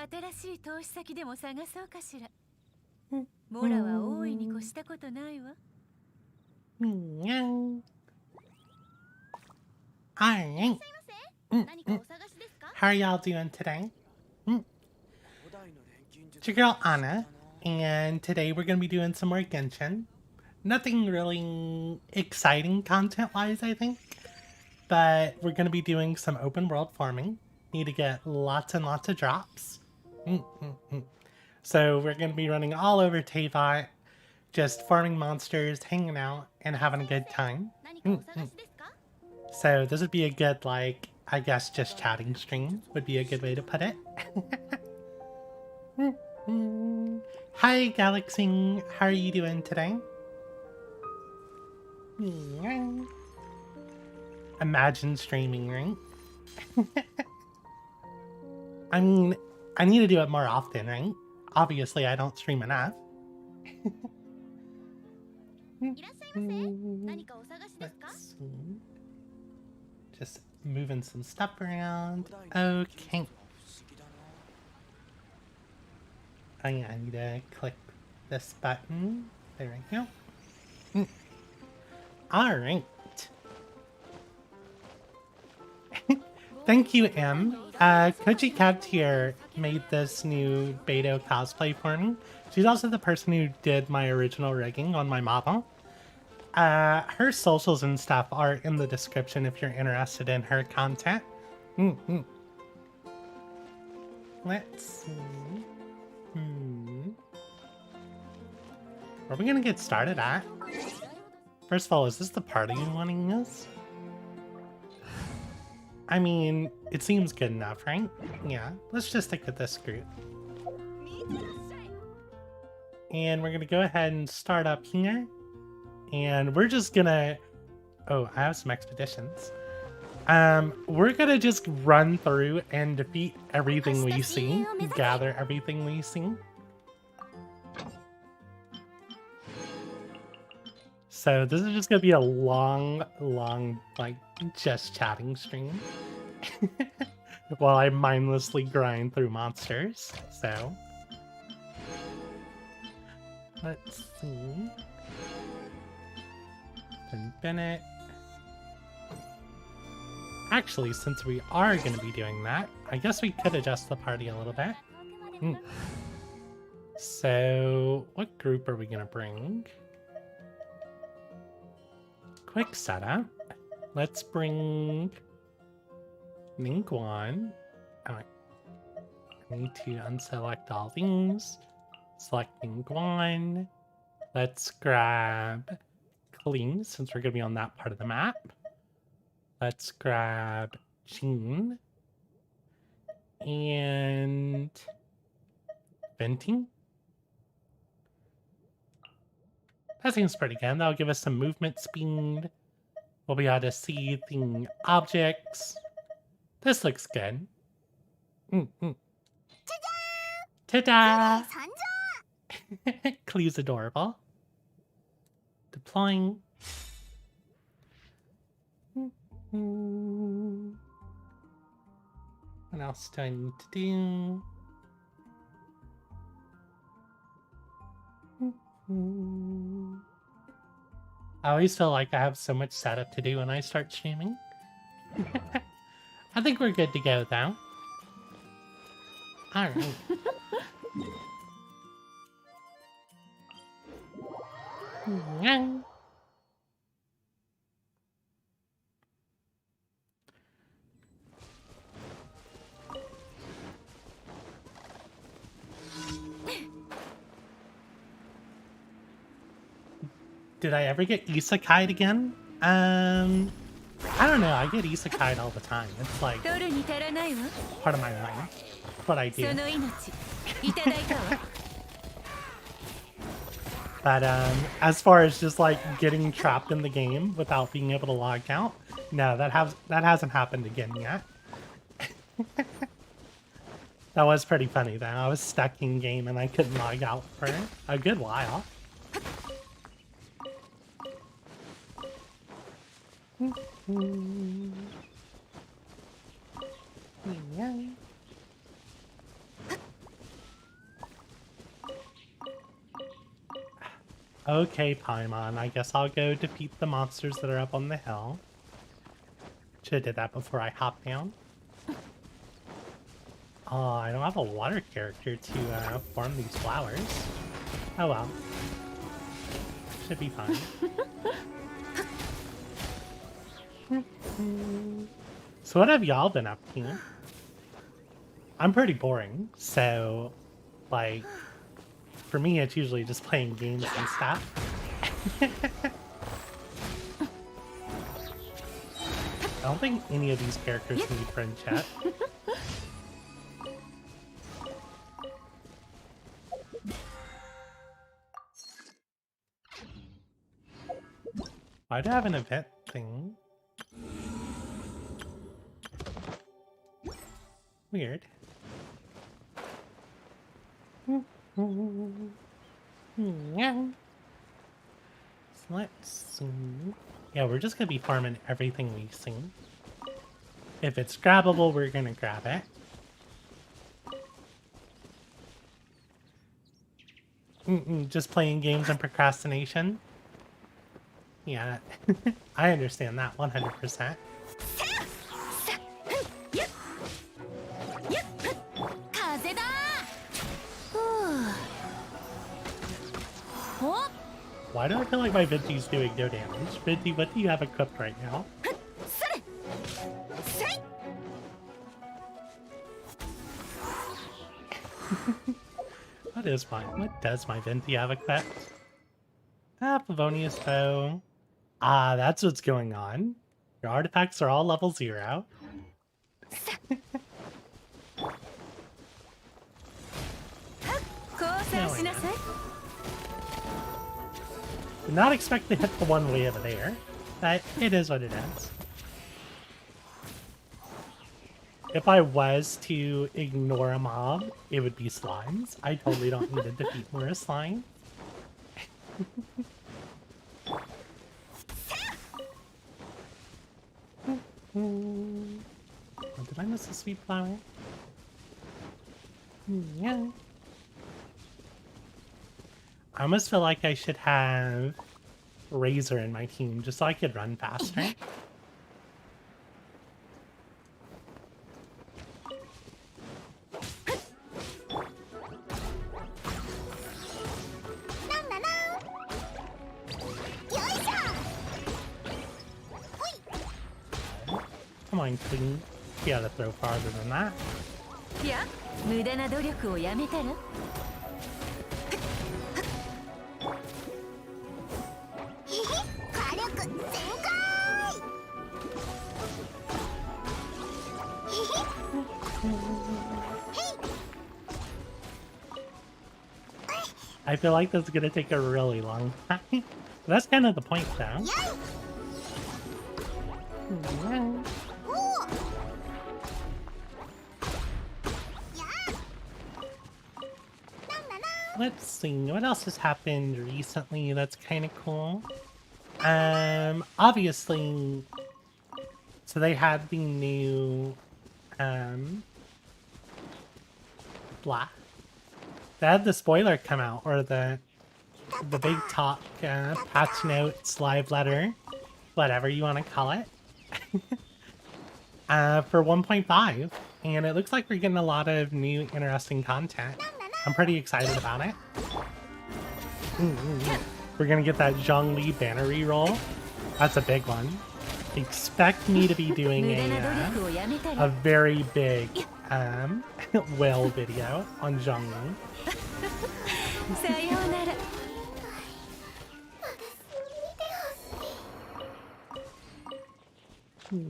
新しい投資先でも探そうかしら。モラは大いに越したことないわ。Alright. How are y'all doing today? It's your girl Anna, and today we're gonna be doing some more Genshin. Nothing really exciting content-wise, I think, but we're gonna be doing some open world farming. Need to get lots and lots of drops. So we're gonna be running all over Teyvat, just farming monsters, hanging out, and having a good time. So this would be a good, like, I guess just chatting stream would be a good way to put it. Hi Galaxy, how are you doing today? Imagine streaming, right? I mean, I need to do it more often, right? Obviously, I don't stream enough. Let's see. Just moving some stuff around. Okay. Oh yeah, I need to click this button. There we go. Alright. Thank you, M. Koji Cat here made this new Beto cosplay for me. She's also the person who did my original rigging on my model. Her socials and stuff are in the description if you're interested in her content. Let's see. Where are we gonna get started at? First of all, is this the party you want to use? I mean, it seems good enough, right? Yeah, let's just stick with this group. And we're gonna go ahead and start up here. And we're just gonna... Oh, I have some expeditions. We're gonna just run through and defeat everything we see. Gather everything we see. So this is just gonna be a long, like, just chatting stream. While I mindlessly grind through monsters, so... Let's see... And Bennett. Actually, since we are going to be doing that, I guess we could adjust the party a little bit. So, what group are we going to bring? Quick setup. Let's bring Ningguan. Oh, I need to unselect all these. Select Ningguan. Let's grab Clean, since we're going to be on that part of the map. Let's grab Jean. And... Venting. That seems pretty good. That'll give us some movement speed. We'll be able to see the objects. This looks good. Ta-da! Clee's adorable. Deploying. What else do I need to do? I always feel like I have so much setup to do when I start streaming. I think we're good to go though. Alright. Did I ever get isekai'd again? I don't know, I get isekai'd all the time. It's like part of my life. What I do. But as far as just like getting trapped in the game without being able to log out, no, that hasn't happened again yet. That was pretty funny though. I was stuck in game and I couldn't log out for a good while. Okay, Paimon, I guess I'll go defeat the monsters that are up on the hill. Should have did that before I hopped down. Oh, I don't have a water character to form these flowers. Oh well. Should be fine. So what have y'all been up to? I'm pretty boring, so, like, for me it's usually just playing games and stuff. I don't think any of these characters need friendship. Why do I have an event thing? Weird. So let's see. Yeah, we're just gonna be farming everything we see. If it's grabbable, we're gonna grab it. Just playing games and procrastination. Yeah, I understand that 100%. Why do I feel like my Venti's doing no damage? Venti, what do you have equipped right now? What does my Venti have equipped? Favonius bow. Ah, that's what's going on. Your artifacts are all level 0. Did not expect to hit the one way over there, but it is what it is. If I was to ignore a mob, it would be slimes. I totally don't need to defeat more slime. Oh, did I miss a sweet flower? Yeah. I almost feel like I should have Razor in my team just so I could run faster. Come on, Queen. You gotta throw farther than that. Yeah, 無駄な努力をやめたら? I feel like this is gonna take a really long time. That's kind of the point, though. Yeah. Let's see, what else has happened recently that's kind of cool? Obviously, so they had the new, blah. They had the spoiler come out, or the big talk, patch notes, live letter, whatever you want to call it, for 1.5, and it looks like we're getting a lot of new interesting content. I'm pretty excited about it. We're gonna get that Zhongli banner reroll. That's a big one. Expect me to be doing a very big whale video on Zhongli.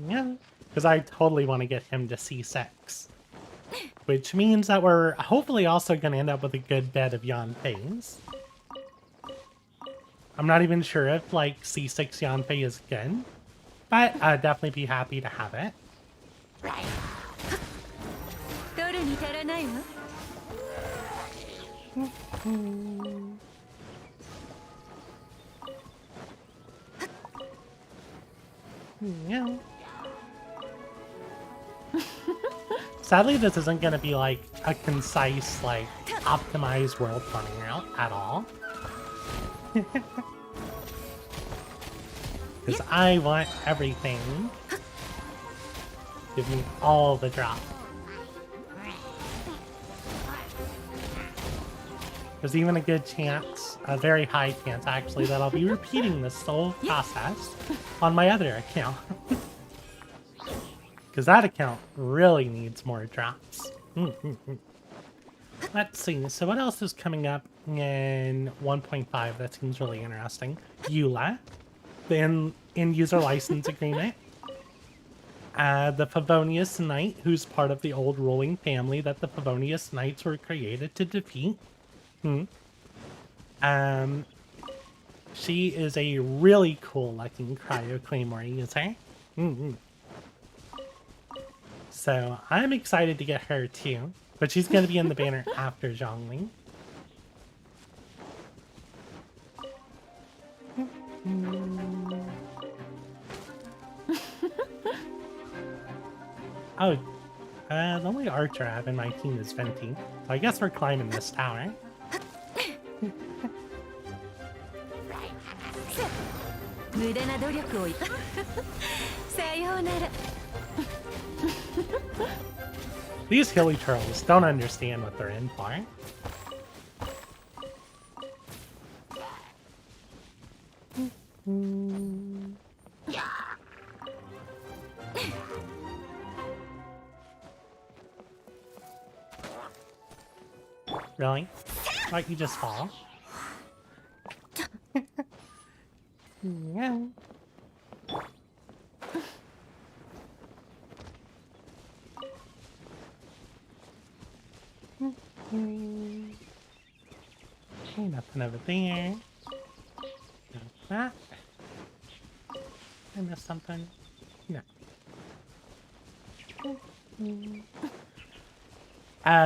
Yeah, because I totally want to get him to C6. Which means that we're hopefully also going to end up with a good bed of Yanfeis. I'm not even sure if, like, C6 Yanfei is good, but I'd definitely be happy to have it. Yeah. Sadly, this isn't going to be, like, a concise, like, optimized world running route at all. Because I want everything. Give me all the drops. There's even a good chance, a very high chance actually, that I'll be repeating this whole process on my other account. Because that account really needs more drops. Let's see, so what else is coming up in 1.5 that seems really interesting? EULA, the end-user license agreement. The Favonius Knight, who's part of the old ruling family that the Favonius Knights were created to defeat. She is a really cool looking Cryo Claymore user. So I'm excited to get her too, but she's going to be in the banner after Zhongli. Oh, the only archer I have in my team is Venti, so I guess we're climbing this tower. These hilly turtles don't understand what they're in for. Really? Like you just fall? Yeah. Okay, nothing over there. That. I missed something. No.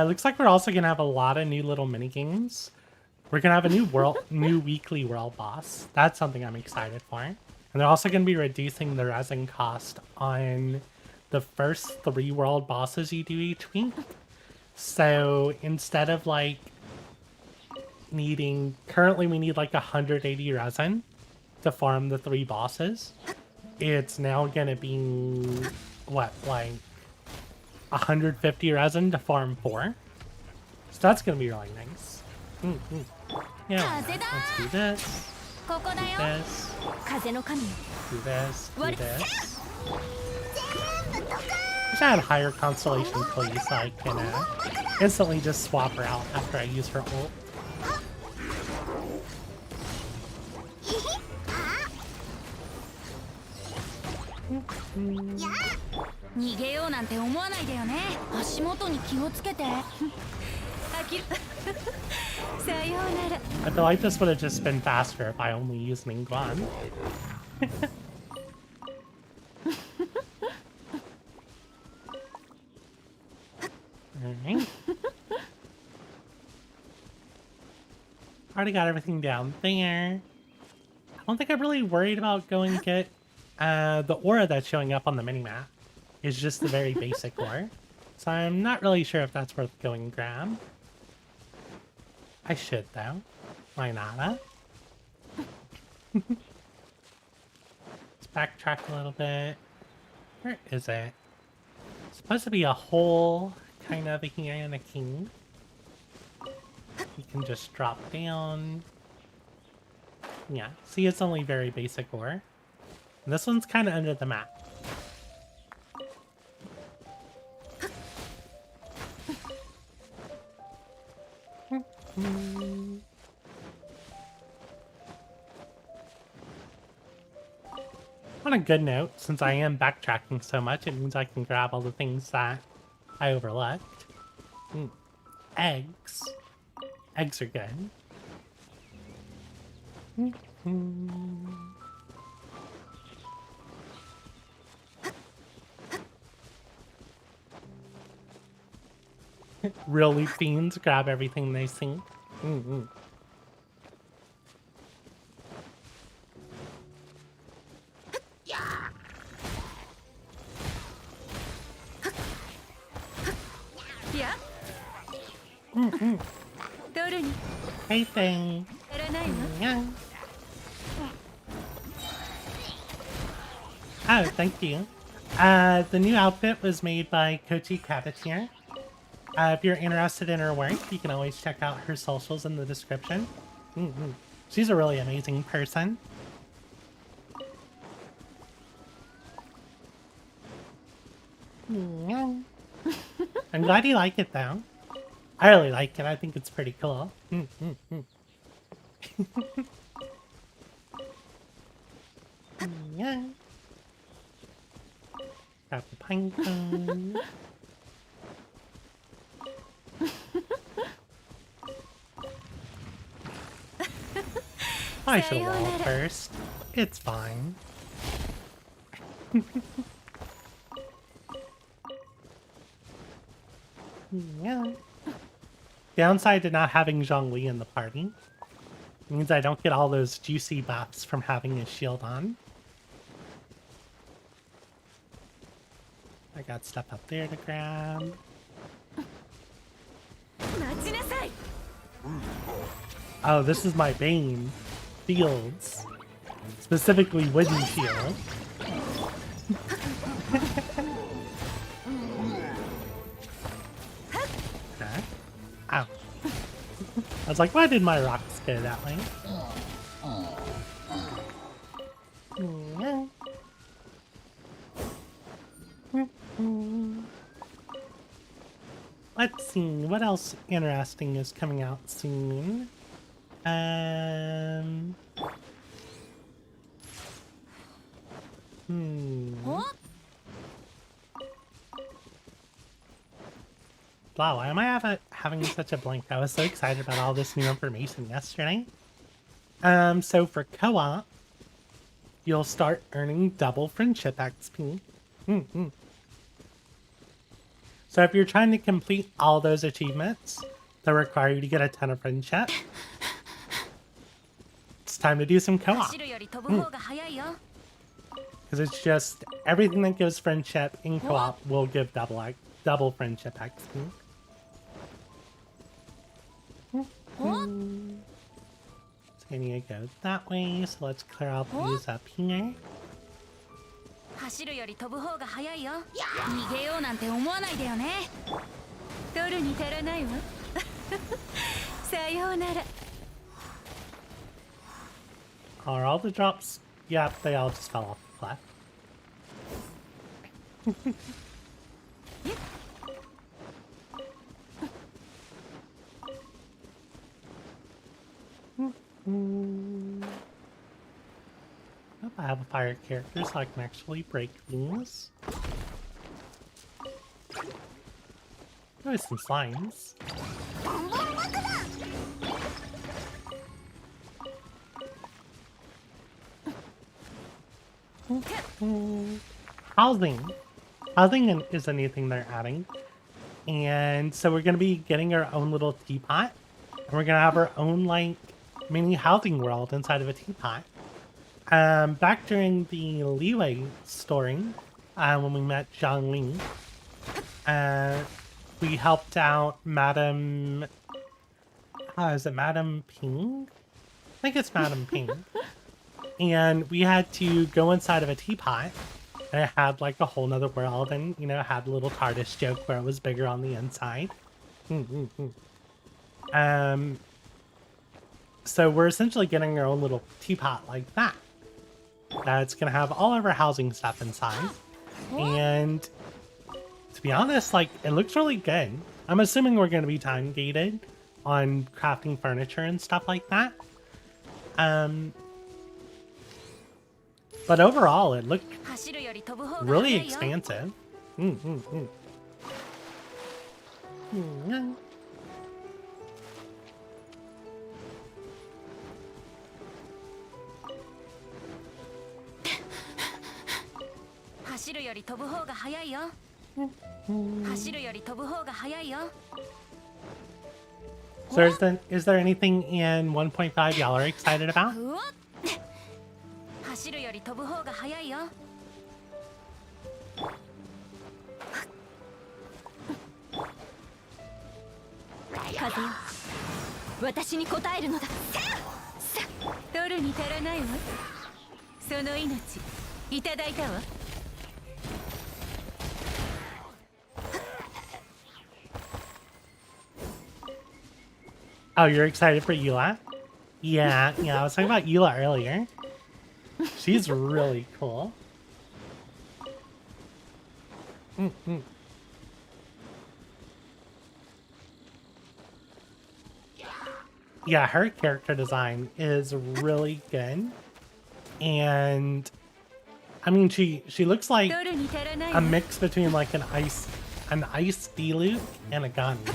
Looks like we're also gonna have a lot of new little mini games. We're gonna have a new weekly world boss. That's something I'm excited for. And they're also gonna be reducing the resin cost on the first 3 world bosses you do each week. So instead of like currently we need like 180 resin to farm the 3 bosses. It's now gonna be what, like 150 resin to farm 4. So that's gonna be really nice. Yeah, let's do this. Do this. Do this. Do this. I should add higher constellation please so I can instantly just swap her out after I use her ult. I feel like this would have just been faster if I only used Ningguang. Alright. Already got everything down there. I don't think I'm really worried about going to get the aura that's showing up on the minimap. Is just the very basic aura. So I'm not really sure if that's worth going and grab. I should though. Why not, huh? Let's backtrack a little bit. Where is it? It's supposed to be a hole kind of here in a king. You can just drop down. Yeah, see, it's only very basic ore. And this one's kind of under the map. On a good note, since I am backtracking so much, it means I can grab all the things that I overlooked. Eggs. Eggs are good. Real loot fiends grab everything they see. Yeah. Hey thing. Yeah. Oh, thank you. The new outfit was made by Kochi Cavatier. If you're interested in her work, you can always check out her socials in the description. She's a really amazing person. I'm glad you like it, though. I really like it. I think it's pretty cool. Yeah. Got the pine cone. I should wall first. It's fine. Yeah. Downside to not having Zhongli in the party means I don't get all those juicy buffs from having his shield on. I got stuff up there to grab. Oh, this is my Bane. Fields. Specifically Wooden Shield. Okay. Ow. I was like, why did my rocks go that way? Let's see, what else interesting is coming out soon? Wow, why am I having such a blank? I was so excited about all this new information yesterday. So for co-op, you'll start earning double friendship XP. So if you're trying to complete all those achievements that require you to get a ton of friendship, it's time to do some co-op. Because it's just everything that gives friendship in co-op will give double friendship XP. Tania goes that way, so let's clear out these up here. 走るより飛ぶ方が早いよ。逃げようなんて思わないでよね。取るに足らないわ。さようなら。Are all the drops? Yeah, they all just fell off the cliff. Hope I have a fire character so I can actually break things. There's some slimes. Housing is a new thing they're adding. And so we're going to be getting our own little teapot. And we're going to have our own, like, mini housing world inside of a teapot. Back during the Leeway story, when we met Zhongli, we helped out Madam... is it Madam Ping? I think it's Madam Ping. And we had to go inside of a teapot, and it had like a whole nother world, and you know, it had a little TARDIS joke where it was bigger on the inside. So we're essentially getting our own little teapot like that. It's gonna have all of our housing stuff inside, and to be honest, like, it looks really good. I'm assuming we're gonna be time gated on crafting furniture and stuff like that. But overall, it looked really expansive. So is there anything in 1.5 y'all are excited about? Oh, you're excited for Eula? Yeah, yeah, I was talking about Eula earlier. She's really cool. Yeah, her character design is really good. And I mean, she looks like a mix between like an ice Diluc and a Ganyu.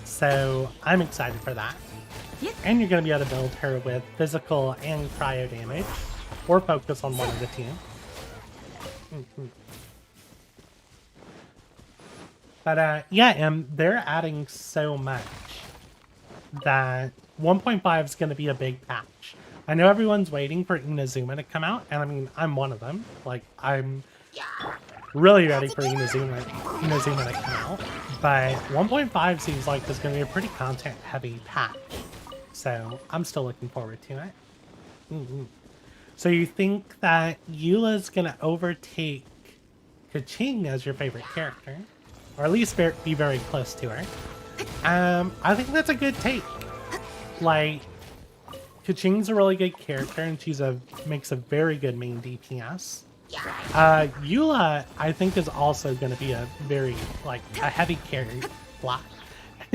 So I'm excited for that. And you're going to be able to build her with physical and cryo damage, or focus on one of the two. But yeah, they're adding so much that 1.5 is going to be a big patch. I know everyone's waiting for Inazuma to come out, and I mean, I'm one of them. Like, I'm really ready for Inazuma to come out. But 1.5 seems like there's going to be a pretty content-heavy patch. So I'm still looking forward to it. So you think that Eula's going to overtake Keqing as your favorite character? Or at least be very close to her. I think that's a good take. Like, Keqing's a really good character, and makes a very good main DPS. Eula, I think, is also going to be a very, like, a heavy carry.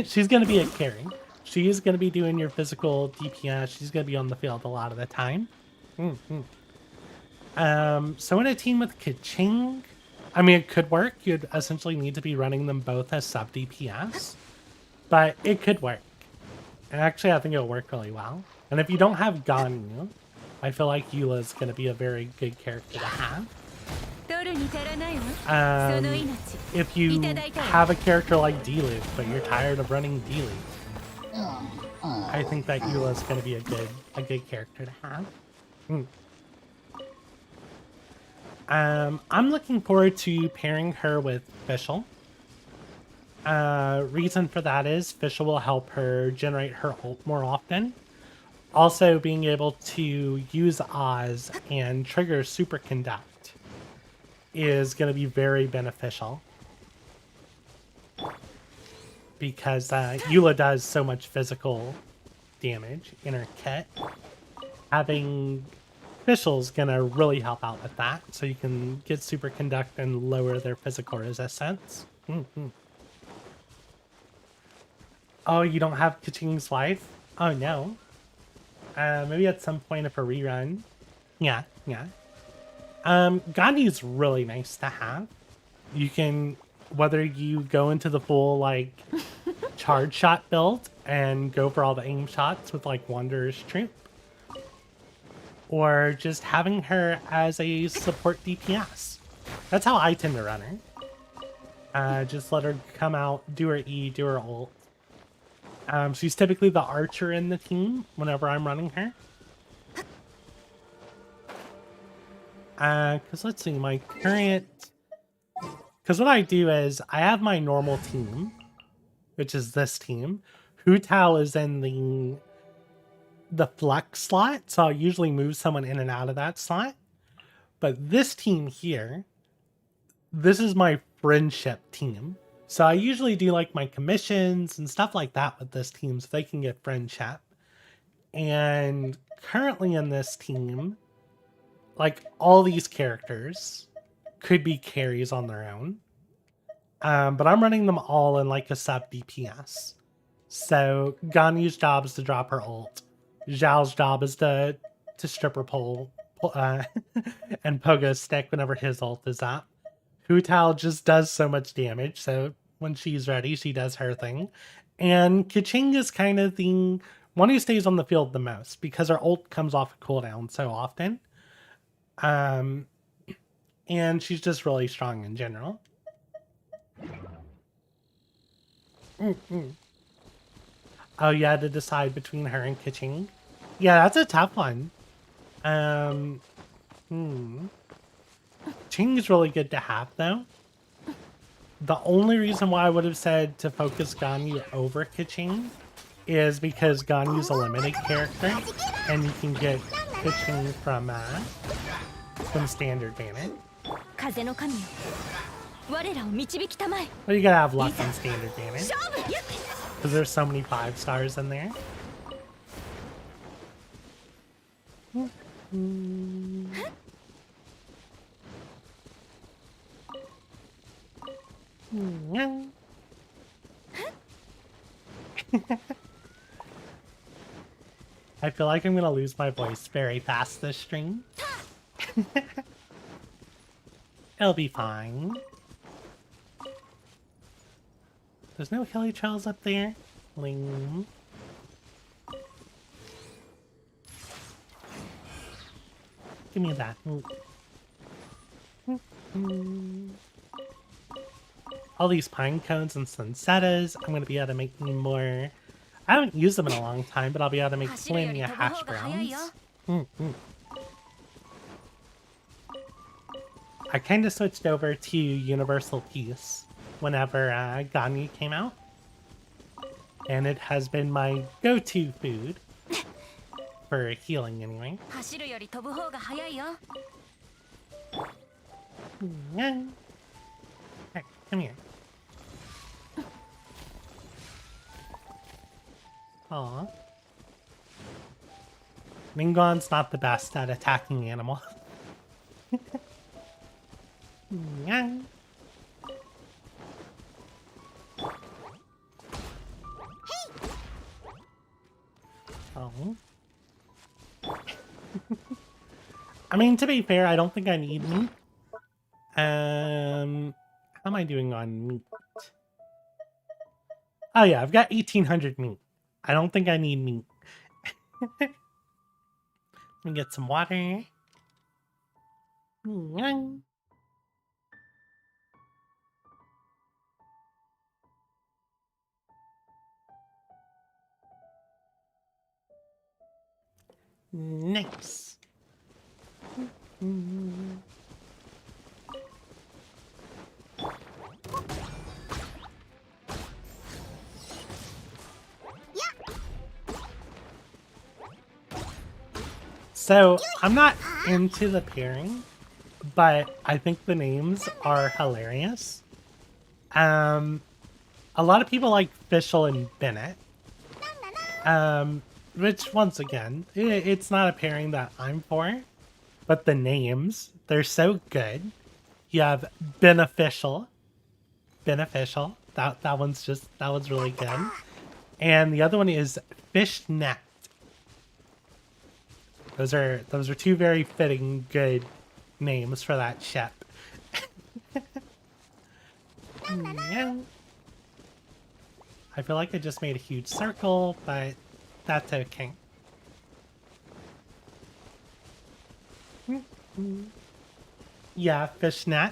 She's going to be a carry. She's going to be doing your physical DPS. She's going to be on the field a lot of the time. So in a team with Keqing, I mean, it could work. You'd essentially need to be running them both as sub DPS. But it could work. And actually, I think it'll work really well. And if you don't have Ganyu, I feel like Eula is going to be a very good character to have. If you have a character like Diluc, but you're tired of running Diluc, I think that Eula is going to be a good character to have. I'm looking forward to pairing her with Fischl. Reason for that is Fischl will help her generate her ult more often. Also, being able to use Oz and trigger Superconduct is going to be very beneficial. Because Eula does so much physical damage in her kit. Having Fischl's going to really help out with that. So you can get Superconduct and lower their physical resistance. Oh, you don't have Keqing's life? Oh, no. Maybe at some point of a rerun. Yeah. Ganyu's really nice to have. You can, whether you go into the full, like, charge shot build and go for all the aim shots with, like, Wanderer's Troop, or just having her as a support DPS. That's how I tend to run her. Just let her come out, do her E, do her ult. She's typically the archer in the team whenever I'm running her. Because let's see, my current... Because what I do is, I have my normal team, which is this team. Hu Tao is in the flex slot, so I'll usually move someone in and out of that slot. But this team here, this is my friendship team. So I usually do like my commissions and stuff like that with this team so they can get friendship. And currently in this team, like all these characters could be carries on their own. But I'm running them all in like a sub DPS. So Ganyu's job is to drop her ult. Zhao's job is to stripper pole and pogo stick whenever his ult is up. Hu Tao just does so much damage, so when she's ready, she does her thing. And Keqing is kind of the one who stays on the field the most, because her ult comes off a cooldown so often. And she's just really strong in general. Oh, you had to decide between her and Keqing? Yeah, that's a tough one. Keqing is really good to have, though. The only reason why I would have said to focus Ganyu over Keqing is because Ganyu's a limited character, and you can get Keqing from standard damage. Well, you gotta have luck on standard damage. Because there's so many 5 stars in there. I feel like I'm gonna lose my voice very fast this stream. It'll be fine. There's no hilly trails up there. Ling. Give me that. All these pine cones and sunsettas. I'm gonna be able to make me more. I haven't used them in a long time, but I'll be able to make plenty of hash browns. I kind of switched over to Universal Peace whenever Ganyu came out. And it has been my go-to food. For healing, anyway. Alright, come here. Aw. Ningguang's not the best at attacking animals. Oh. I mean, to be fair, I don't think I need meat. How am I doing on meat? Oh yeah, I've got 1800 meat. I don't think I need meat. Let me get some water. Nice. So, I'm not into the pairing, but I think the names are hilarious. A lot of people like Fischl and Bennett. Which, once again, it's not a pairing that I'm for, but the names, they're so good. You have Beneficial. Beneficial. That one's really good. And the other one is Fishnet. Those are two very fitting, good names for that ship. I feel like I just made a huge circle, but that's okay. Yeah, Fishnet.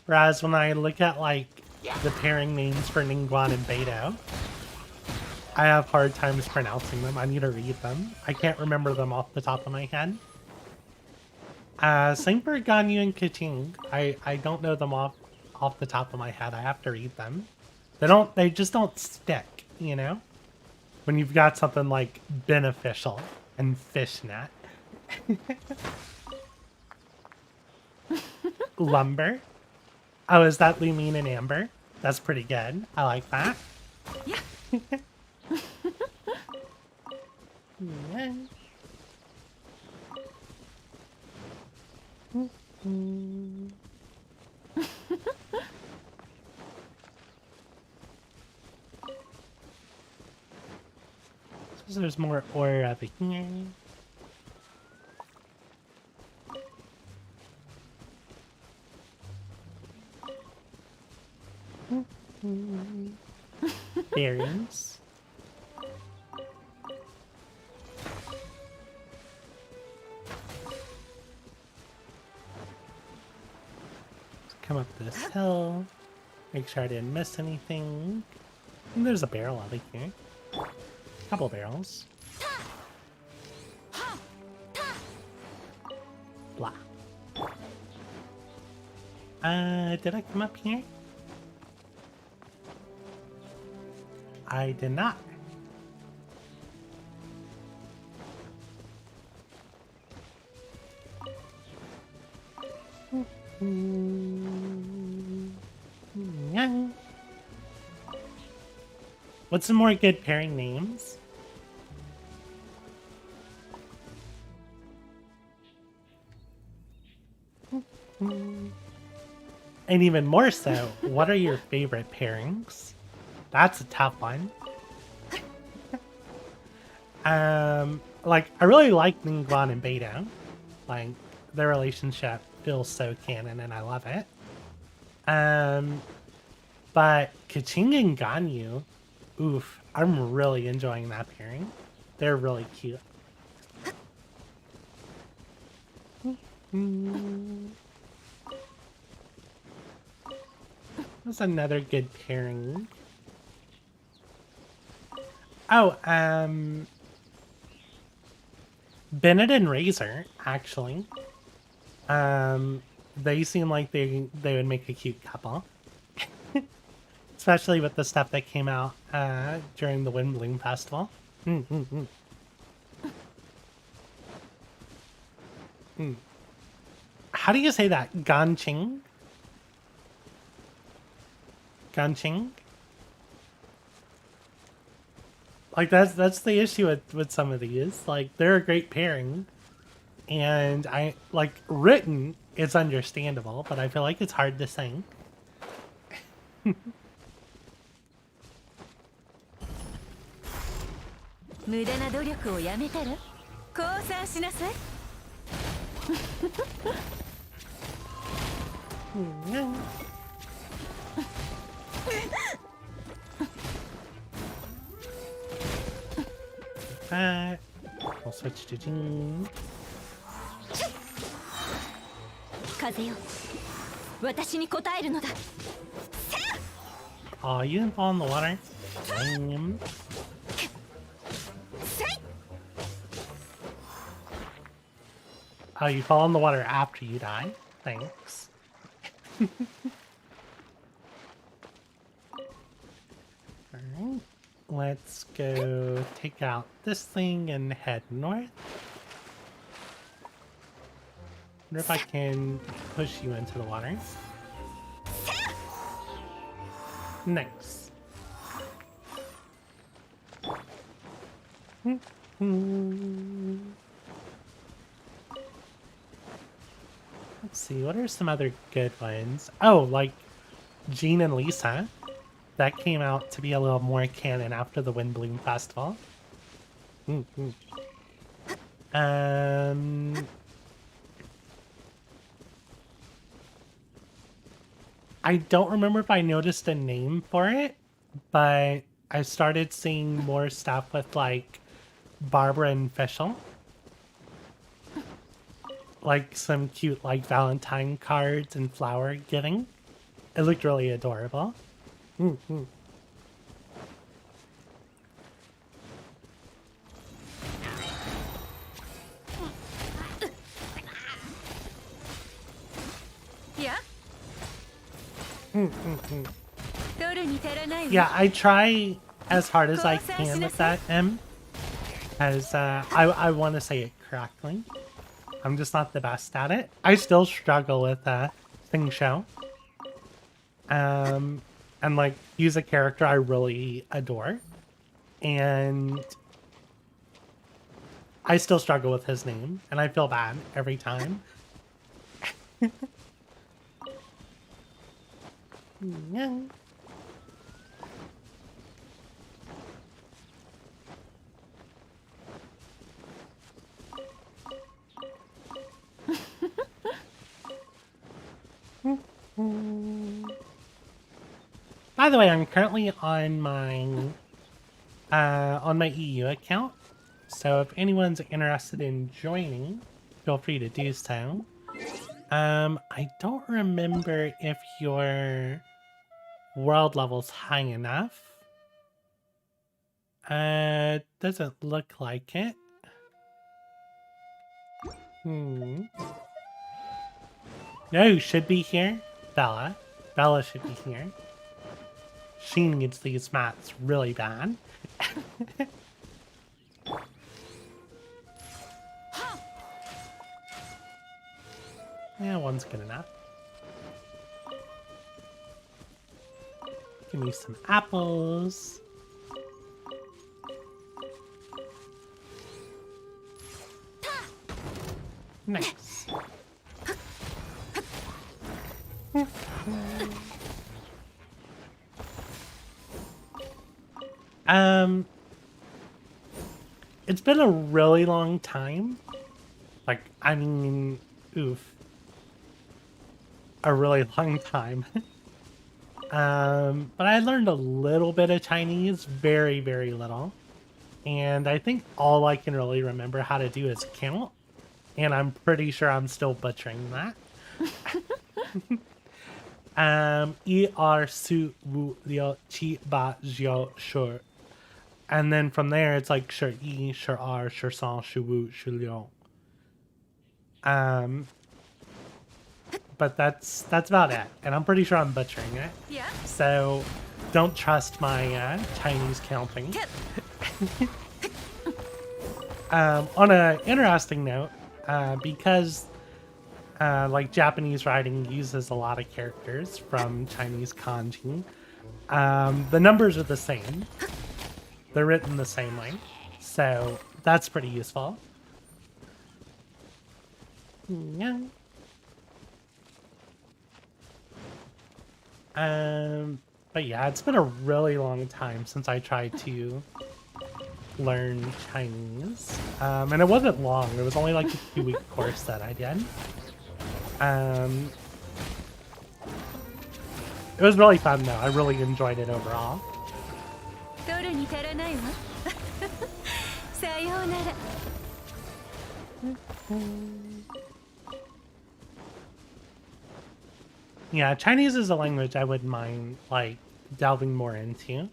Whereas when I look at, like, the pairing names for Ningguang and Beidou, I have hard times pronouncing them. I need to read them. I can't remember them off the top of my head. Same for Ganyu and Keqing. I don't know them off the top of my head. I have to read them. They just don't stick, you know? When you've got something like Beneficial and Fishnet. Lumber. Oh, is that Lumine and Amber? That's pretty good. I like that. Yeah. So there's more ore over here. Berries. Come up this hill. Make sure I didn't miss anything. And there's a barrel over here. A couple barrels. Blah. Did I come up here? I did not. What's some more good pairing names? And even more so, what are your favorite pairings? That's a tough one. Like, I really like Ningguang and Beidou. Like, their relationship feels so canon and I love it. But Kaching and Ganyu, oof, I'm really enjoying that pairing. They're really cute. That's another good pairing. Oh, Bennett and Razor, actually. They seem like they would make a cute couple. Especially with the stuff that came out during the Windblume Festival. How do you say that? Ganqing? Ganqing? Like, that's the issue with some of these. Like, they're a great pairing. And like, written, it's understandable, but I feel like it's hard to sing. 無駄な努力をやめたら降参しなさい。We'll switch to Jean. 風よ、私に答えるのだ。 Oh, you didn't fall in the water? Damn. Oh, you fall in the water after you die? Thanks. Alright, let's go take out this thing and head north. Wonder if I can push you into the water. Nice. Let's see, what are some other good ones? Oh, like Jean and Lisa. That came out to be a little more canon after the Windblume Festival. I don't remember if I noticed a name for it, but I started seeing more stuff with like Barbara and Fischl. Like some cute like Valentine cards and flower giving. It looked really adorable. Yeah. Yeah, I try as hard as I can with that M, as I want to say it correctly. I'm just not the best at it. I still struggle with Thing Show. And like, he's a character I really adore. And I still struggle with his name, and I feel bad every time. Yeah. By the way, I'm currently on my EU account, so if anyone's interested in joining, feel free to do so. I don't remember if your world level's high enough. Doesn't look like it. No, should be here. Bella. Bella should be here. She needs these mats really bad. Yeah, one's good enough. Give me some apples. Nice. It's been a really long time. Like, I mean, oof. A really long time. But I learned a little bit of Chinese, very, very little. And I think all I can really remember how to do is count. And I'm pretty sure I'm still butchering that. Er su wu liu qi ba jiao shu. And then from there it's like shi yi, shi er, shi san, shi wu, shi liu. But that's about it. And I'm pretty sure I'm butchering it. Yeah. So don't trust my Chinese counting. On an interesting note, because like Japanese writing uses a lot of characters from Chinese kanji, the numbers are the same. They're written the same way. So that's pretty useful. Yeah. But yeah, it's been a really long time since I tried to learn Chinese. And it wasn't long. It was only like a 2-week course that I did. It was really fun though. I really enjoyed it overall. Yeah, Chinese is a language I wouldn't mind like delving more into.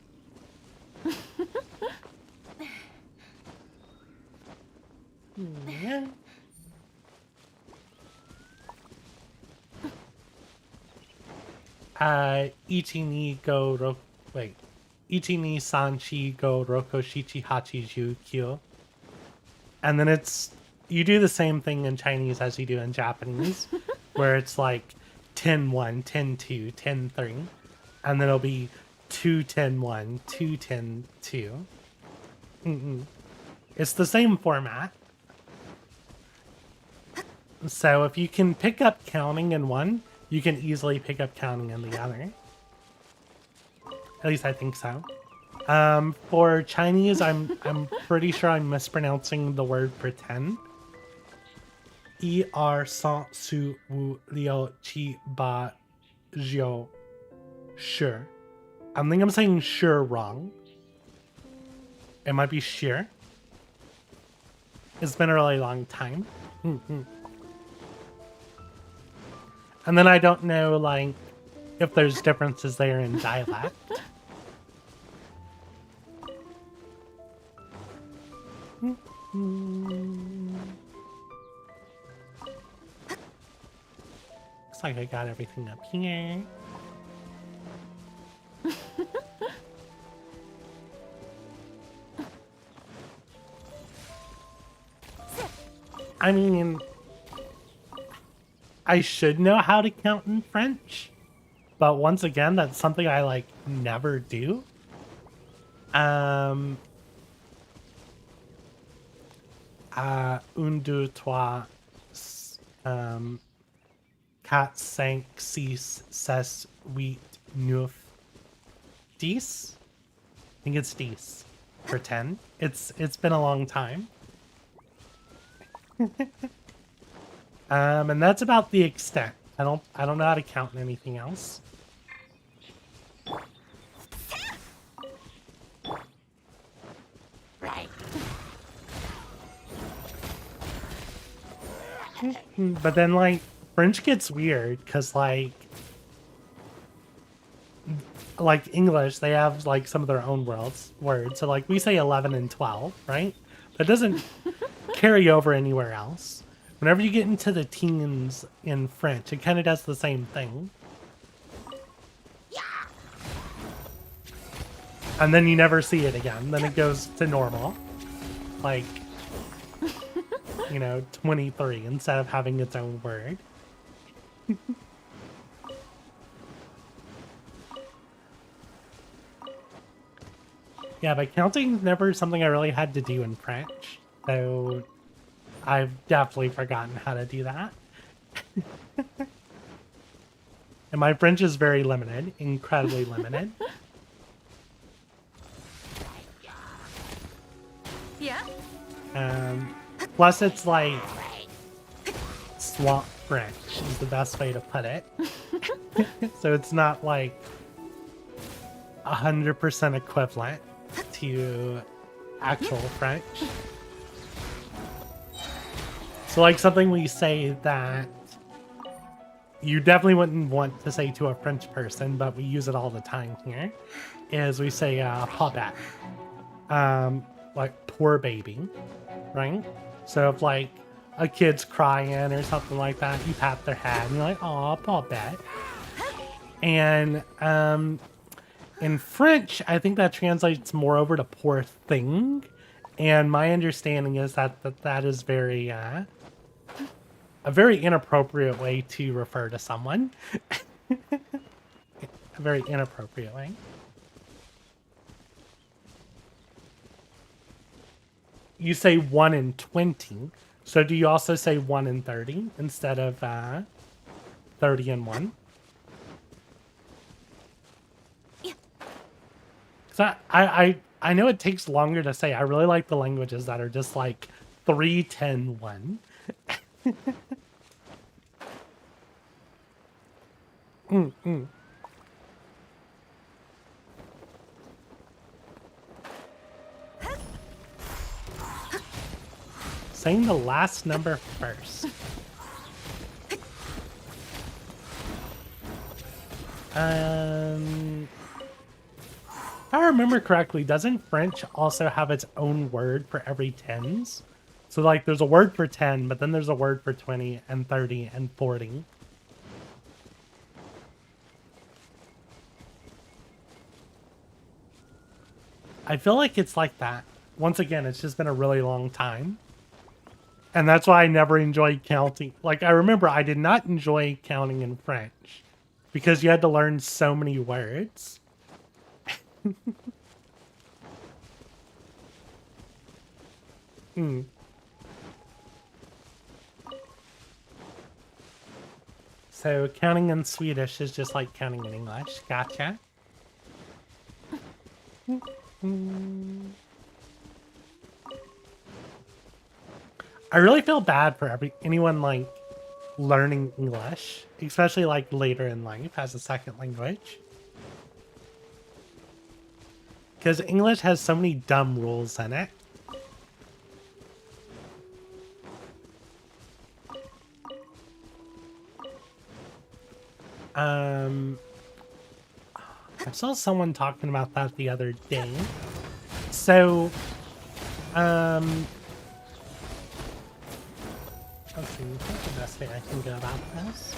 Yeah. Ichi ni go ro wait. Ichi ni san chi go roko shichi hachi ju kyo. And then it's you do the same thing in Chinese as you do in Japanese, where it's like 10-1, 10-2, 10-3, and then it'll be 2-10-1, 2-10-2. It's the same format. So if you can pick up counting in one, you can easily pick up counting in the other. At least I think so. For Chinese, I'm pretty sure I'm mispronouncing the word pretend. Er san su wu liu qi ba jiao sure. I think I'm saying sure wrong. It might be sure. It's been a really long time. And then I don't know, like, if there's differences there in dialect. Looks like I got everything up here. I mean, I should know how to count in French, but once again, that's something I like never do. 1, 2, 3, 4, 5, 6, 7, 8, 9, 10. I think it's 10 for 10. It's been a long time. And that's about the extent. I don't know how to count in anything else. Right. But then, like, French gets weird because, like English, they have like some of their own words. So, like, we say 11 and 12, right? That doesn't carry over anywhere else. Whenever you get into the teens in French, it kind of does the same thing. And then you never see it again. Then it goes to normal. Like, 23 instead of having its own word. Yeah, but counting's never something I really had to do in French. So I've definitely forgotten how to do that. And my French is very limited, incredibly limited. Yeah. Plus it's like swamp French is the best way to put it. So it's not like 100% equivalent to actual French. So like something we say that you definitely wouldn't want to say to a French person, but we use it all the time here, is we say "hobet," like poor baby, right? So if like a kid's crying or something like that, you pat their head and you're like, "Aw, hobet." And in French, I think that translates more over to poor thing. And my understanding is that that is very a very inappropriate way to refer to someone. A very inappropriate way. You say 1 in 20. So do you also say 1 in 30 instead of 30 and 1? So I know it takes longer to say. I really like the languages that are just like 3, 10, 1. Saying the last number first. If I remember correctly, doesn't French also have its own word for every tens? So like there's a word for 10, but then there's a word for 20 and 30 and 40. I feel like it's like that. Once again, it's just been a really long time. And that's why I never enjoyed counting. Like, I remember I did not enjoy counting in French because you had to learn so many words. So counting in Swedish is just like counting in English. Gotcha. I really feel bad for anyone like learning English, especially like later in life as a second language. Because English has so many dumb rules in it. I saw someone talking about that the other day. So, let's see, what's the best way I can go about this?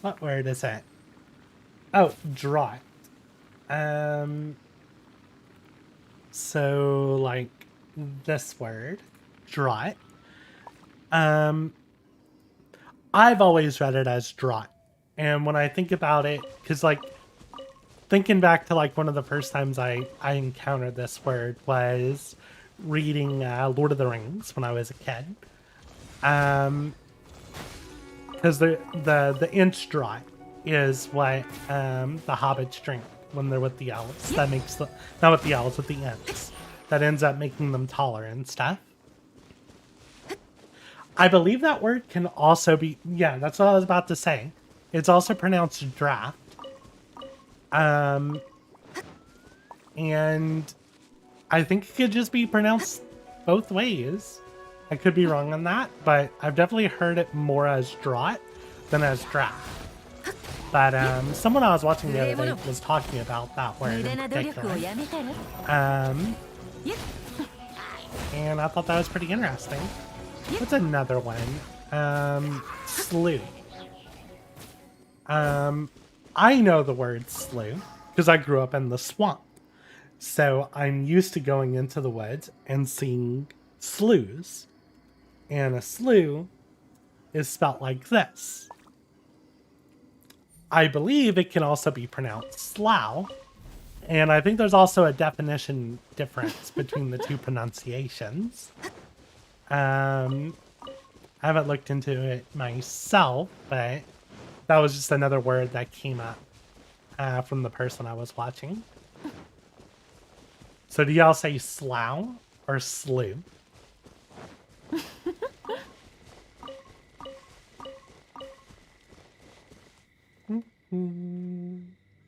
What word is it? Oh, drought. So like this word, drought. I've always read it as drought. And when I think about it, because like thinking back to like one of the first times I encountered this word was reading Lord of the Rings when I was a kid. Because the inch drought is what the hobbits drink when they're with the elves. That makes the not with the elves, with the ents. That ends up making them taller and stuff. I believe that word can also be, yeah, that's what I was about to say. It's also pronounced draft. And I think it could just be pronounced both ways. I could be wrong on that, but I've definitely heard it more as draught than as draft. But someone I was watching the other day was talking about that word in particular. And I thought that was pretty interesting. What's another one? Slew. I know the word slew because I grew up in the swamp. So I'm used to going into the woods and seeing sloughs. And a slough is spelt like this. I believe it can also be pronounced slough. And I think there's also a definition difference between the two pronunciations. I haven't looked into it myself, but that was just another word that came up from the person I was watching. So do y'all say slough or slew?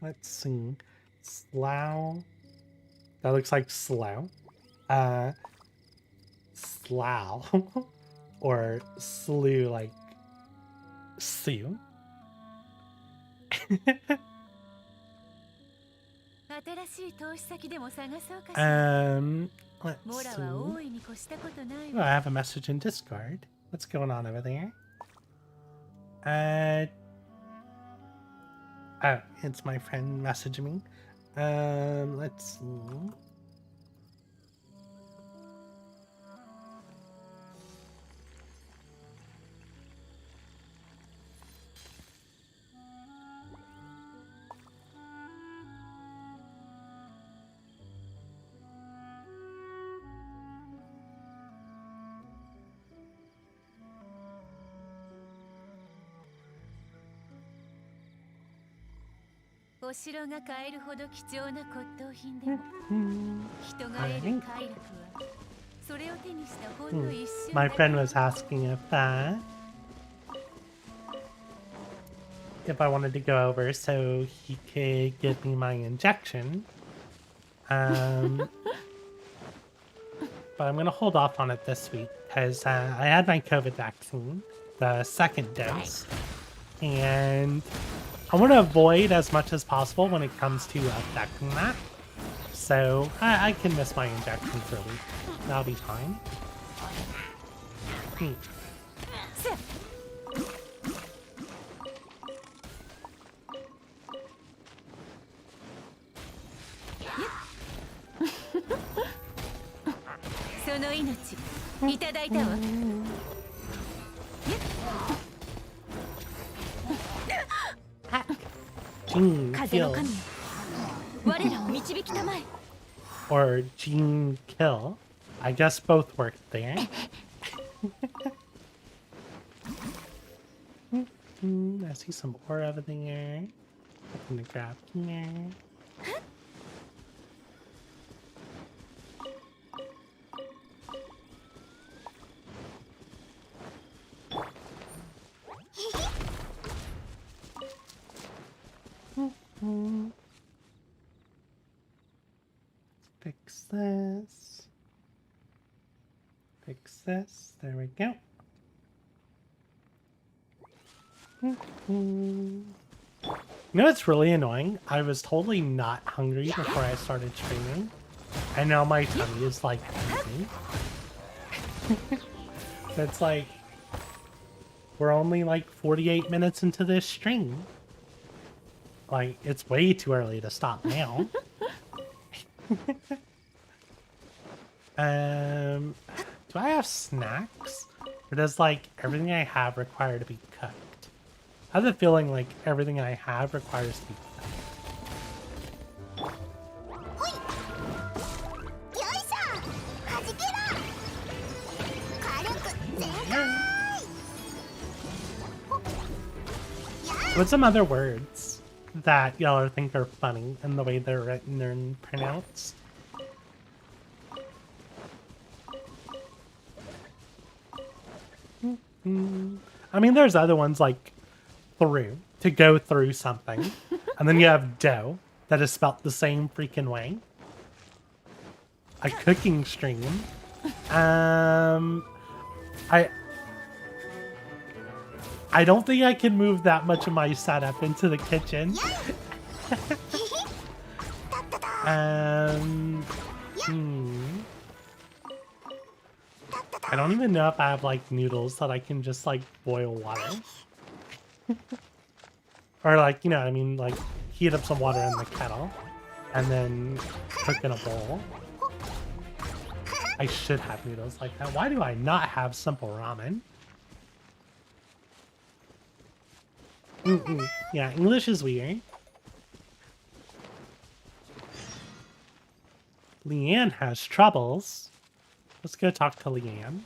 Let's see. Slough. That looks like slough. Slough. Or slew like Sue. Let's see. Oh, I have a message in Discord. What's going on over there? Oh, it's my friend messaging me. Let's see. My friend was asking if I wanted to go over so he could give me my injection. But I'm going to hold off on it this week because I had my COVID vaccine, the second dose, and I want to avoid as much as possible when it comes to affecting that. So I can miss my injection for a week. That'll be fine. Kill. Or Gene Kill. I guess both worked there. I see some ore over there. I'm gonna grab here. Fix this. Fix this. There we go. You know what's really annoying? I was totally not hungry before I started streaming. And now my tummy is like eating. It's like we're only like 48 minutes into this stream. Like, it's way too early to stop now. Do I have snacks? Or does, like, everything I have require to be cooked? I have the feeling like everything I have requires to be cooked. What's some other words that y'all think are funny in the way they're written and pronounced? I mean, there's other ones like through, to go through something. And then you have dough, that is spelt the same freaking way. A cooking stream. I don't think I can move that much of my setup into the kitchen. I don't even know if I have like noodles that I can just like boil water. Or like, you know what I mean, like heat up some water in the kettle and then cook in a bowl. I should have noodles like that. Why do I not have simple ramen? Yeah, English is weird. Leanne has troubles. Let's go talk to Leanne.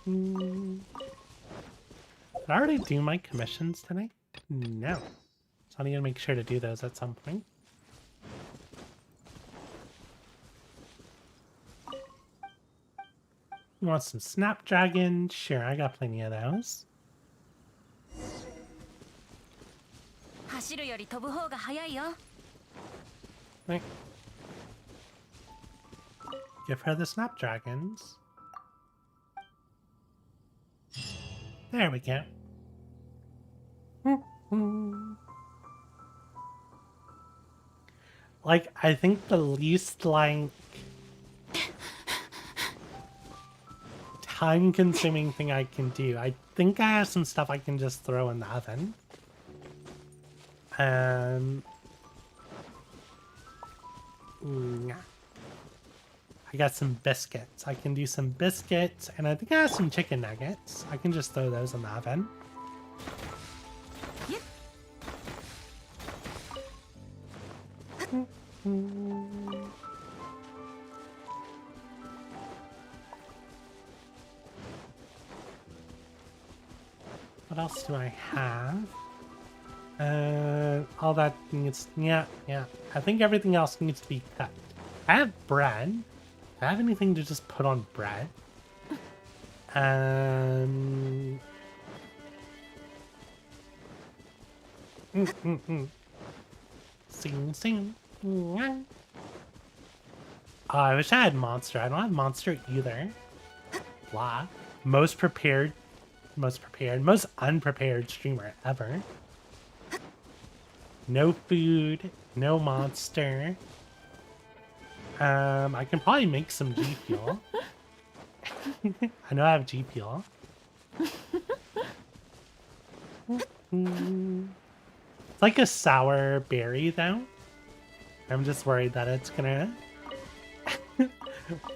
Did I already do my commissions today? No. So I need to make sure to do those at some point. You want some Snapdragon? Sure, I got plenty of those. 走るより飛ぶ方が早いよ。 Right. Give her the Snapdragons. There we go. Like, I think the least, like, time-consuming thing I can do. I think I have some stuff I can just throw in the oven. I got some biscuits. I can do some biscuits, and I think I have some chicken nuggets. I can just throw those in the oven. What else do I have? All that needs... Yeah. I think everything else needs to be cut. I have bread. Do I have anything to just put on bread? Sing. Oh, I wish I had monster. I don't have monster either. Blah. Most unprepared streamer ever. No food, no monster. I can probably make some G Fuel. I know I have G Fuel. It's like a sour berry though. I'm just worried that it's gonna...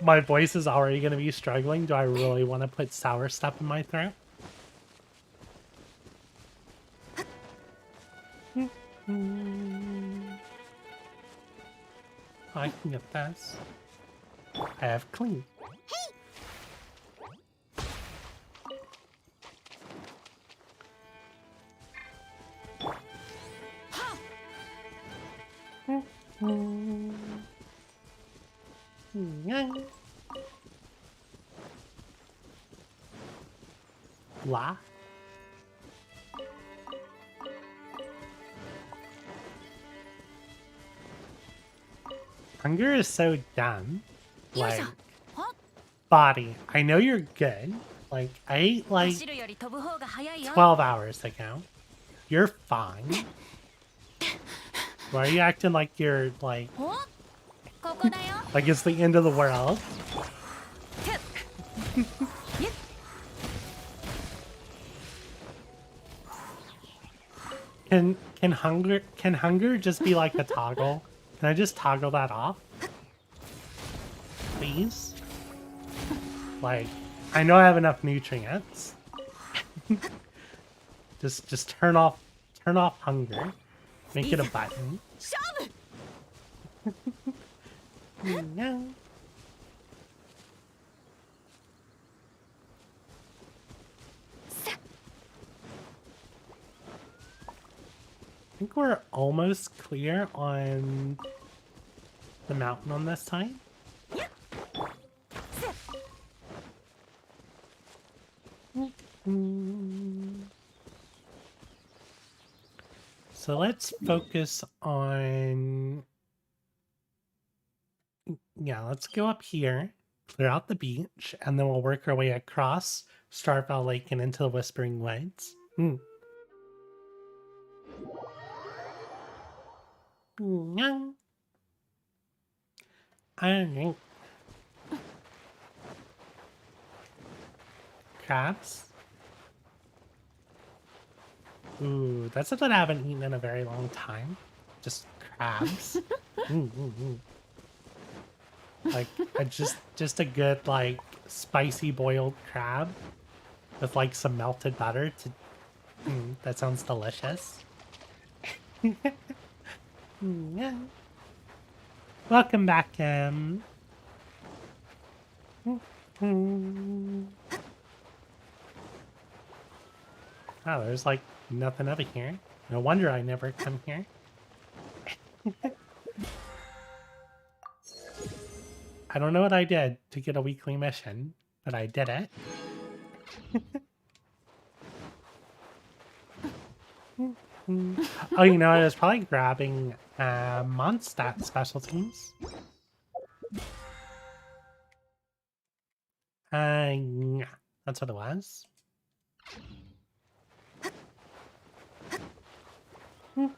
My voice is already gonna be struggling. Do I really want to put sour stuff in my throat? I can get this. I have clean. La. Hunger is so dumb. Like, body, I know you're good. Like, I ate like 12 hours ago. You're fine. Why are you acting like you're like it's the end of the world? Can hunger just be like a toggle? Can I just toggle that off? Please? Like, I know I have enough nutrients. just turn off hunger. Make it a button. No. I think we're almost clear on the mountain on this side. So let's focus on... Yeah, let's go up here, clear out the beach, and then we'll work our way across Starfell Lake and into the Whispering Woods. Crabs. Ooh, that's something I haven't eaten in a very long time. Just crabs. Like just a good like spicy boiled crab with like some melted butter to that sounds delicious. Yeah. Welcome back, Oh, there's like nothing over here. No wonder I never come here. I don't know what I did to get a weekly mission, but I did it. Oh, you know, I was probably grabbing Mondstadt specialties. Yeah, that's what it was. Yeah.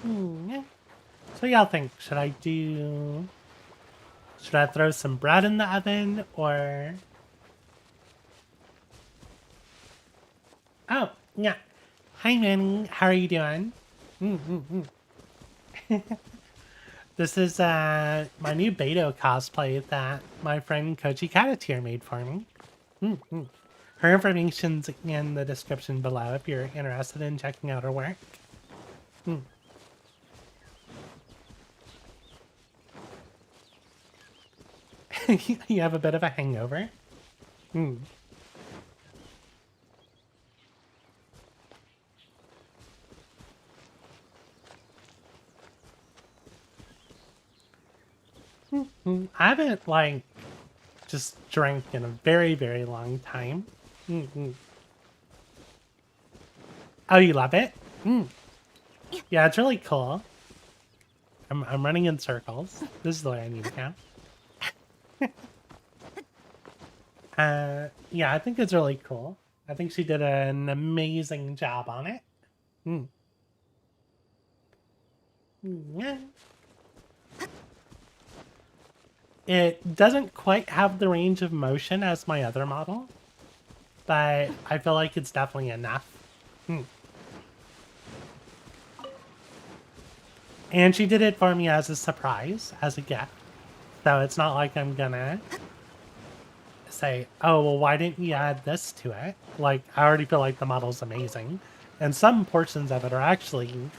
Yeah. So what y'all think? Should I throw some bread in the oven or? Oh, yeah. Hi, Manny. How are you doing? This is my new Beto cosplay that my friend Koji Katatir made for me. Her information's in the description below if you're interested in checking out her work. You have a bit of a hangover? I haven't, like, just drank in a very, very long time. Oh, you love it? Yeah, it's really cool. I'm running in circles. This is the way I need to go. Yeah, I think it's really cool. I think she did an amazing job on it. Yeah. It doesn't quite have the range of motion as my other model, but I feel like it's definitely enough. And she did it for me as a surprise, as a gift. So it's not like I'm gonna say, oh, well, why didn't you add this to it? Like, I already feel like the model's amazing. And some portions of it are actually,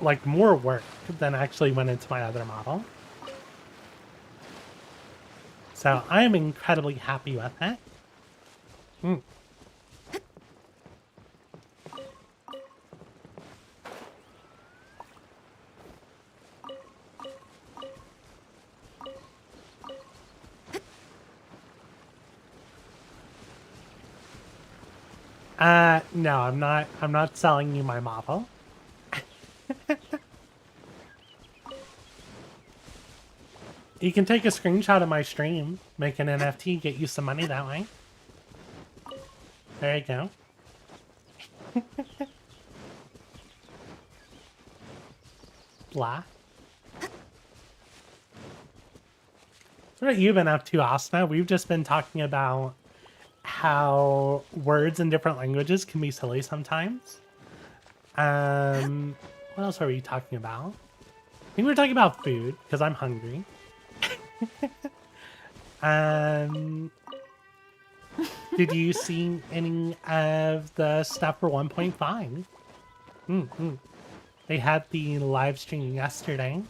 like, more work than actually went into my other model. So I'm incredibly happy with it. No, I'm not selling you my model. You can take a screenshot of my stream, make an NFT, get you some money that way. There you go. Blah. So what have you been up to, Asna? We've just been talking about how words in different languages can be silly sometimes. What else are we talking about? I think we're talking about food, because I'm hungry. Did you see any of the stuff for 1.5? They had the live stream yesterday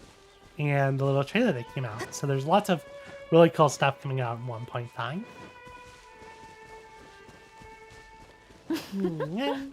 and the little trailer that came out. So there's lots of really cool stuff coming out in 1.5. Yeah.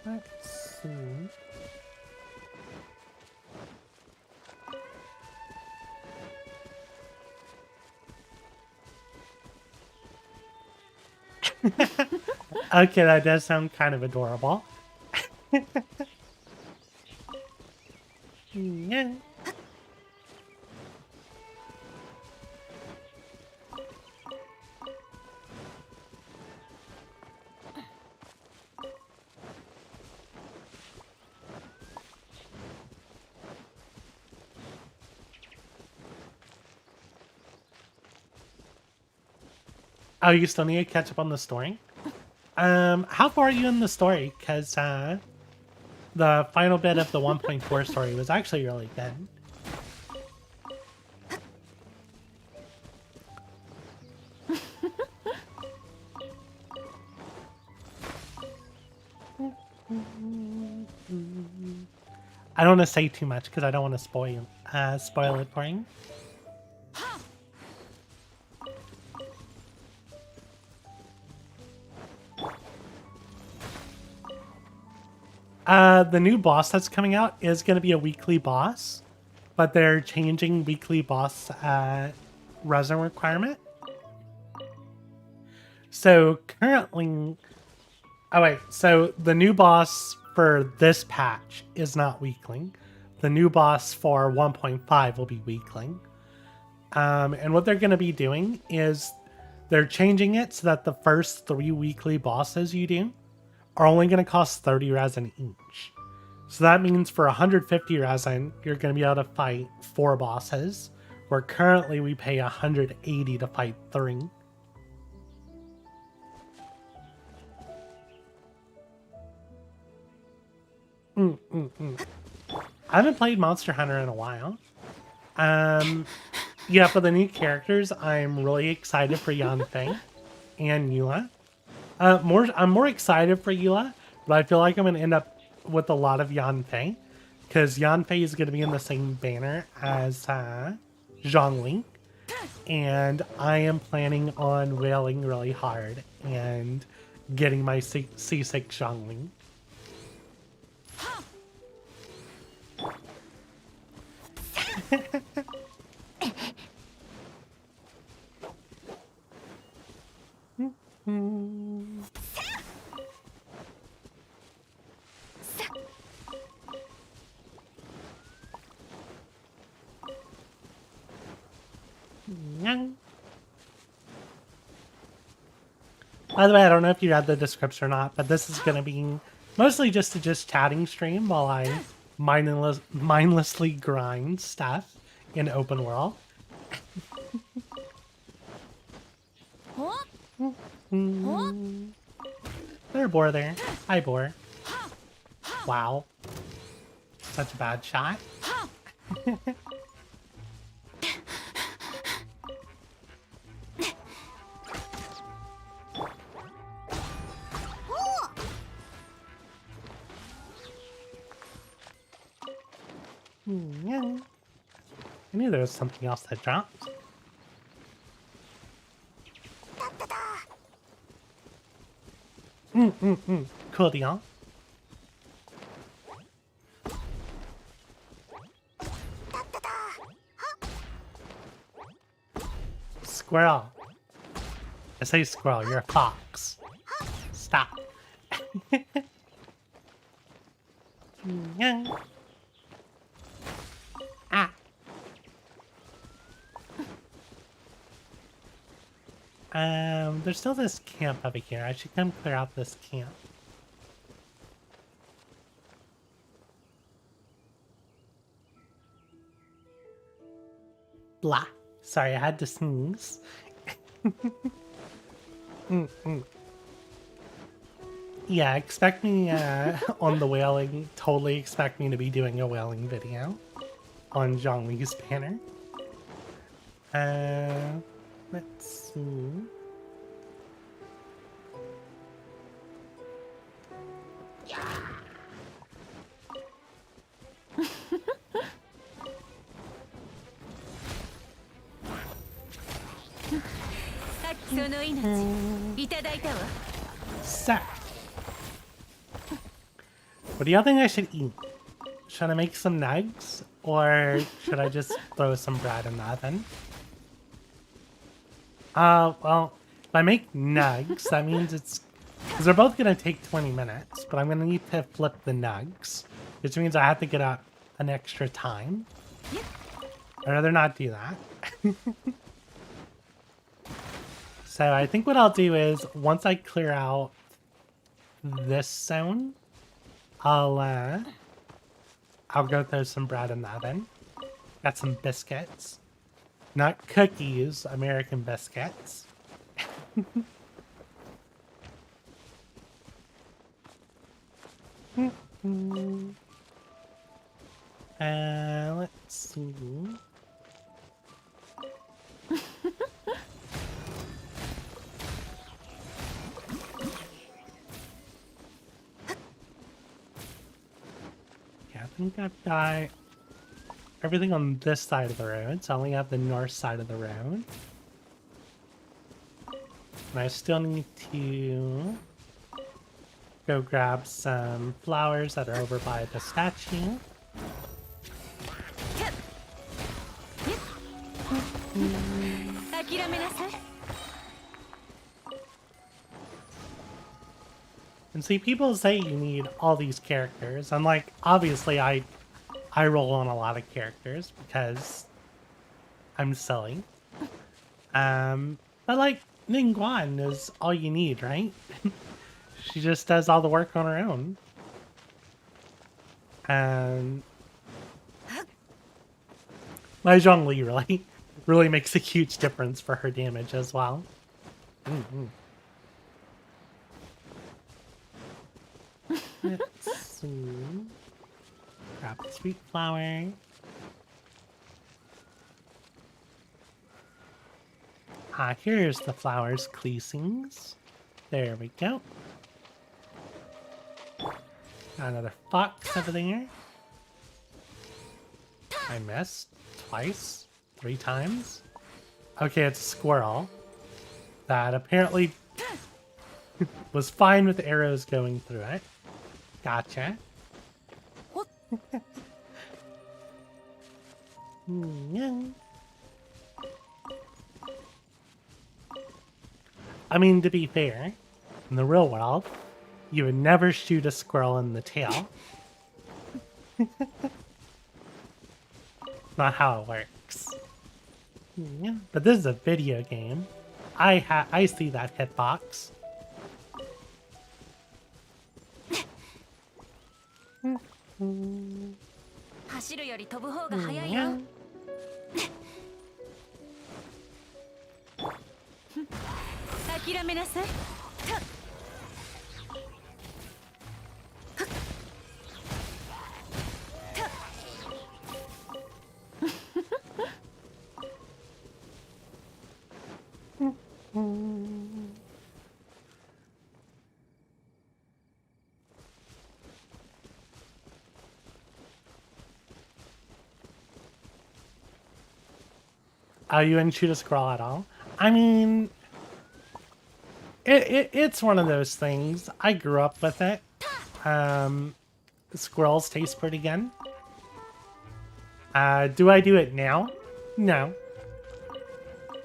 Let's see. Okay, that does sound kind of adorable. Yeah. Oh, you still need to catch up on the story? How far are you in the story? Because, the final bit of the 1.4 story was actually really good. I don't want to say too much because I don't want to spoil it for you. The new boss that's coming out is going to be a weekly boss, but they're changing weekly boss resin requirement. So currently, oh wait, so the new boss for this patch is not weekling. The new boss for 1.5 will be weekling. And what they're going to be doing is they're changing it so that the first 3 weekly bosses you do are only going to cost 30 resin each. So that means for 150 resin, you're going to be able to fight 4 bosses, where currently we pay 180 to fight 3. I haven't played Monster Hunter in a while. Yeah, for the new characters, I'm really excited for Yanfei and Eula. I'm more excited for Eula, but I feel like I'm going to end up with a lot of Yanfei, because Yanfei is going to be in the same banner as Zhongli, and I am planning on wailing really hard and getting my C6 Zhongli. By the way, I don't know if you read the description or not, but this is going to be mostly just a chatting stream while I mindlessly grind stuff in open world. There, Boar there. Hi, Boar. Wow. Such a bad shot. I knew there was something else that dropped. Cool deal. Squirrel. I say squirrel, you're a fox. Stop. Ah. There's still this camp over here. I should come clear out this camp. Blah. Sorry, I had to sneeze. Yeah, expect me on the whaling. Totally expect me to be doing a whaling video on Zhongli's banner. Let's see. So, what do y'all think I should eat? Should I make some nugs, or should I just throw some bread in the oven? Well, If I make nugs, that means it's... Because they're both going to take 20 minutes, but I'm going to need to flip the nugs, which means I have to get out an extra time. I'd rather not do that. So I think what I'll do is, once I clear out this zone, I'll go throw some bread in the oven. Got some biscuits. Not cookies, American biscuits. Let's see. Yeah, I think I've got everything on this side of the road, so I only have the north side of the road. And I still need to go grab some flowers that are over by the statue. And see, people say you need all these characters. I'm like, obviously I roll on a lot of characters because I'm silly. But like, Ningguan is all you need, right? She just does all the work on her own. And my Zhongli really makes a huge difference for her damage as well. Let's see. Grab the sweet flower. Here's the flowers cleasings. There we go. Got another fox over there. I missed twice, 3 times. Okay, it's a squirrel that apparently was fine with arrows going through it. Gotcha. I mean, to be fair, in the real world, you would never shoot a squirrel in the tail. Not how it works. Yeah, but this is a video game. I see that hitbox. Yeah. Oh, you wouldn't shoot a squirrel at all? I mean, it's one of those things. I grew up with it. Squirrels taste pretty good. Do I do it now? No.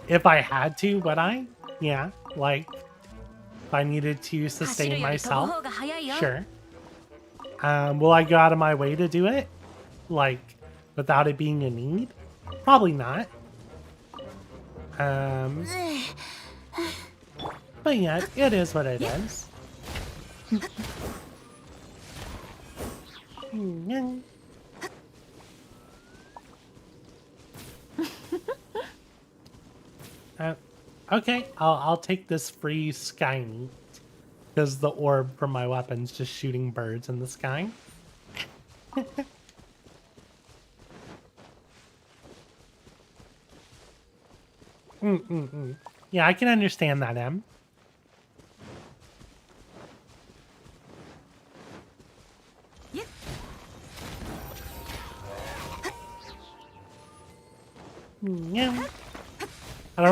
If I had to, would I? Yeah, like, if I needed to sustain myself, sure. Will I go out of my way to do it? Like, without it being a need? Probably not. But yeah, it is what it is. Okay, I'll take this free sky meat because the orb from my weapon's just shooting birds in the sky. Yeah, I can understand that, Em. Yeah. I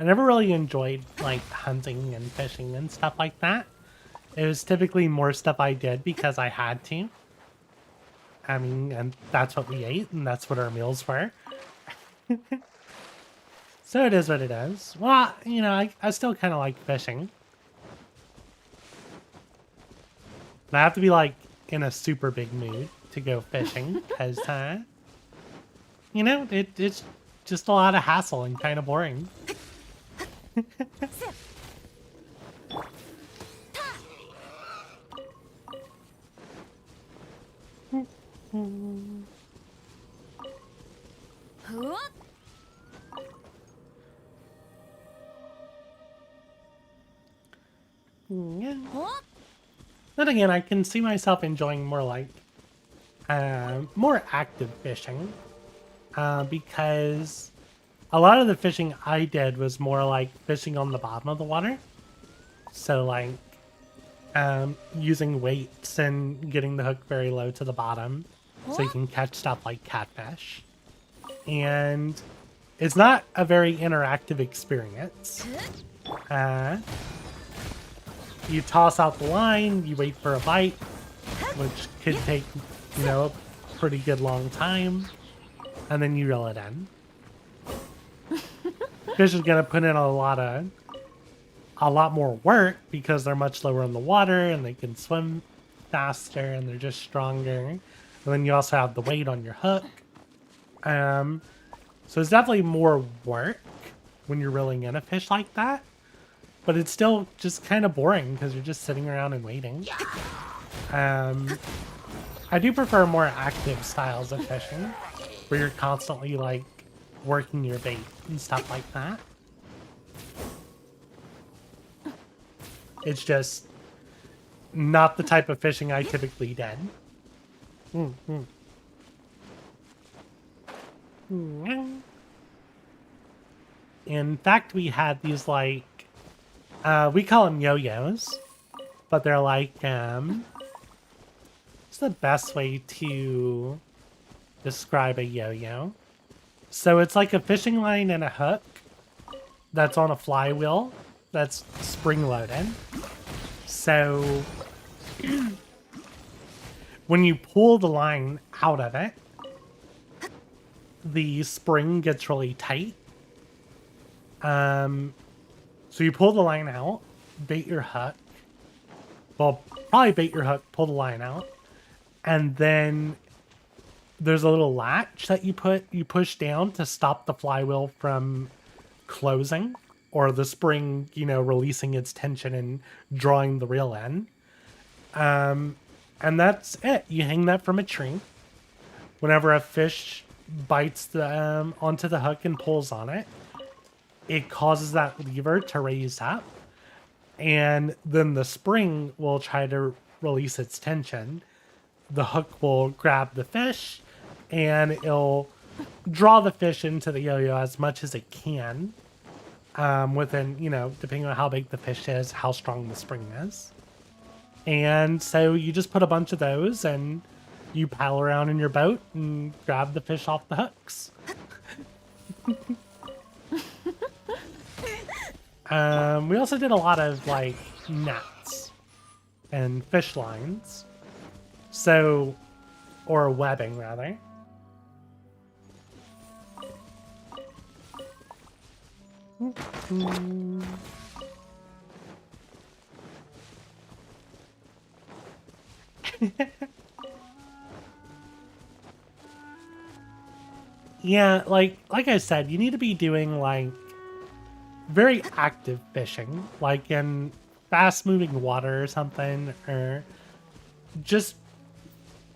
never really enjoyed, like, hunting and fishing and stuff like that. It was typically more stuff I did because I had to. I mean, and that's what we ate, and that's what our meals were. So it is what it is. Well, you know, I still kind of like fishing. And I have to be like in a super big mood to go fishing because, you know, it's just a lot of hassle and kind of boring. Yeah. Then again, I can see myself enjoying more like more active fishing because a lot of the fishing I did was more like fishing on the bottom of the water. So like using weights and getting the hook very low to the bottom so you can catch stuff like catfish. And it's not a very interactive experience. You toss out the line, you wait for a bite, which could take, you know, a pretty good long time, and then you reel it in. Fish is gonna put in a lot more work because they're much lower in the water and they can swim faster and they're just stronger. And then you also have the weight on your hook. So it's definitely more work when you're reeling in a fish like that. But it's still just kind of boring because you're just sitting around and waiting. I do prefer more active styles of fishing where you're constantly like working your bait and stuff like that. It's just not the type of fishing I typically did. In fact, we had these like we call them yo-yos, but they're like, what's the best way to describe a yo-yo? So it's like a fishing line and a hook that's on a flywheel that's spring-loaded. So when you pull the line out of it, the spring gets really tight. So you pull the line out, bait your hook. Well, probably bait your hook, pull the line out. And then there's a little latch that you push down to stop the flywheel from closing or the spring, you know, releasing its tension and drawing the reel in. And that's it. You hang that from a tree. Whenever a fish bites the onto the hook and pulls on it, it causes that lever to raise up, and then the spring will try to release its tension. The hook will grab the fish, and it'll draw the fish into the yo-yo as much as it can, within, you know, depending on how big the fish is, how strong the spring is. And so you just put a bunch of those, and you paddle around in your boat and grab the fish off the hooks. We also did a lot of like nets and fish lines. So, or webbing rather. Yeah, like I said, you need to be doing like very active fishing, like in fast moving water or something, or just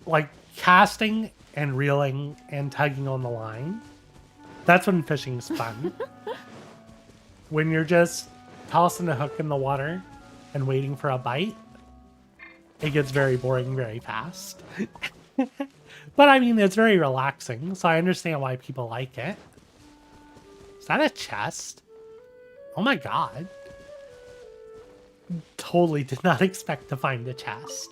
like casting and reeling and tugging on the line. That's when fishing's fun. When you're just tossing a hook in the water and waiting for a bite, it gets very boring very fast. But I mean, it's very relaxing, so I understand why people like it. Is that a chest? Oh my god. Totally did not expect to find a chest.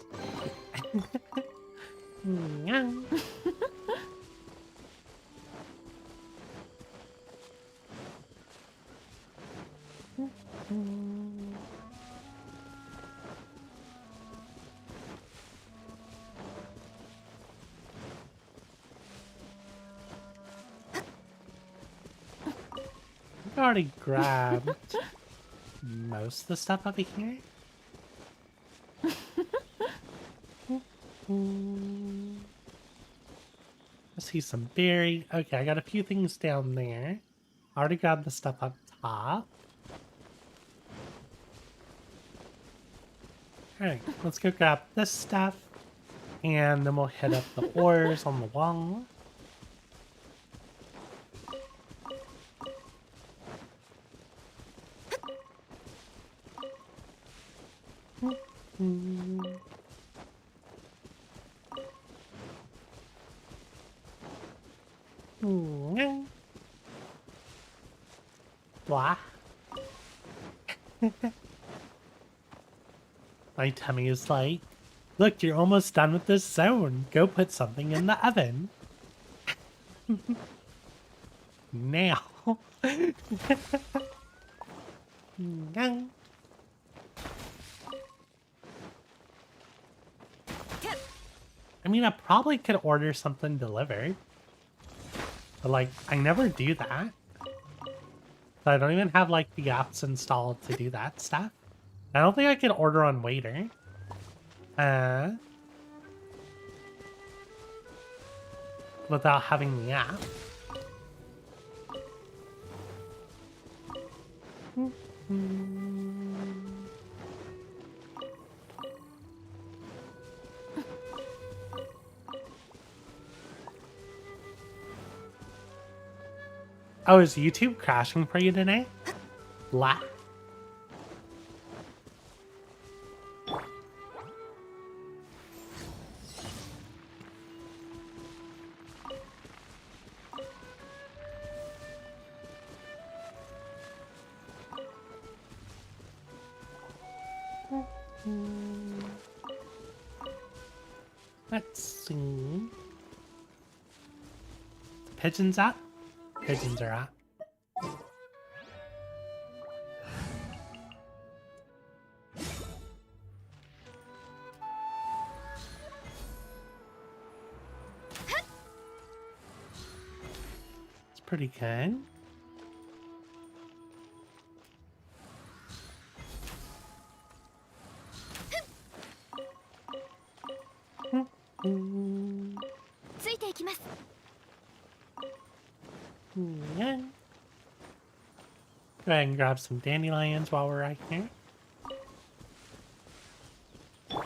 already grabbed most of the stuff over here. I see some berry. Okay, I got a few things down there. I already grabbed the stuff up top. Alright, let's go grab this stuff. And then we'll hit up the ores on the wall. Blah. My tummy is like, look, you're almost done with this zone. Go put something in the oven. Now. I mean, I probably could order something delivered. But, like, I never do that. So I don't even have, like, the apps installed to do that stuff. I don't think I can order on Waiter. Without having the app. Oh, is YouTube crashing for you today? Blah. Let's see. Pigeons up? Pigeons are up. It's pretty good. Yeah. Go ahead and grab some dandelions while we're right here.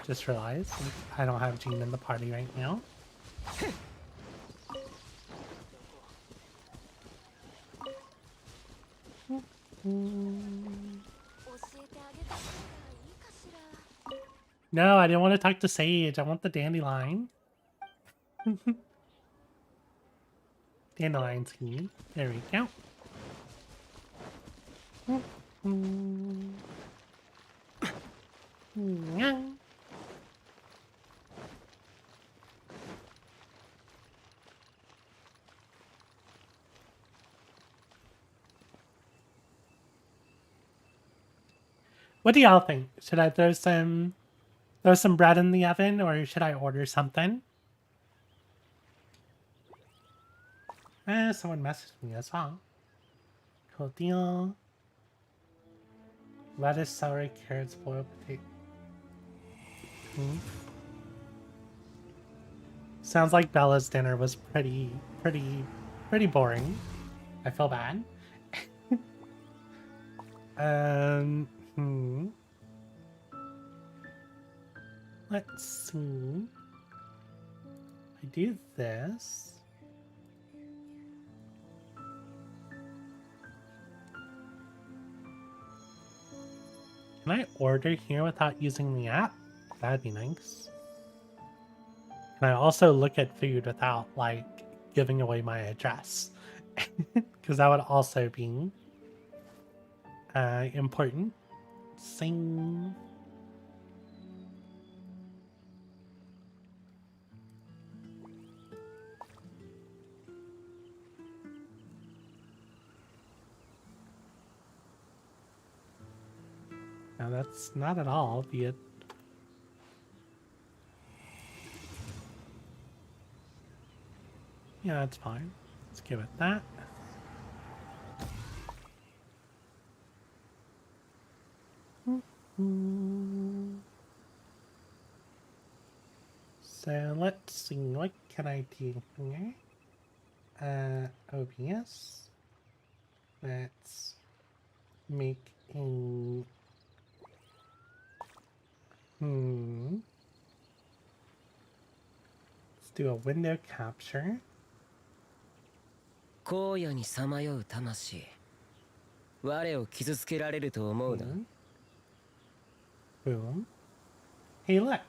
Just realized I don't have Jean in the party right now. No, I didn't want to talk to Sage. I want the dandelion. Dandelion seed. There we go. What do y'all think? Should I throw some bread in the oven, or should I order something? Someone messaged me as well. Cool deal. Lettuce, celery, carrots, boiled potato. Sounds like Bella's dinner was pretty boring. I feel bad. Let's see. I do this. Can I order here without using the app? That'd be nice. Can I also look at food without, like, giving away my address? Because that would also be important. Sing. No, that's not at all the. Yeah, that's fine. Let's give it that. So let's see, what can I do here? OBS. Let's make a let's do a window capture. 荒野にさまよう魂。我を傷つけられると思うな。Boom. Hey, look. You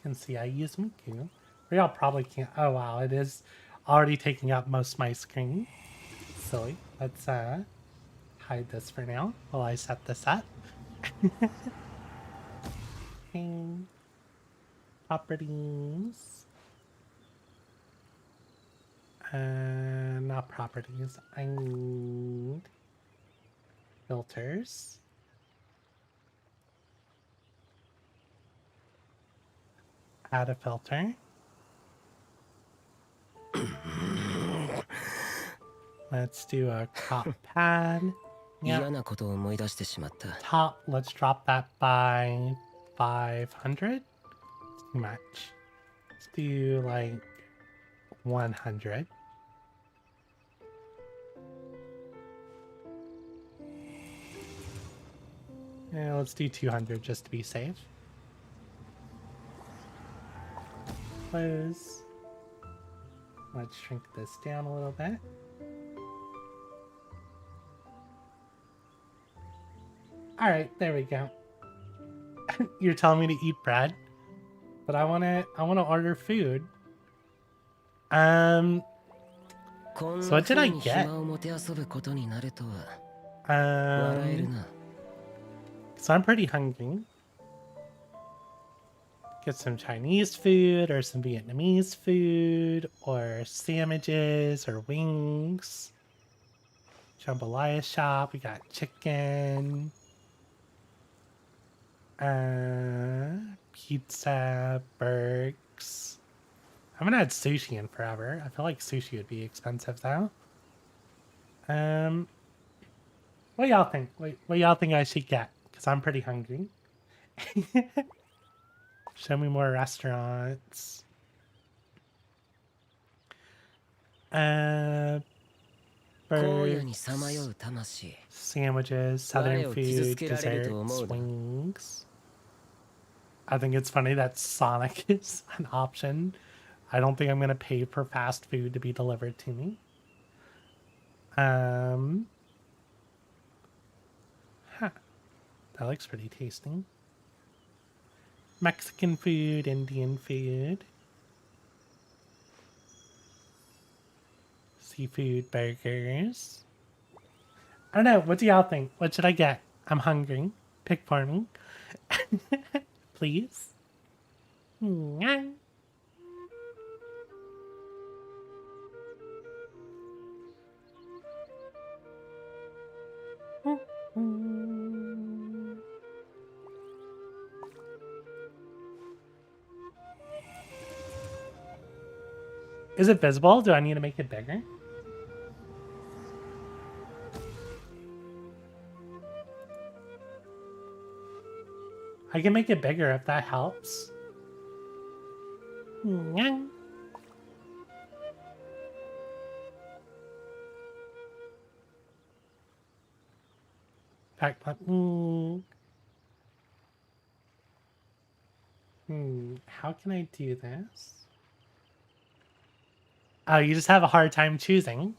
can see I use Miku. Or y'all probably can't. Oh, wow. It is already taking up most of my screen. Silly. Let's hide this for now while I set this up. Okay. Properties. Not properties. I need filters. Add a filter. Let's do a crop pad. Yeah. 嫌なことを思い出してしまった。 Top, let's drop that by 500. Too much. Let's do like 100. Yeah, let's do 200 just to be safe. Close. Let's shrink this down a little bit. All right, there we go. You're telling me to eat bread, but I want to order food. So what did I get? So I'm pretty hungry. Get some Chinese food or some Vietnamese food or sandwiches or wings. Jambalaya shop. We got chicken. Pizza, burgers. I haven't had sushi in forever. I feel like sushi would be expensive though. What y'all think? What y'all think I should get? Because I'm pretty hungry. Show me more restaurants. Burgers, sandwiches, southern food, desserts, wings. I think it's funny that Sonic is an option. I don't think I'm going to pay for fast food to be delivered to me. Huh. That looks pretty tasty. Mexican food, Indian food. Seafood burgers. I don't know. What do y'all think? What should I get? I'm hungry. Pick for me. Please. Is it visible? Do I need to make it bigger? I can make it bigger if that helps. Back button. How can I do this? Oh, you just have a hard time choosing.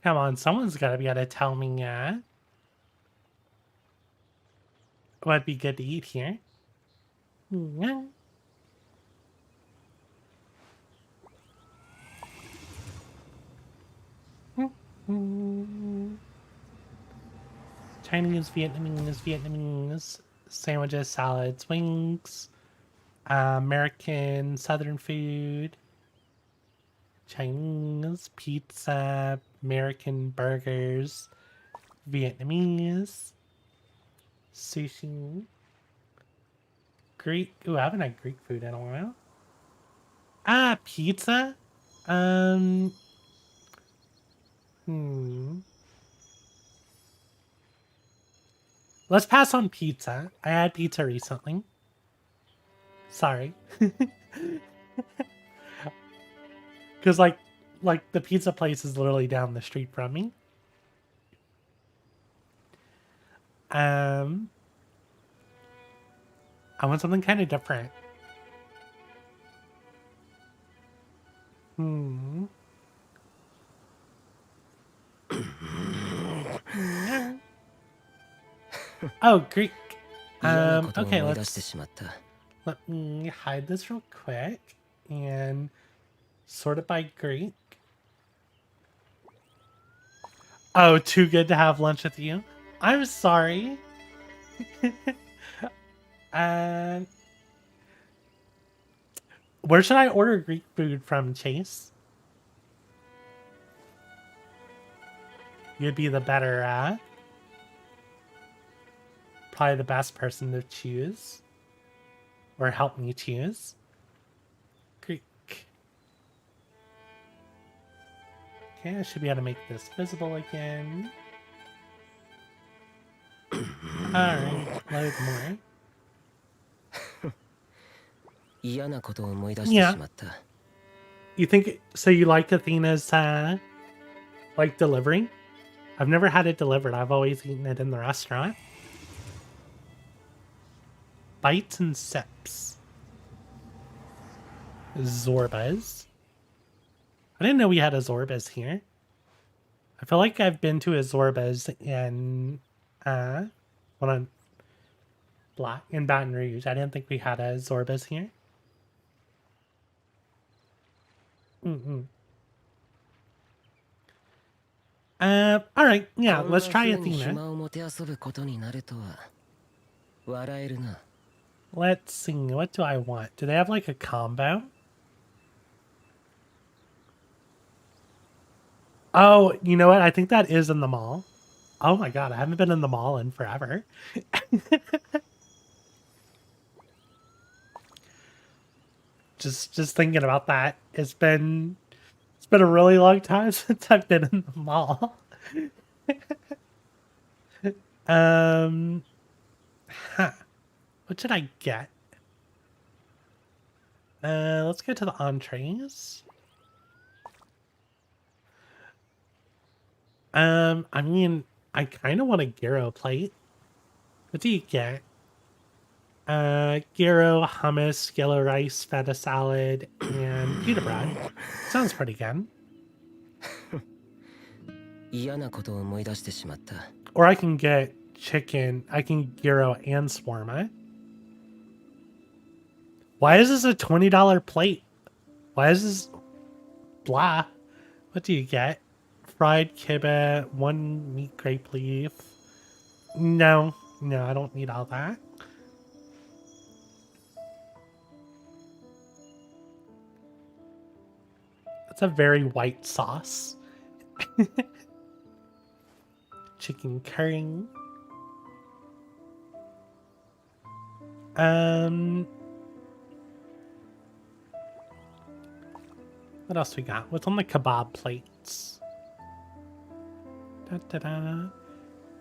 Come on, someone's got to be able to tell me what'd be good to eat here. Chinese, Vietnamese, sandwiches, salads, wings, American, Southern food, Chinese, pizza, American burgers, Vietnamese, sushi, Greek. Ooh, I haven't had Greek food in a while. Pizza. Hmm. Let's pass on pizza. I had pizza recently. Sorry. Because like the pizza place is literally down the street from me. I want something kind of different. Oh, Greek. Okay, let me hide this real quick and sort it by Greek. Oh, too good to have lunch with you. I'm sorry. Where should I order Greek food from, Chase? You'd be the better, probably the best person to choose. Or help me choose. Greek. Okay, I should be able to make this visible again. Alright, load more. Yeah. You think, so you like Athena's, like delivering? I've never had it delivered. I've always eaten it in the restaurant. Bites and sips. Zorbas. I didn't know we had a Zorbas here. I feel like I've been to a Zorbas in in Baton Rouge. I didn't think we had a Zorbas here. Alright, yeah, let's try Athena. Let's see, what do I want? Do they have like a combo? Oh, you know what? I think that is in the mall. Oh my god, I haven't been in the mall in forever. just thinking about that. It's been a really long time since I've been in the mall. What should I get? Let's go to the entrees. I mean, I kind of want a gyro plate. What do you get? Gyro, hummus, yellow rice, feta salad, and pita bread. Sounds pretty good. Or I can get chicken. I can gyro and swarma. Why is this a $20 plate? Why is this blah? What do you get? Fried kibbeh, 1 meat grape leaf. No, I don't need all that. It's a very white sauce. Chicken curry. What else we got? What's on the kebab plates?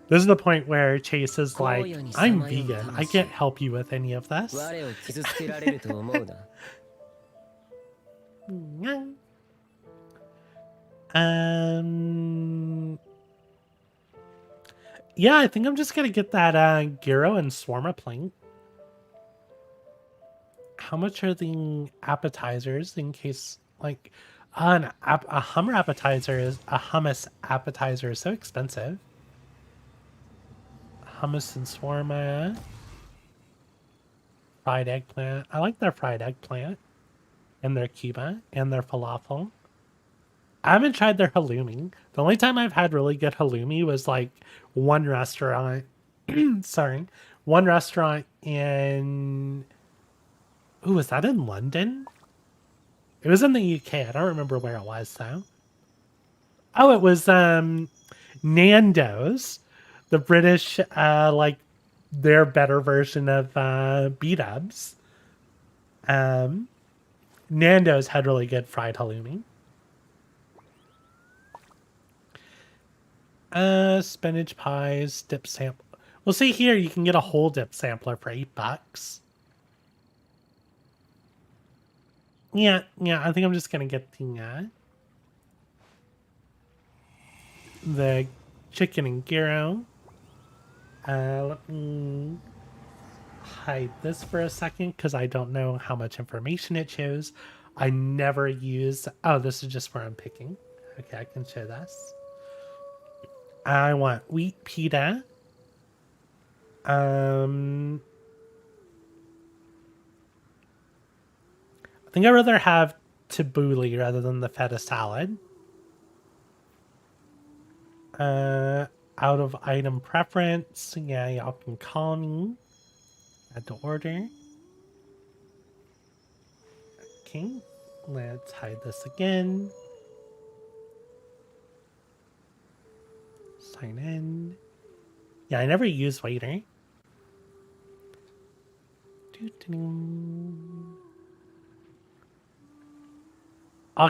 This is the point where Chase is like, I'm vegan. I can't help you with any of this. Yeah, I think I'm just gonna get that gyro and swarma plate. How much are the appetizers in case, like, a hummus appetizer is so expensive. Hummus and swarma. Fried eggplant. I like their fried eggplant. And their kibbeh. And their falafel. I haven't tried their halloumi. The only time I've had really good halloumi was like one restaurant. Sorry. One restaurant in... Ooh, was that in London? It was in the UK. I don't remember where it was, though. Oh, it was Nando's. The British, like, their better version of B-dubs. Nando's had really good fried halloumi. Spinach pies, dip sample. Well, see here, you can get a whole dip sampler for $8. Yeah, I think I'm just gonna get the chicken and gyro. Let me hide this for a second because I don't know how much information it shows. I never use. Oh, this is just where I'm picking. Okay, I can show this. I want wheat pita. I think I'd rather have tabbouleh rather than the feta salad. Out of item preference. Yeah, y'all can call me. Add to order. Okay, let's hide this again. Sign in. Yeah, I never use waiter.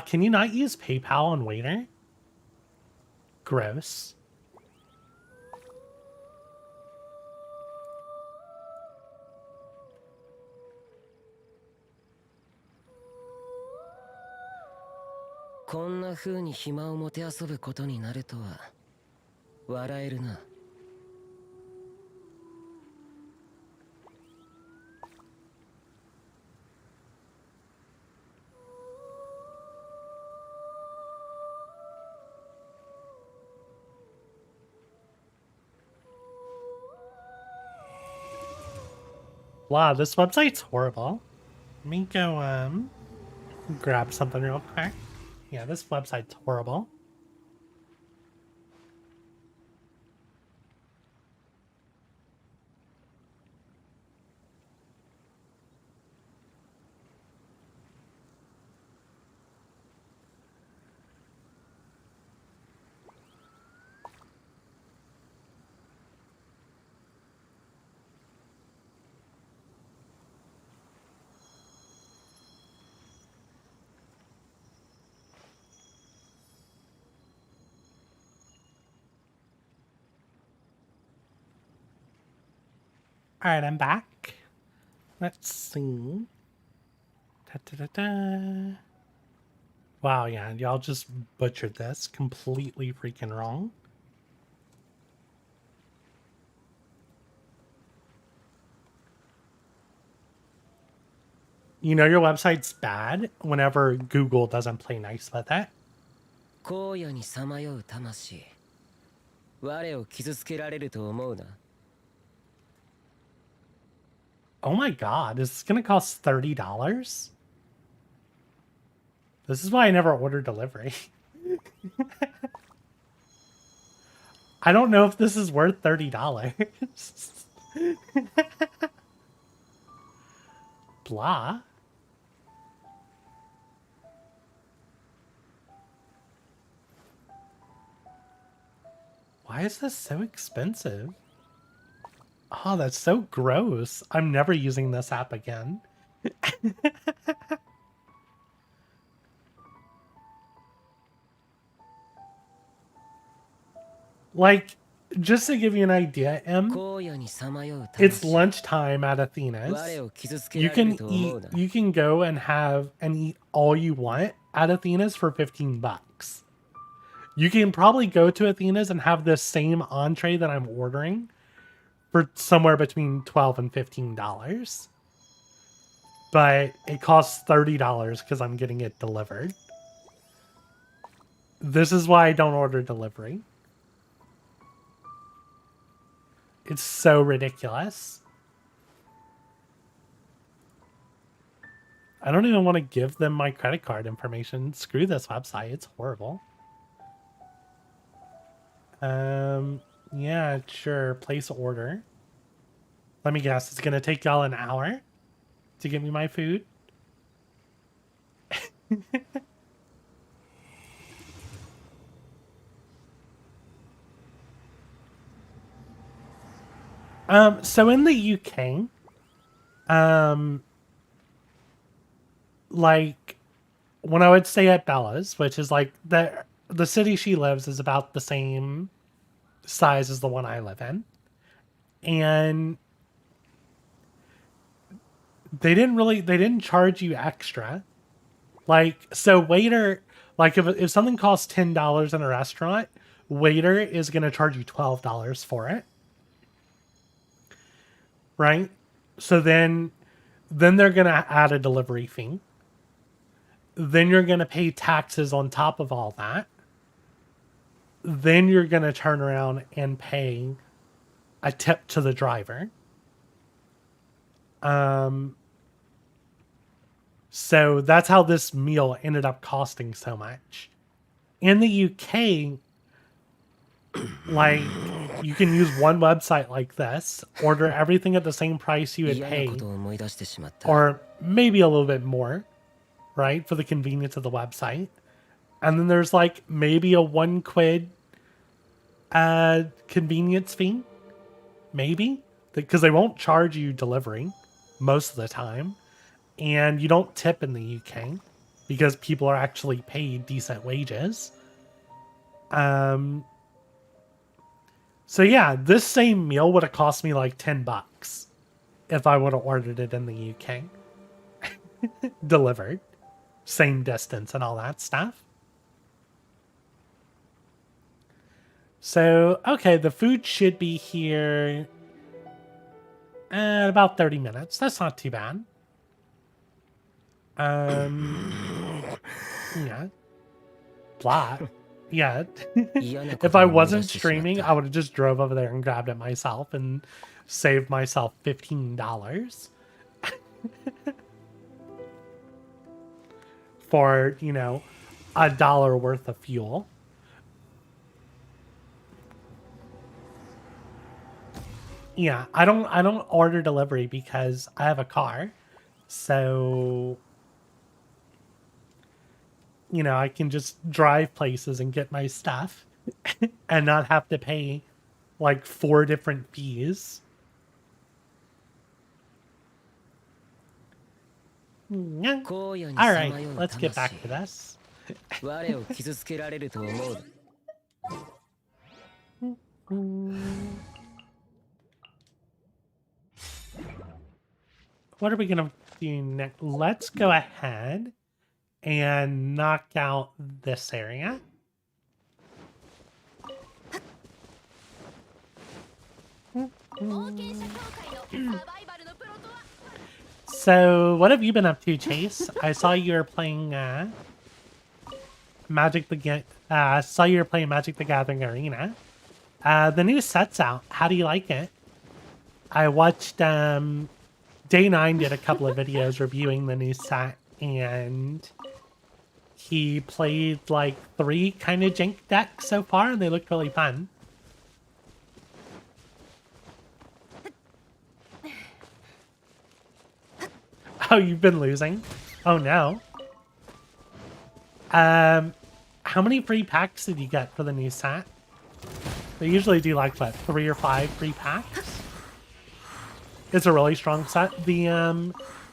Can you not use PayPal on waiter? Gross.こんな風に暇をもてあそぶことになるとは笑えるな。Wow, this website's horrible. Let me go grab something real quick. Yeah, this website's horrible. Alright, I'm back. Let's see. Wow, yeah, y'all just butchered this. Completely freaking wrong. You know your website's bad whenever Google doesn't play nice with it. 荒野にさまよう魂。我を傷つけられると思うな。Oh my god, is this gonna cost $30? This is why I never order delivery. I don't know if this is worth $30. Blah. Why is this so expensive? Oh, that's so gross. I'm never using this app again. Like, just to give you an idea, it's lunchtime at Athena's. You can go and eat all you want at Athena's for $15. You can probably go to Athena's and have the same entree that I'm ordering for somewhere between $12 and $15. But it costs $30 because I'm getting it delivered. This is why I don't order delivery. It's so ridiculous. I don't even want to give them my credit card information. Screw this website. It's horrible. Yeah, sure. Place order. Let me guess. It's going to take y'all an hour to get me my food. So in the UK, like when I would stay at Bella's, which is like the city she lives is about the same size as the one I live in. And they didn't charge you extra. Like, so waiter, like if something costs $10 in a restaurant, waiter is going to charge you $12 for it. Right? So then they're going to add a delivery fee. Then you're going to pay taxes on top of all that. Then you're going to turn around and pay a tip to the driver. So that's how this meal ended up costing so much. In the UK, like, you can use one website like this, order everything at the same price you would pay, or maybe a little bit more, right, for the convenience of the website. And then there's like maybe a £1 convenience fee, maybe, because they won't charge you delivery most of the time. And you don't tip in the UK because people are actually paid decent wages. So yeah, this same meal would have cost me like $10 if I would have ordered it in the UK. Delivered. Same distance and all that stuff. So, okay, the food should be here in about 30 minutes. That's not too bad. Yeah. Blah. Yeah. If I wasn't streaming, I would have just drove over there and grabbed it myself and saved myself $15 for, you know, $1 worth of fuel. Yeah, I don't order delivery because I have a car. So, you know, I can just drive places and get my stuff and not have to pay like 4 different fees. Yeah. All right, let's get back to this. What are we going to do next? Let's go ahead and knock out this area. So, what have you been up to, Chase? I saw you were playing Magic the Gathering Arena. The new set's out. How do you like it? I watched Day 9 did a couple of videos reviewing the new set, and he played like 3 kind of jank decks so far, and they looked really fun. Oh, you've been losing? Oh no. How many free packs did you get for the new set? They usually do like, what, 3 or 5 free packs? It's a really strong set. The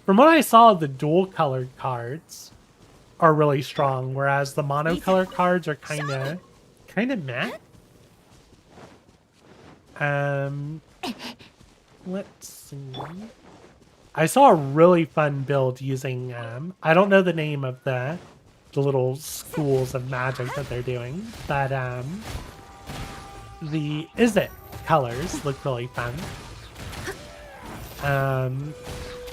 from what I saw, the dual colored cards are really strong, whereas the monocolor cards are kind of meh. Let's see. I saw a really fun build using I don't know the name of the little schools of magic that they're doing, but the Is It colors look really fun.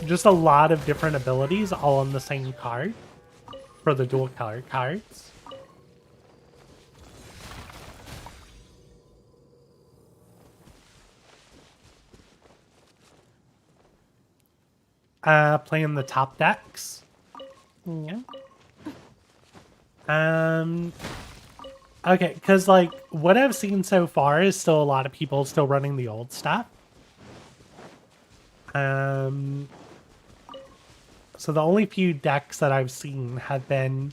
Just a lot of different abilities all on the same card for the dual color cards. Playing the top decks. Yeah. Okay, because like what I've seen so far is still a lot of people still running the old stuff. So the only few decks that I've seen have been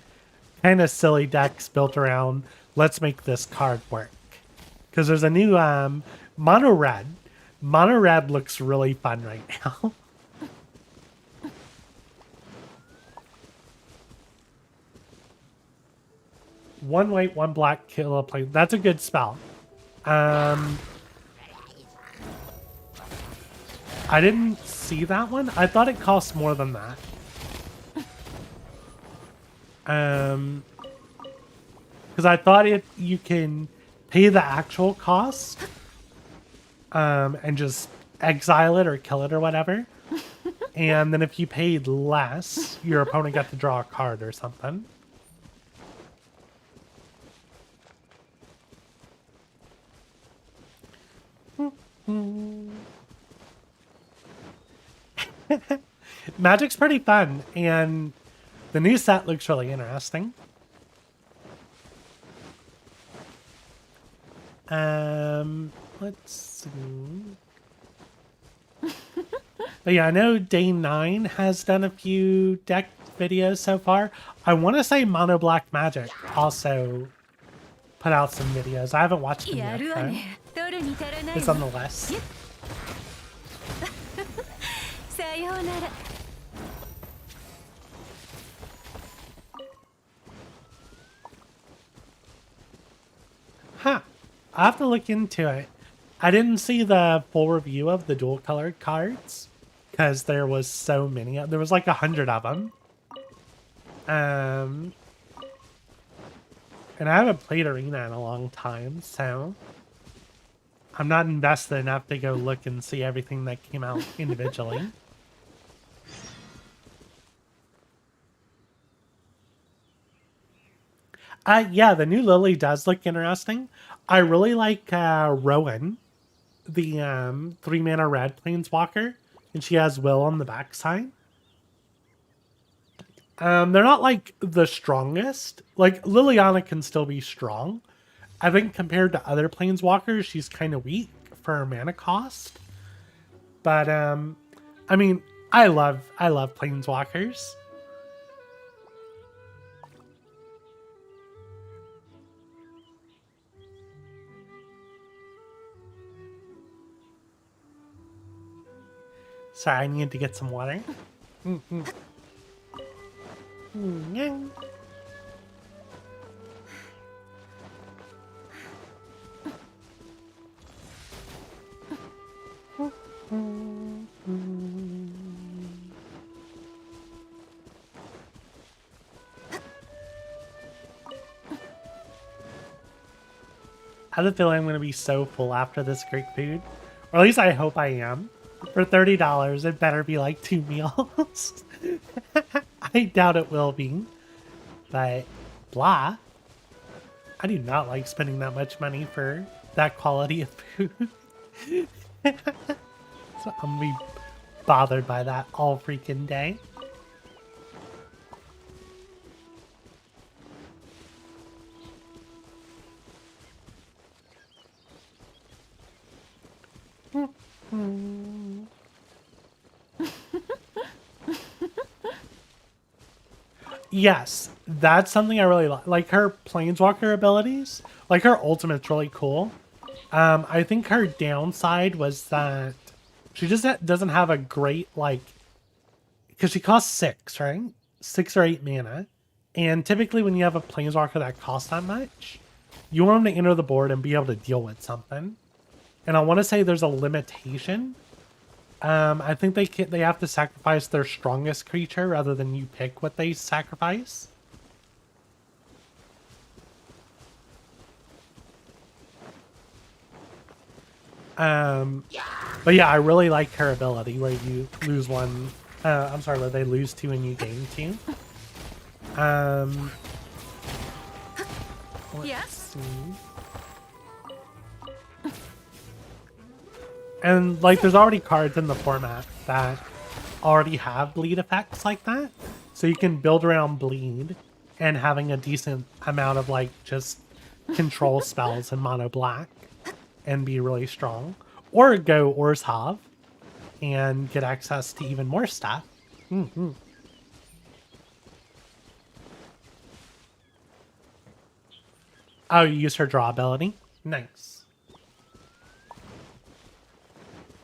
kind of silly decks built around, let's make this card work. Because there's a new Mono Red. Mono Red looks really fun right now. One white, one black, kill a play. That's a good spell. I didn't see that one. I thought it cost more than that. Because I thought you can pay the actual cost, and just exile it or kill it or whatever. And then if you paid less, your opponent got to draw a card or something. Magic's pretty fun, and the new set looks really interesting. Let's see. But yeah, I know Day 9 has done a few deck videos so far. I want to say Mono Black Magic also put out some videos. I haven't watched them yet, though. It's on the list. Huh. I have to look into it. I didn't see the full review of the dual colored cards because there was so many. There was like 100 of them. And I haven't played Arena in a long time, so I'm not invested enough to go look and see everything that came out individually. Yeah, the new Lily does look interesting. I really like Rowan, the 3-mana red planeswalker, and she has Will on the backside. They're not like the strongest. Like Liliana can still be strong. I think compared to other planeswalkers, she's kind of weak for her mana cost. But I mean, I love planeswalkers. Sorry, I need to get some water. I have a feeling I'm going to be so full after this Greek food. Or at least I hope I am. For $30, it better be like 2 meals. I doubt it will be. But, blah. I do not like spending that much money for that quality of food. So I'm going to be bothered by that all freaking day. Yes, that's something I really like. Like her planeswalker abilities, like her ultimate's really cool. I think her downside was that she just doesn't have a great, like, because she costs 6, right? 6 or 8 mana. And typically when you have a planeswalker that costs that much, you want them to enter the board and be able to deal with something. And I want to say there's a limitation. I think they have to sacrifice their strongest creature rather than you pick what they sacrifice. But yeah, I really like her ability where you lose one. I'm sorry, where they lose 2 and you gain 2. Let's see. And, like, there's already cards in the format that already have bleed effects like that. So you can build around bleed and having a decent amount of, like, just control spells in mono black and be really strong. Or go Orzhov and get access to even more stuff. Oh, you use her draw ability? Nice.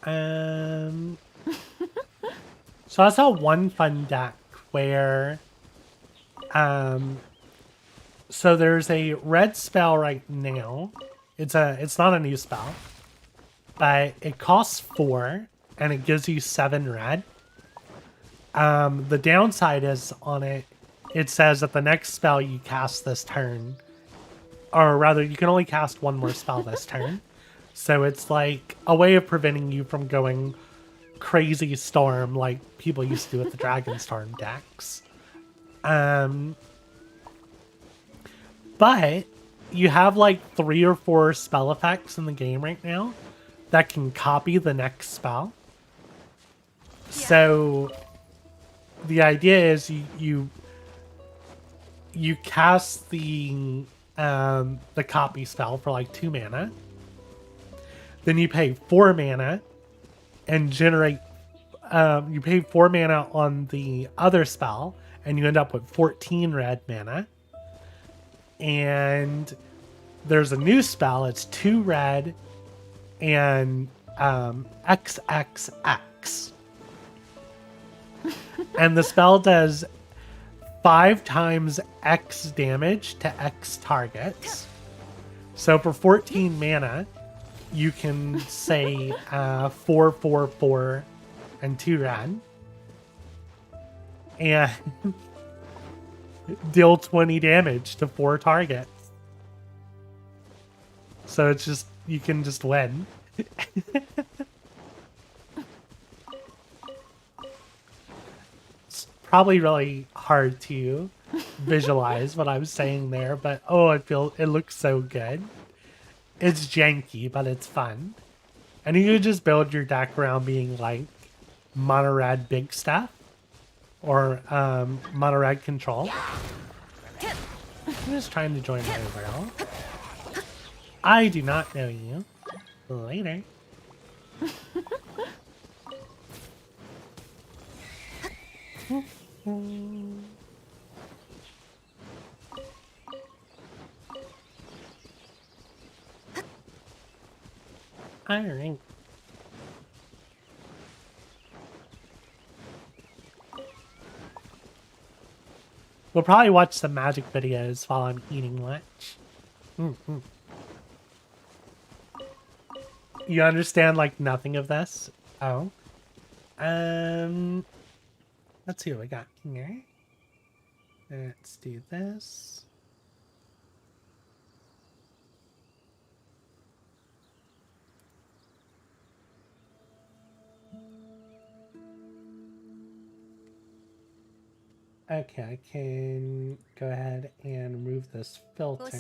So I saw one fun deck where so there's a red spell right now It's not a new spell, but it costs 4 and it gives you 7 red. The downside is on it, it says that the next spell you cast this turn, or rather, you can only cast one more spell this turn. So it's like a way of preventing you from going crazy storm like people used to do with the Dragon Storm decks. But you have like 3 or 4 spell effects in the game right now that can copy the next spell. So the idea is you cast the copy spell for like 2 mana. Then you pay 4 mana and generate you pay 4 mana on the other spell and you end up with 14 red mana. And there's a new spell, it's 2 red and XXX. And the spell does 5 times X damage to X targets. So for 14 mana, you can say 4, 4, 4, and 2 red. And deal 20 damage to 4 targets. So it's just, you can just win. It's probably really hard to visualize what I was saying there, but oh, it looks so good. It's janky, but it's fun. And you can just build your deck around being like mono red big stuff or mono red control. I'm just trying to join my world. I do not know you. Later. Alright. We'll probably watch some magic videos while I'm eating lunch. You understand like nothing of this? Oh. Let's see what we got here. Let's do this. Okay, I can go ahead and remove this filter. So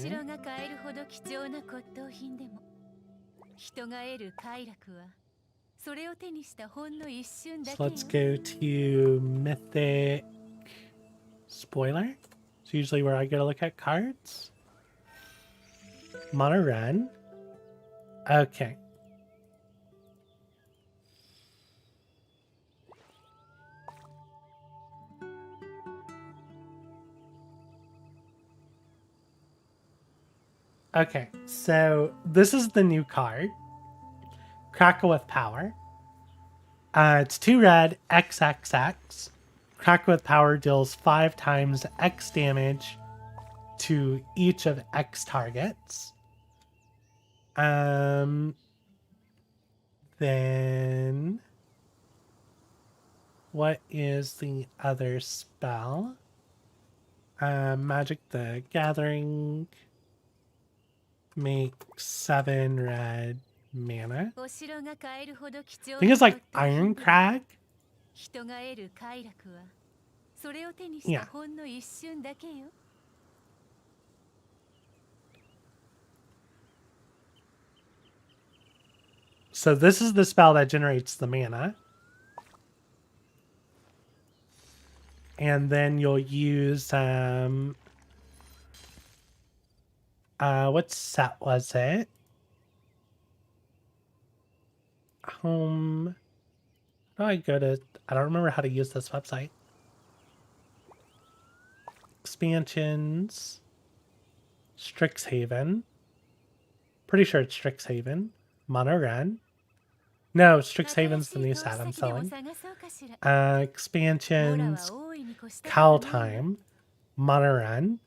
let's go to Mythic Spoiler. It's usually where I go to look at cards. Mono red. Okay. Okay, so this is the new card. Crackle with Power. It's 2 red, XXX. Crackle with Power deals 5 times X damage to each of X targets. Then what is the other spell? Magic the Gathering. Make 7 red mana. I think it's like Iron Crag. Yeah. So this is the spell that generates the mana. And then you'll use what set was it? Home. How do I go to? I don't remember how to use this website. Expansions. Strixhaven. Pretty sure it's Strixhaven. Mono red. No, Strixhaven's the new set I'm selling. Expansions. Kaldheim. Mono red.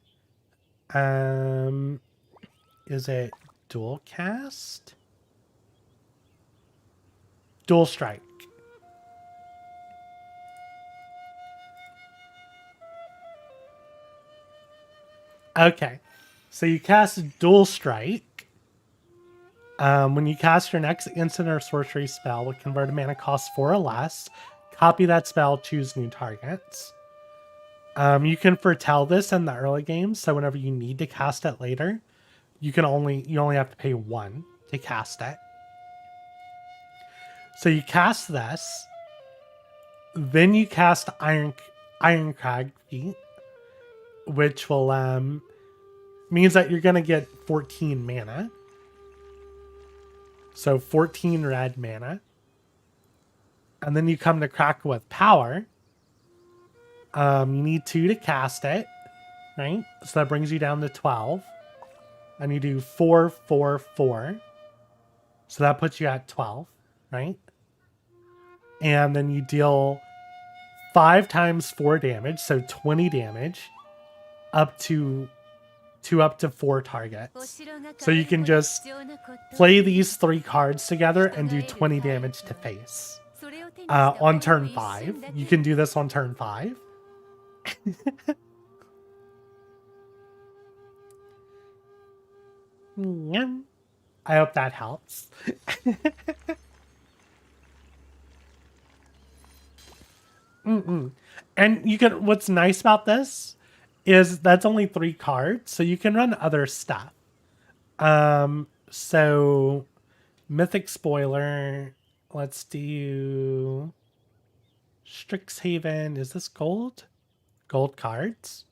Is it dual cast? Dual strike. Okay, so you cast dual strike. When you cast your next instant or sorcery spell with converted mana cost 4 or less, copy that spell, choose new targets. You can foretell this in the early game, so whenever you need to cast it later, you only have to pay 1 to cast it. So you cast this, then you cast Ironcrag Feet, which will means that you're gonna get 14 mana. So 14 red mana. And then you come to Crackle with Power. You need 2 to cast it, right? So that brings you down to 12. And you do 4, 4, 4. So that puts you at 12, right? And then you deal 5 times 4 damage, so 20 damage, up to 4 targets. So you can just play these 3 cards together and do 20 damage to face. On turn 5. You can do this on turn 5. I hope that helps. And you can, what's nice about this is that's only 3 cards, so you can run other stuff. So Mythic Spoiler, let's do Strixhaven. Is this gold? Gold cards.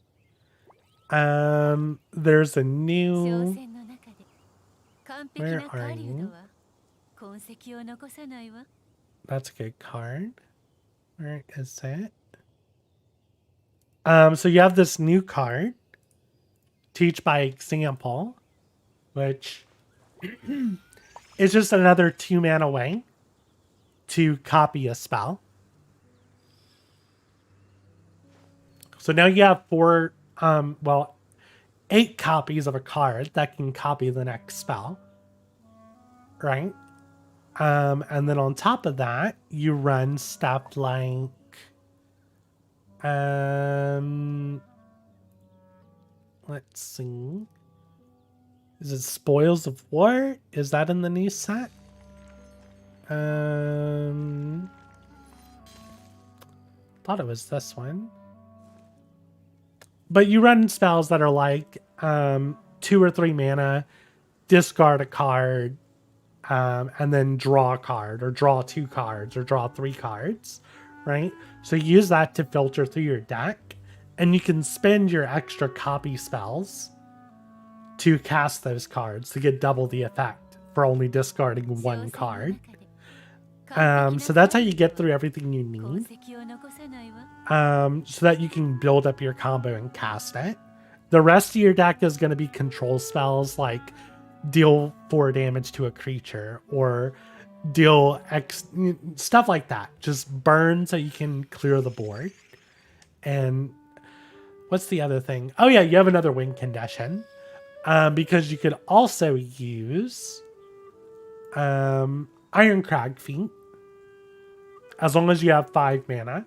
There's a new, where are you? That's a good card. Where is it? So you have this new card, Teach by Example, which is just another 2 mana way to copy a spell. So now you have 8 copies of a card that can copy the next spell, right? And then on top of that, you run stuff like let's see. Is it Spoils of War? Is that in the new set? Thought it was this one. But you run spells that are like 2 or 3 mana, discard a card, and then draw a card, or draw 2 cards, or draw 3 cards, right? So you use that to filter through your deck, and you can spend your extra copy spells to cast those cards to get double the effect for only discarding 1 card. So that's how you get through everything you need, so that you can build up your combo and cast it. The rest of your deck is going to be control spells like deal 4 damage to a creature, or deal X, stuff like that. Just burn so you can clear the board. And what's the other thing? Oh yeah, you have another win condition, because you could also use Ironcrag Feet as long as you have 5 mana.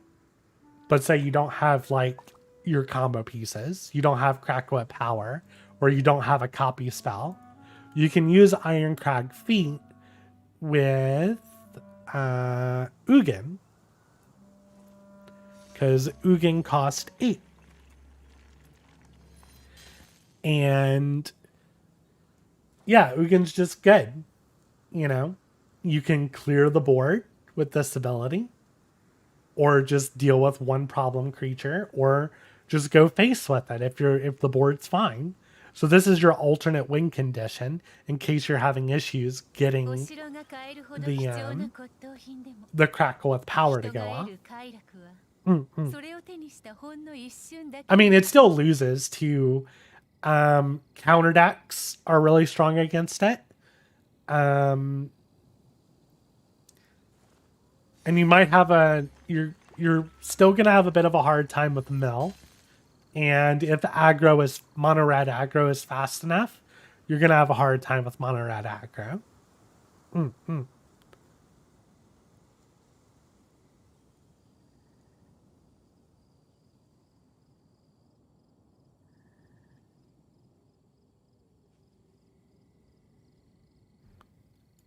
But say you don't have like your combo pieces, you don't have Crackle at Power, or you don't have a copy spell, you can use Ironcrag Feet with Ugin, because Ugin cost 8. And yeah, Ugin's just good. You know, you can clear the board with this ability, or just deal with 1 problem creature, or just go face with it if the board's fine. So this is your alternate win condition in case you're having issues getting the Crackle with Power to go off. I mean, it still loses to counter decks are really strong against it. And you might have you're still gonna have a bit of a hard time with Mill. And if mono red aggro is fast enough, you're gonna have a hard time with mono red aggro.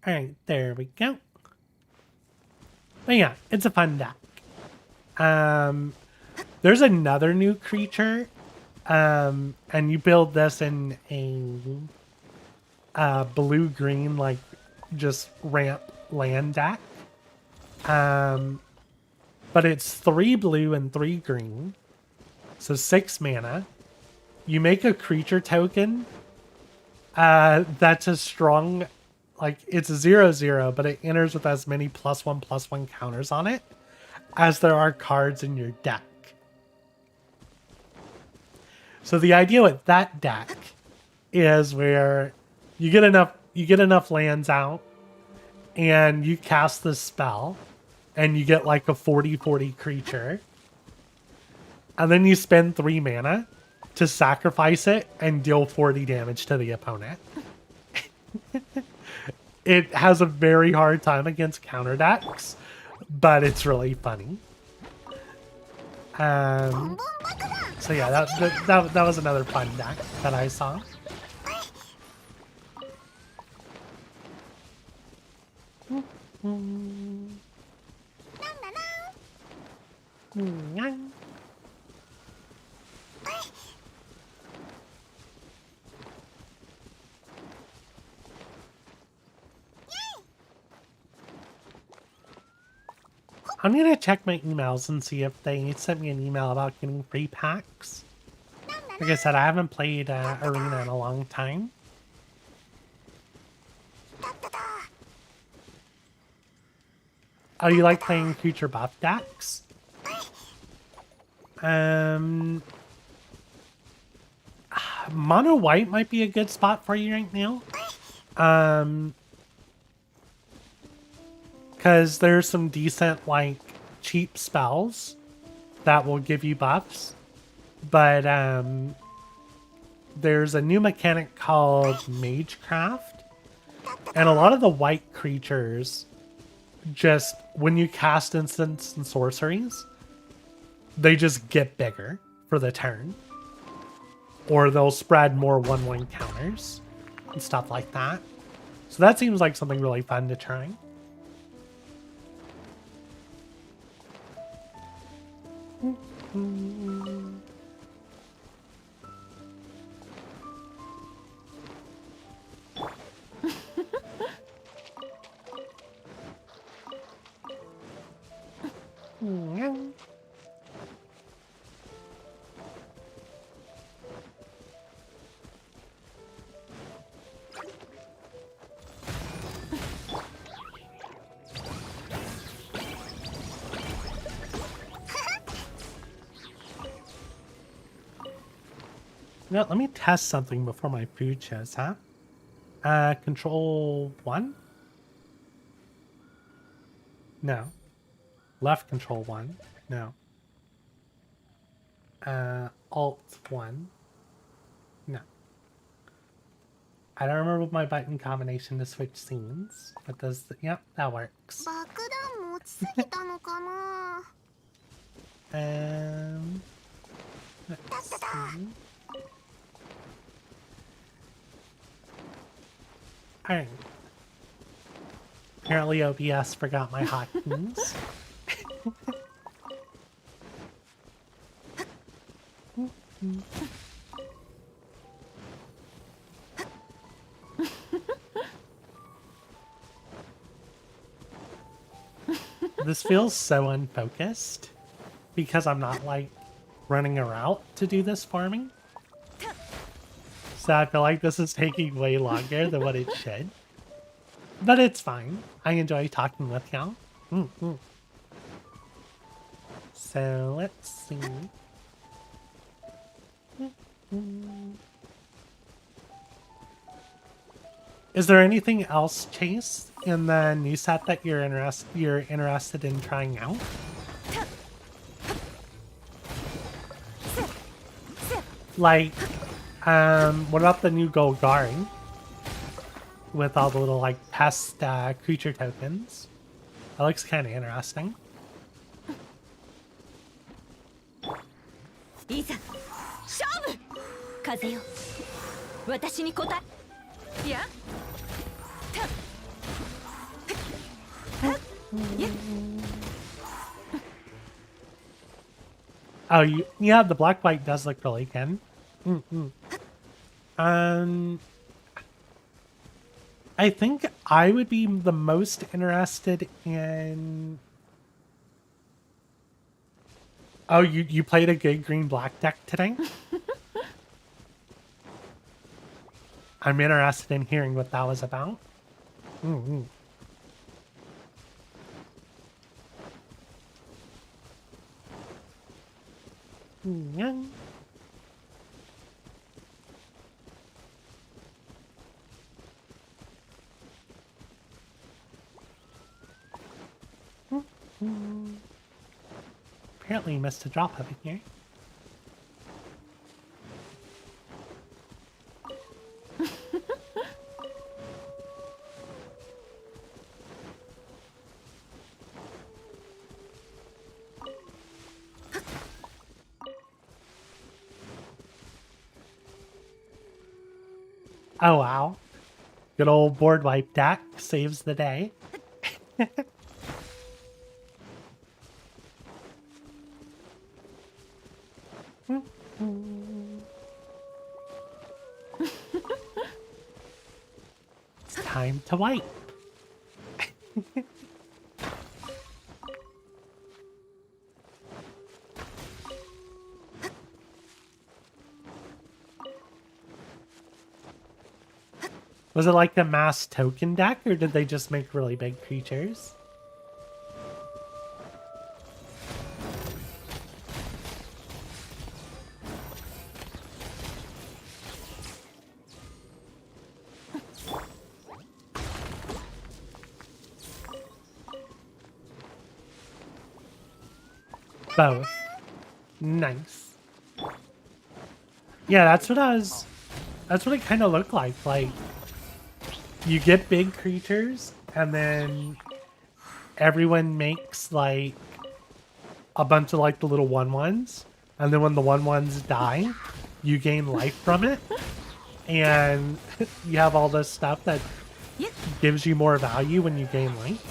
All right, there we go. But yeah, it's a fun deck. There's another new creature, and you build this in a blue-green, like, just ramp land deck. But it's 3 blue and 3 green, so 6 mana. You make a creature token that's a strong, like, it's a 0/0, but it enters with as many +1/+1 counters on it as there are cards in your deck. So the idea with that deck is where you get enough lands out and you cast the spell and you get like a 40/40 creature. And then you spend 3 mana to sacrifice it and deal 40 damage to the opponent. It has a very hard time against counter decks, but it's really funny. So yeah, that was another fun deck that I saw. I'm gonna check my emails and see if they sent me an email about getting free packs. Like I said, I haven't played Arena in a long time. Oh, you like playing creature buff decks? Mono white might be a good spot for you right now. Because there's some decent, like, cheap spells that will give you buffs. But there's a new mechanic called Magecraft. And a lot of the white creatures, just when you cast instants and sorceries, they just get bigger for the turn. Or they'll spread more 1/1 counters and stuff like that. So that seems like something really fun to try. No, let me test something before my food shows, huh? Control 1? No. Left control 1? No. Alt 1? No. I don't remember my button combination to switch scenes, but does the, yep, that works. Let's see. Alright. Apparently OBS forgot my hotkeys. This feels so unfocused because I'm not like running a route to do this farming. So I feel like this is taking way longer than what it should. But it's fine. I enjoy talking with y'all. So let's see. Is there anything else, Chase, in the new set that you're interested in trying out? Like, what about the new Golgari? with all the little like pest creature tokens. That looks kind of interesting. いざ勝負風よ私に答えいやOh, yeah, the black white does look really good. I think I would be the most interested in. Oh, you played a good green black deck today? I'm interested in hearing what that was about. Yeah. Apparently you missed a drop over here. Oh wow. Good old board wipe deck saves the day. It's time to wipe. Was it like the mass token deck, or did they just make really big creatures? Both. Nice. Yeah, that's what it kind of looked like. Like, you get big creatures, and then everyone makes, like, a bunch of, like, the little 1/1s. And then when the 1/1s die, you gain life from it. And you have all this stuff that gives you more value when you gain life.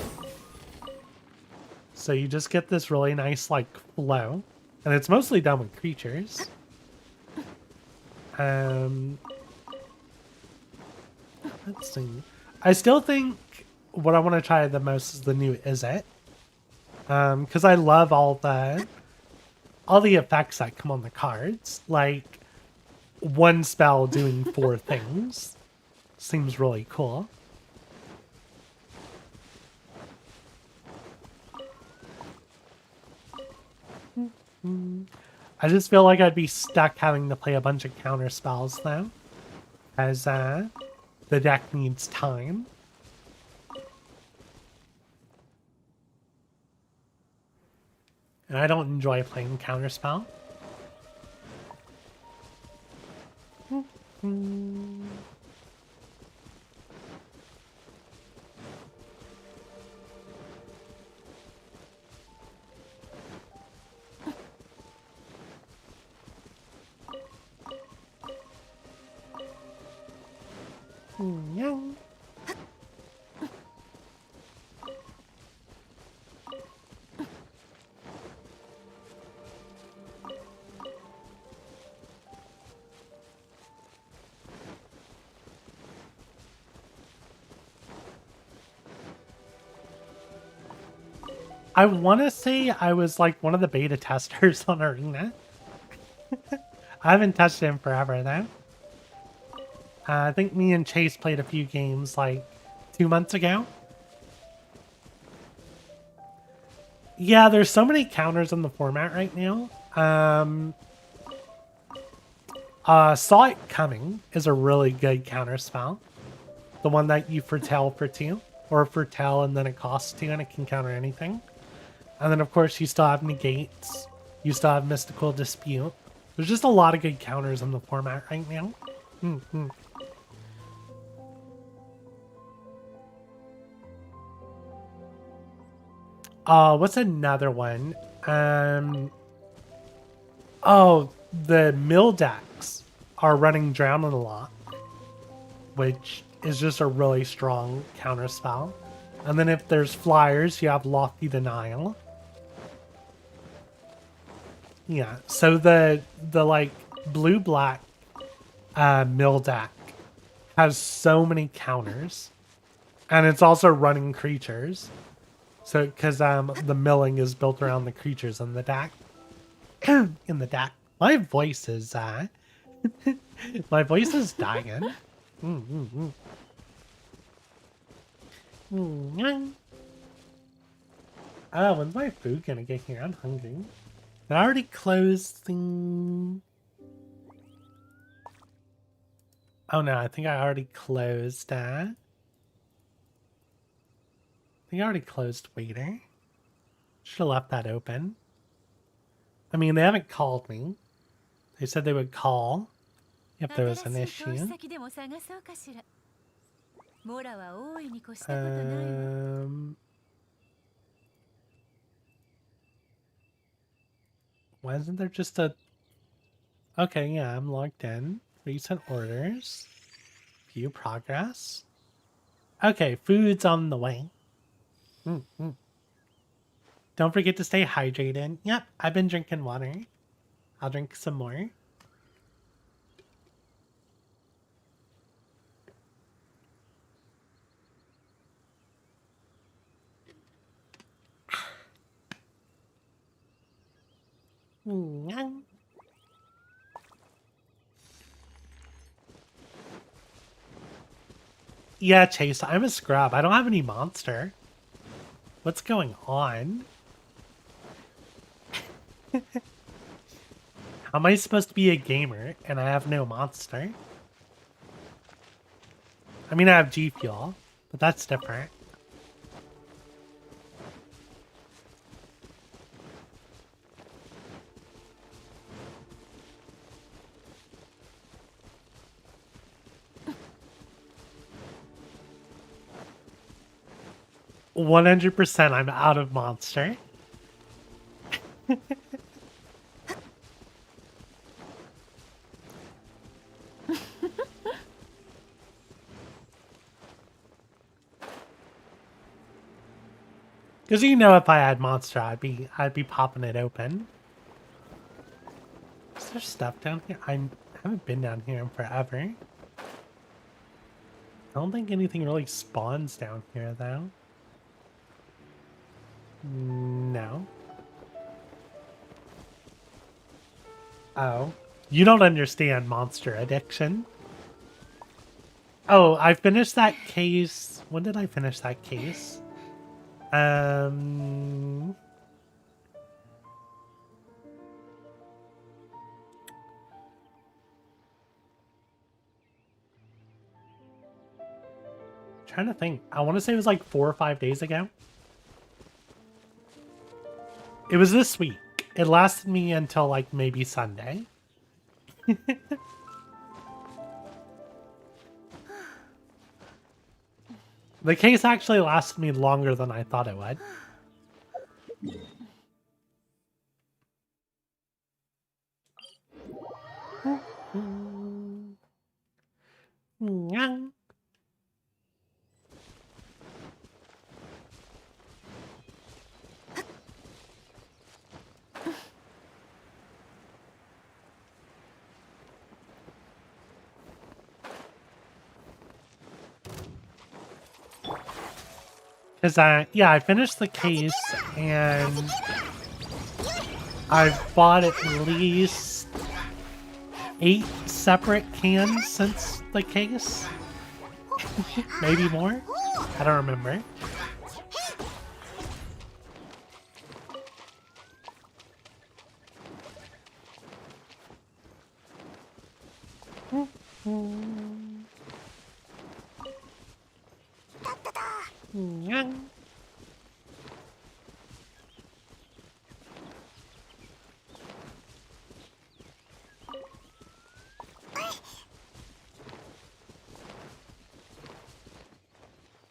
So you just get this really nice, like, flow. And it's mostly done with creatures. Let's see. I still think what I want to try the most is the new Is It. Because I love all the effects that come on the cards. Like, one spell doing 4 things. Seems really cool. I just feel like I'd be stuck having to play a bunch of counter spells though. As the deck needs time. And I don't enjoy playing counterspell. Yeah. I want to say I was like one of the beta testers on Arena. I haven't touched it in forever though. I think me and Chase played a few games like 2 months ago. Yeah, there's so many counters in the format right now. Saw It Coming is a really good counter spell. The one that you foretell for 2, or foretell and then it costs 2 and it can counter anything. And then of course you still have negates. You still have Mystical Dispute. There's just a lot of good counters in the format right now. What's another one? Oh, the Mildax are running Drowning a lot, which is just a really strong counter spell. And then if there's flyers, you have Lofty Denial. Yeah, so the like blue-black Mildax has so many counters. And it's also running creatures. So, because the milling is built around the creatures in the deck. In the deck. My voice is, my voice is dying. Oh, when's my food gonna get here? I'm hungry. Did I already close the... Oh no, I think I already closed that. I think I already closed Waiter. Should have left that open. I mean, they haven't called me. They said they would call if there was an issue. Why isn't there just a... Okay, yeah, I'm logged in. Recent orders. View progress. Okay, food's on the way. Don't forget to stay hydrated. Yep, I've been drinking water. I'll drink some more. Yeah, Chase, I'm a scrub. I don't have any monster. What's going on? How am I supposed to be a gamer and I have no monster? I mean, I have G Fuel, but that's different. %, I'm out of monster. Because you know, if I had monster, I'd be popping it open. Is there stuff down here? I haven't been down here in forever. I don't think anything really spawns down here, though. No. Oh. You don't understand monster addiction. Oh, I finished that case. When did I finish that case? Trying to think. I want to say it was like 4 or 5 days ago. It was this week. It lasted me until like maybe Sunday. The case actually lasted me longer than I thought it would. Because, yeah, I finished the case, and I've bought at least 8 separate cans since the case. Maybe more? I don't remember.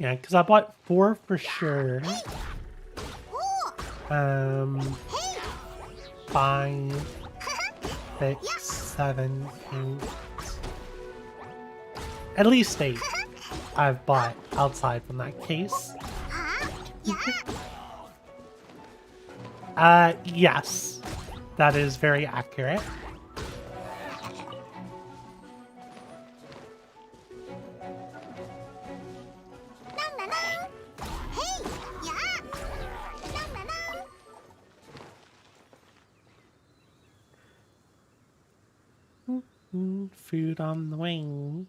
Yeah, because I bought 4 for sure. 5, 6, 7, 8. At least 8 I've bought outside from that case. Yes. That is very accurate. Food on the wing.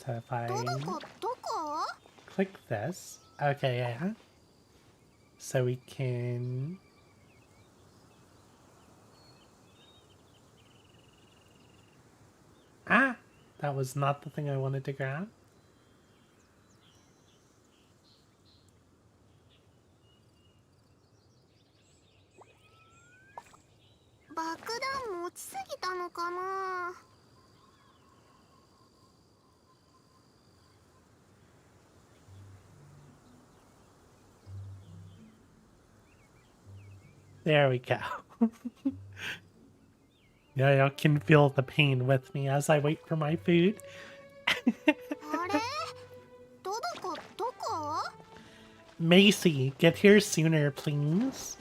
So if I click this, okay, yeah. So we can... Ah! That was not the thing I wanted to grab. There we go. Yeah, y'all can feel the pain with me as I wait for my food. Macy, get here sooner, please.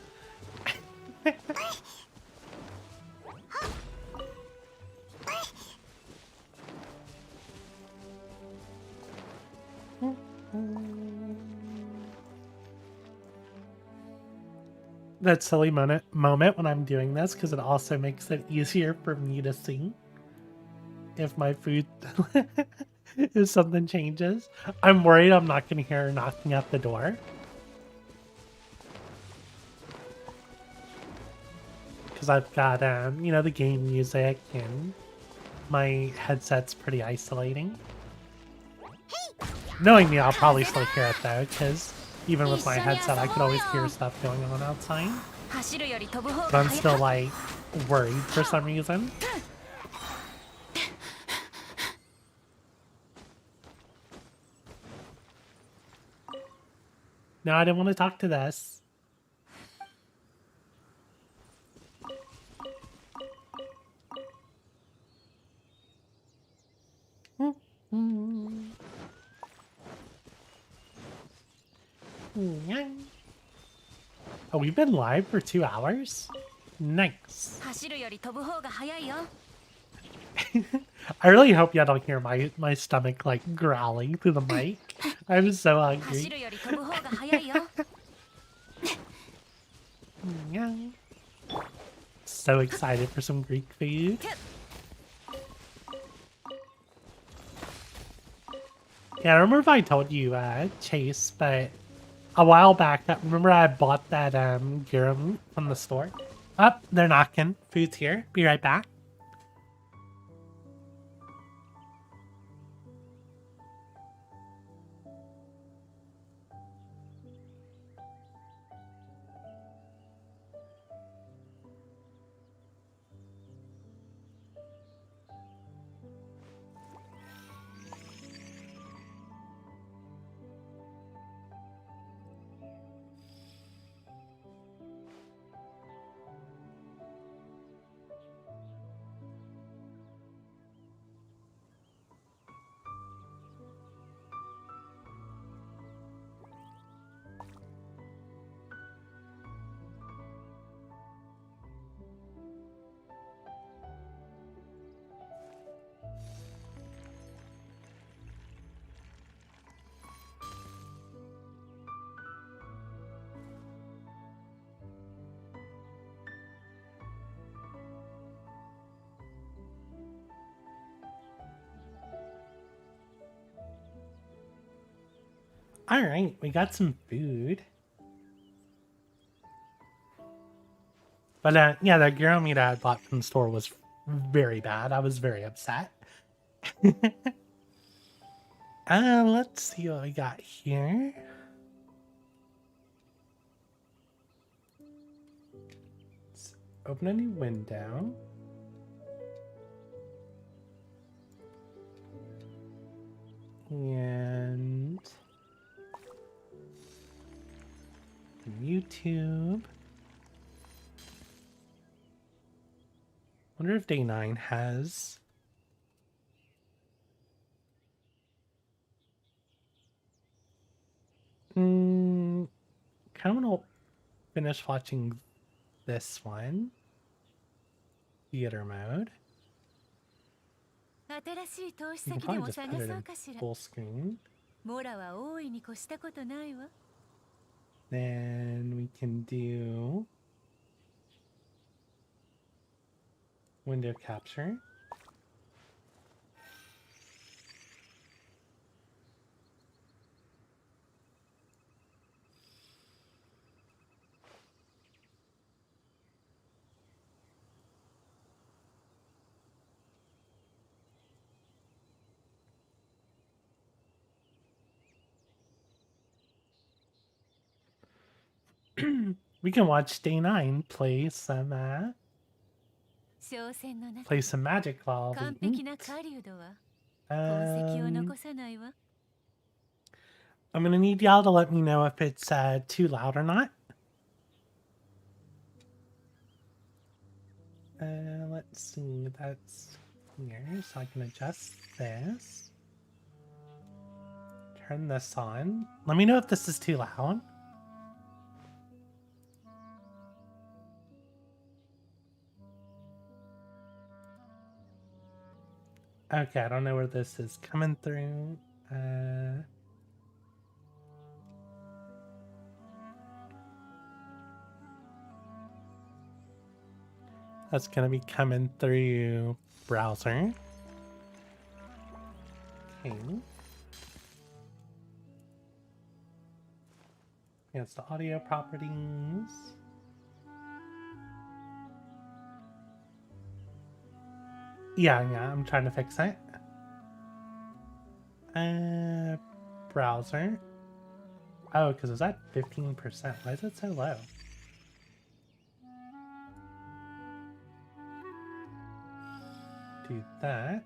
That silly moment when I'm doing this, because it also makes it easier for me to see if my food, if something changes. I'm worried I'm not going to hear her knocking at the door. Because I've got, you know, the game music, and my headset's pretty isolating. Knowing me, I'll probably still hear it though, because even with my headset, I could always hear stuff going on outside. But I'm still, like, worried for some reason. No, I didn't want to talk to this. Oh, we've been live for 2 hours? Nice. I really hope y'all don't hear my stomach, like, growling through the mic. I'm so hungry. So excited for some Greek food. Yeah, I remember if I told you, Chase, but a while back, remember I bought that gyro from the store? Oh, they're knocking. Food's here. Be right back. Alright, we got some food. But yeah, the gyro meat I bought from the store was very bad. I was very upset. Let's see what we got here. Let's open a new window. And YouTube. Wonder if day 9 has kind of want to finish watching this one. Theater mode. 新しい投資 You can 先で probably も just 探 put it そ in うかしら。 full screen. モラは大いに越したことないわ。 Then we can do window capture. We can watch day 9 play some 商戦の中 play some magic while 完 we 璧な eat. 狩人は痕跡を残さないわ。 I'm gonna need y'all to let me know if it's too loud or not. Let's see, that's here, so I can adjust this. Turn this on. Let me know if this is too loud. Okay, I don't know where this is coming through. That's gonna be coming through browser. Okay. It's the audio properties. Yeah, I'm trying to fix it. Browser. Oh, because it's at 15%. Why is it so low? Do that.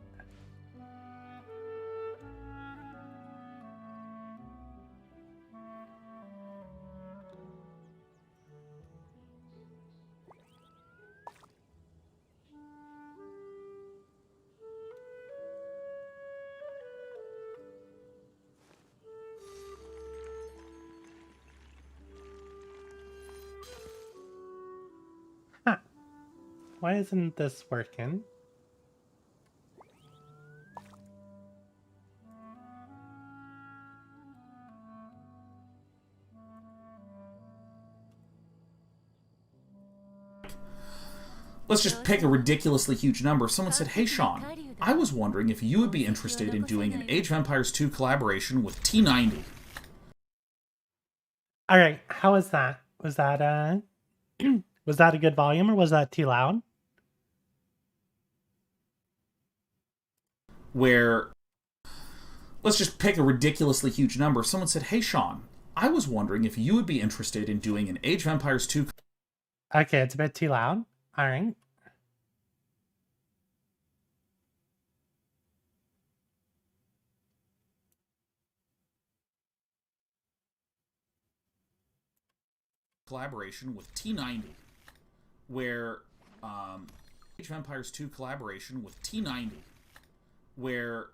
Huh. Why isn't this working? Let's just pick a ridiculously huge number. Someone said, "Hey Sean, I was wondering if you would be interested in doing an Age of Empires 2 collaboration with T90." All right, how was that? Was that was that a good volume or was that too loud? Where, let's just pick a ridiculously huge number. Someone said, "Hey Sean, I was wondering if you would be interested in doing an Age of Empires 2 Okay, it's a bit too loud. All right. collaboration with T90, where Age of Empires 2 collaboration with T90, where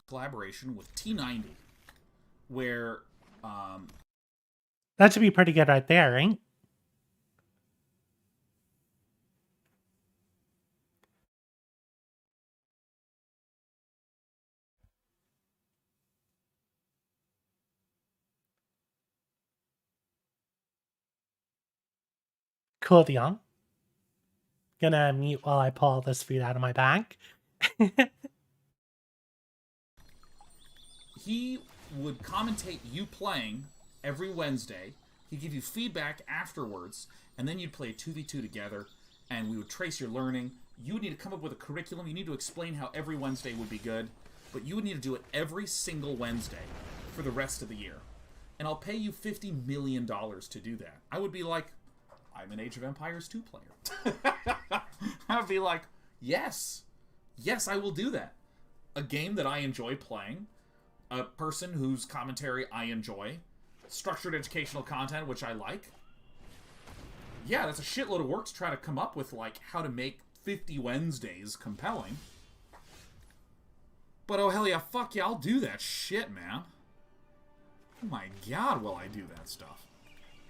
collaboration with T90, where That should be pretty good right there, right? Cool deal. Gonna mute while I pull all this food out of my bag. he would commentate you playing every Wednesday. He'd give you feedback afterwards, and then you'd play 2v2 together, and we would trace your learning. You would need to come up with a curriculum. You need to explain how every Wednesday would be good, but you would need to do it every single Wednesday for the rest of the year. And I'll pay you $50 million to do that. I would be like, I'm an Age of Empires 2 player. I would be like, yes, I will do that. a game that I enjoy playing, a person whose commentary I enjoy, structured educational content, which I like. Yeah, that's a shitload of work to try to come up with, like, how to make 50 Wednesdays compelling. But oh hell yeah, fuck yeah, I'll do that shit, man. Oh my god, will I do that stuff.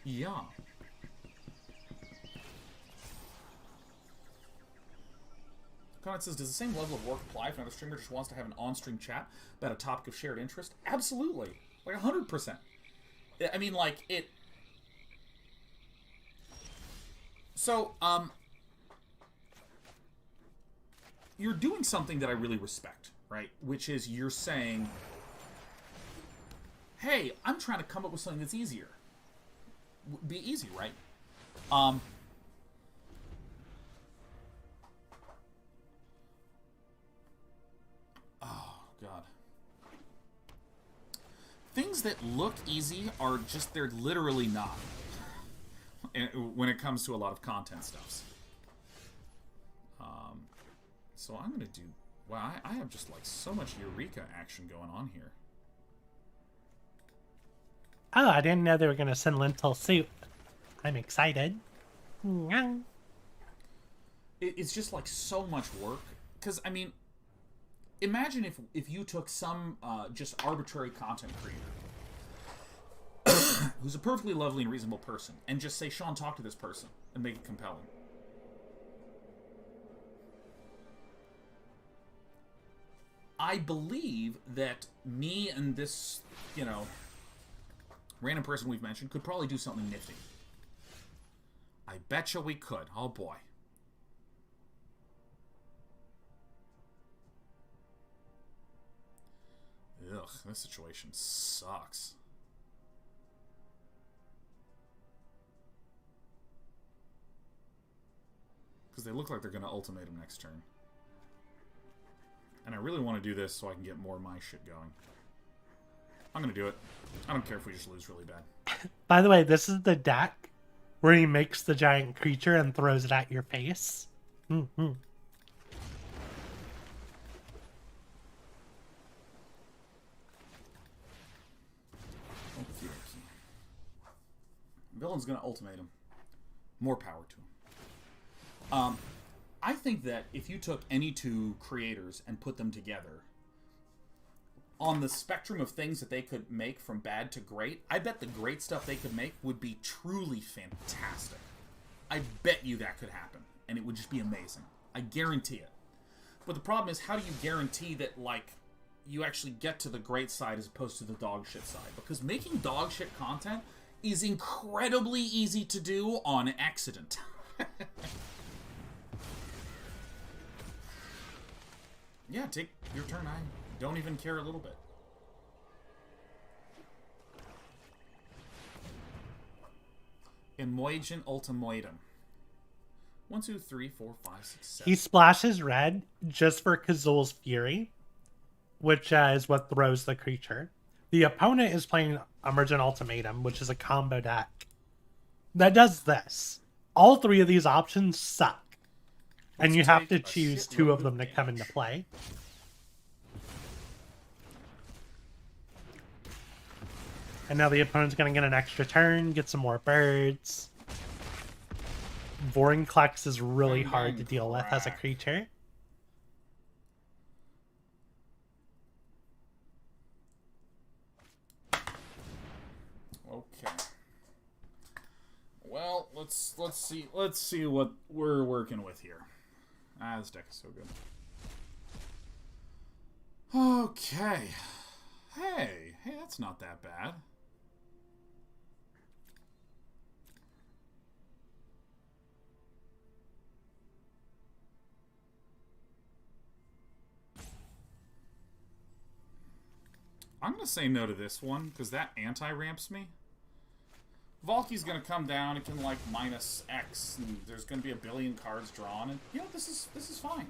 Yeah. Comment says, does the same level of work apply if another streamer just wants to have an on-stream chat about a topic of shared interest? Absolutely. Like 100%. I mean, like, it... So, you're doing something that I really respect, right? Which is you're saying, hey, I'm trying to come up with something that's easier. Be easy, right? Oh, God. Things that look easy are just, they're literally not. When it comes to a lot of content stuffs. So I'm going to do... Wow, I have just, like, so much Eureka action going on here. Oh, I didn't know they were going to send lentil soup. I'm excited. It's just, like, so much work. Because, I mean, imagine if you took some just arbitrary content creator who's a perfectly lovely and reasonable person, and just say, Sean, talk to this person, and make it compelling. I believe that me and this, you know, random person we've mentioned could probably do something nifty. I betcha we could. Oh boy. Ugh, this situation sucks. Because they look like they're going to ultimatum next turn. And I really want to do this so I can get more of my shit going. I'm going to do it. I don't care if we just lose really bad. By the way, this is the deck where he makes the giant creature and throws it at your face. Mm-hmm. Villain's going to ultimatum. More power to him. I think that if you took any two creators and put them together, on the spectrum of things that they could make from bad to great, I bet the great stuff they could make would be truly fantastic. I bet you that could happen, and it would just be amazing. I guarantee it. But the problem is, how do you guarantee that, like, you actually get to the great side as opposed to the dog shit side? Because making dog shit content is incredibly easy to do on accident. Yeah, take your turn. I don't even care a little bit. Emoigen ultimoitum. 1, 2, 3, 4, 5, 6, 7. He splashes red just for Kazul's Fury, which is what throws the creature. The opponent is playing Emergent Ultimatum, which is a combo deck that does this. All three of these options suck. And you have to choose two of them to come into play. And now the opponent's going to get an extra turn, get some more birds. Vorinclex is really hard to deal with as a creature. Okay. Well, let's see what we're working with here. Ah, this deck is so good. Okay. Hey, that's not that bad. I'm going to say no to this one, because that anti-ramps me. Valky's going to come down, it can, like, minus X, and there's going to be a billion cards drawn, and, you know, this is fine.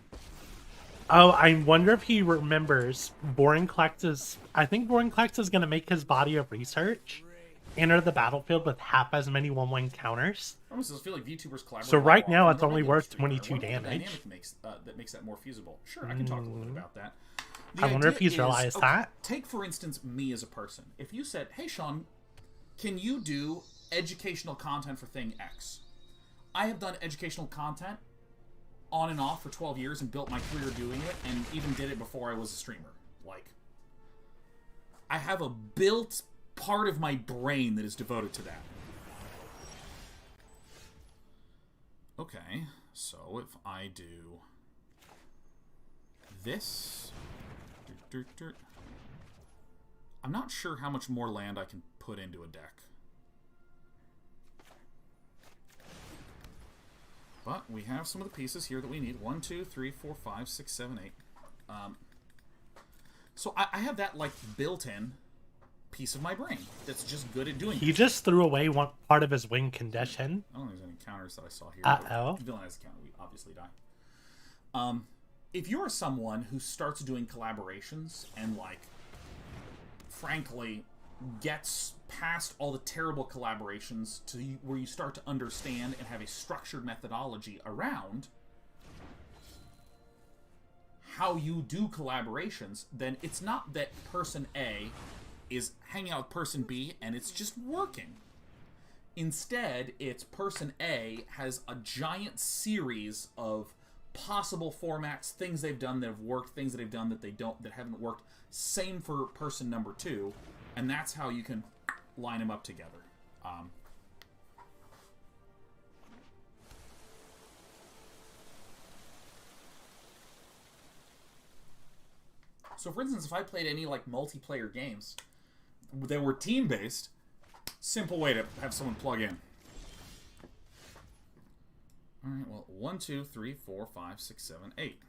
Oh, I wonder if he remembers Vorinclex is... I think Vorinclex is going to make his body of research enter the battlefield with half as many 1/1 counters. I almost feel like VTubers collaborate. So right now it's only worth 22 damage. That makes that more feasible. Sure, I can talk a little bit about that. I wonder if idea he's realized okay, that. Take, for instance, me as a person. If you said, hey, Sean, can you do educational content for thing X? I have done educational content on and off for 12 years and built my career doing it, and even did it before I was a streamer. Like, I have a built part of my brain that is devoted to that. Okay, so if I do this... I'm not sure how much more land I can put into a deck. But we have some of the pieces here that we need. 1, 2, 3, 4, 5, 6, 7, 8. So I have that, like, built-in piece of my brain that's just good at doing it. He just threw away one part of his win condition. I don't think there's any counters that I saw here. Uh-oh. Villain has a counter. We obviously die. If you're someone who starts doing collaborations and, like, frankly, gets past all the terrible collaborations to where you start to understand and have a structured methodology around how you do collaborations, then it's not that person A is hanging out with person B and it's just working. Instead, it's person A has a giant series of possible formats, things they've done that have worked, things that they've done that that haven't worked. Same for person number 2, and that's how you can line them up together. So, for instance, if I played any like multiplayer games that were team-based, simple way to have someone plug in. All right, well, 1, 2, 3, 4, 5, 6, 7, 8.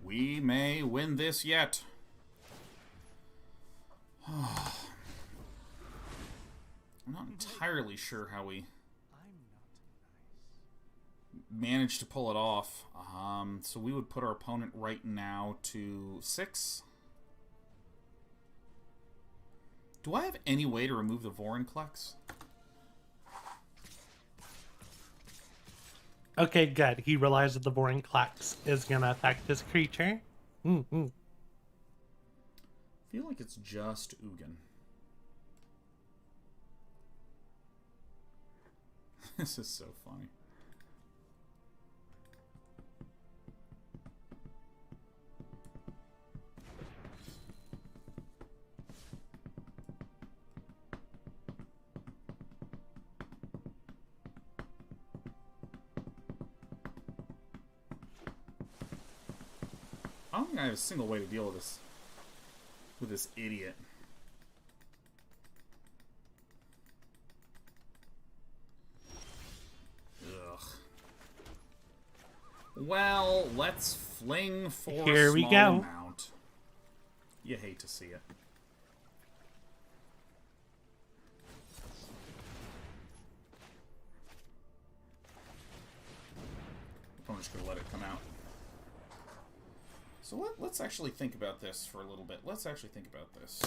We may win this yet. I'm not entirely sure how we managed to pull it off. So we would put our opponent right now to 6. Do I have any way to remove the Vorinclex? Okay, good. He realized that the Vorinclex is going to affect his creature. I feel like it's just Ugin. This is so funny. I don't think I have a single way to deal with this idiot. Ugh. Well, let's fling for Here a we small go. amount. You hate to see it. I'm just gonna let it come out. So let's actually think about this for a little bit. Let's actually think about this.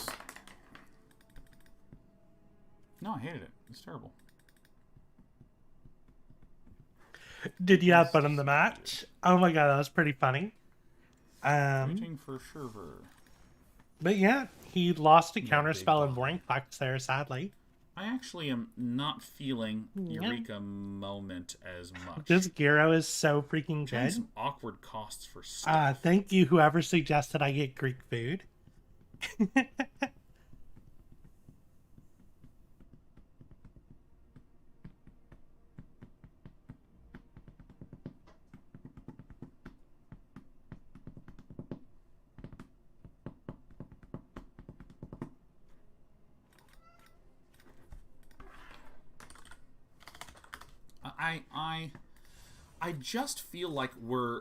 No, I hated it. It's terrible. Did you have fun in the match? Oh my god, that was pretty funny. Waiting for Sherver. But yeah, he lost a counterspell and Vorinclex there, sadly. I actually am not feeling Eureka Moment as much. This Gyro is so freaking Having good. some awkward costs for stuff. Thank you, whoever suggested I get Greek food. I just feel like we're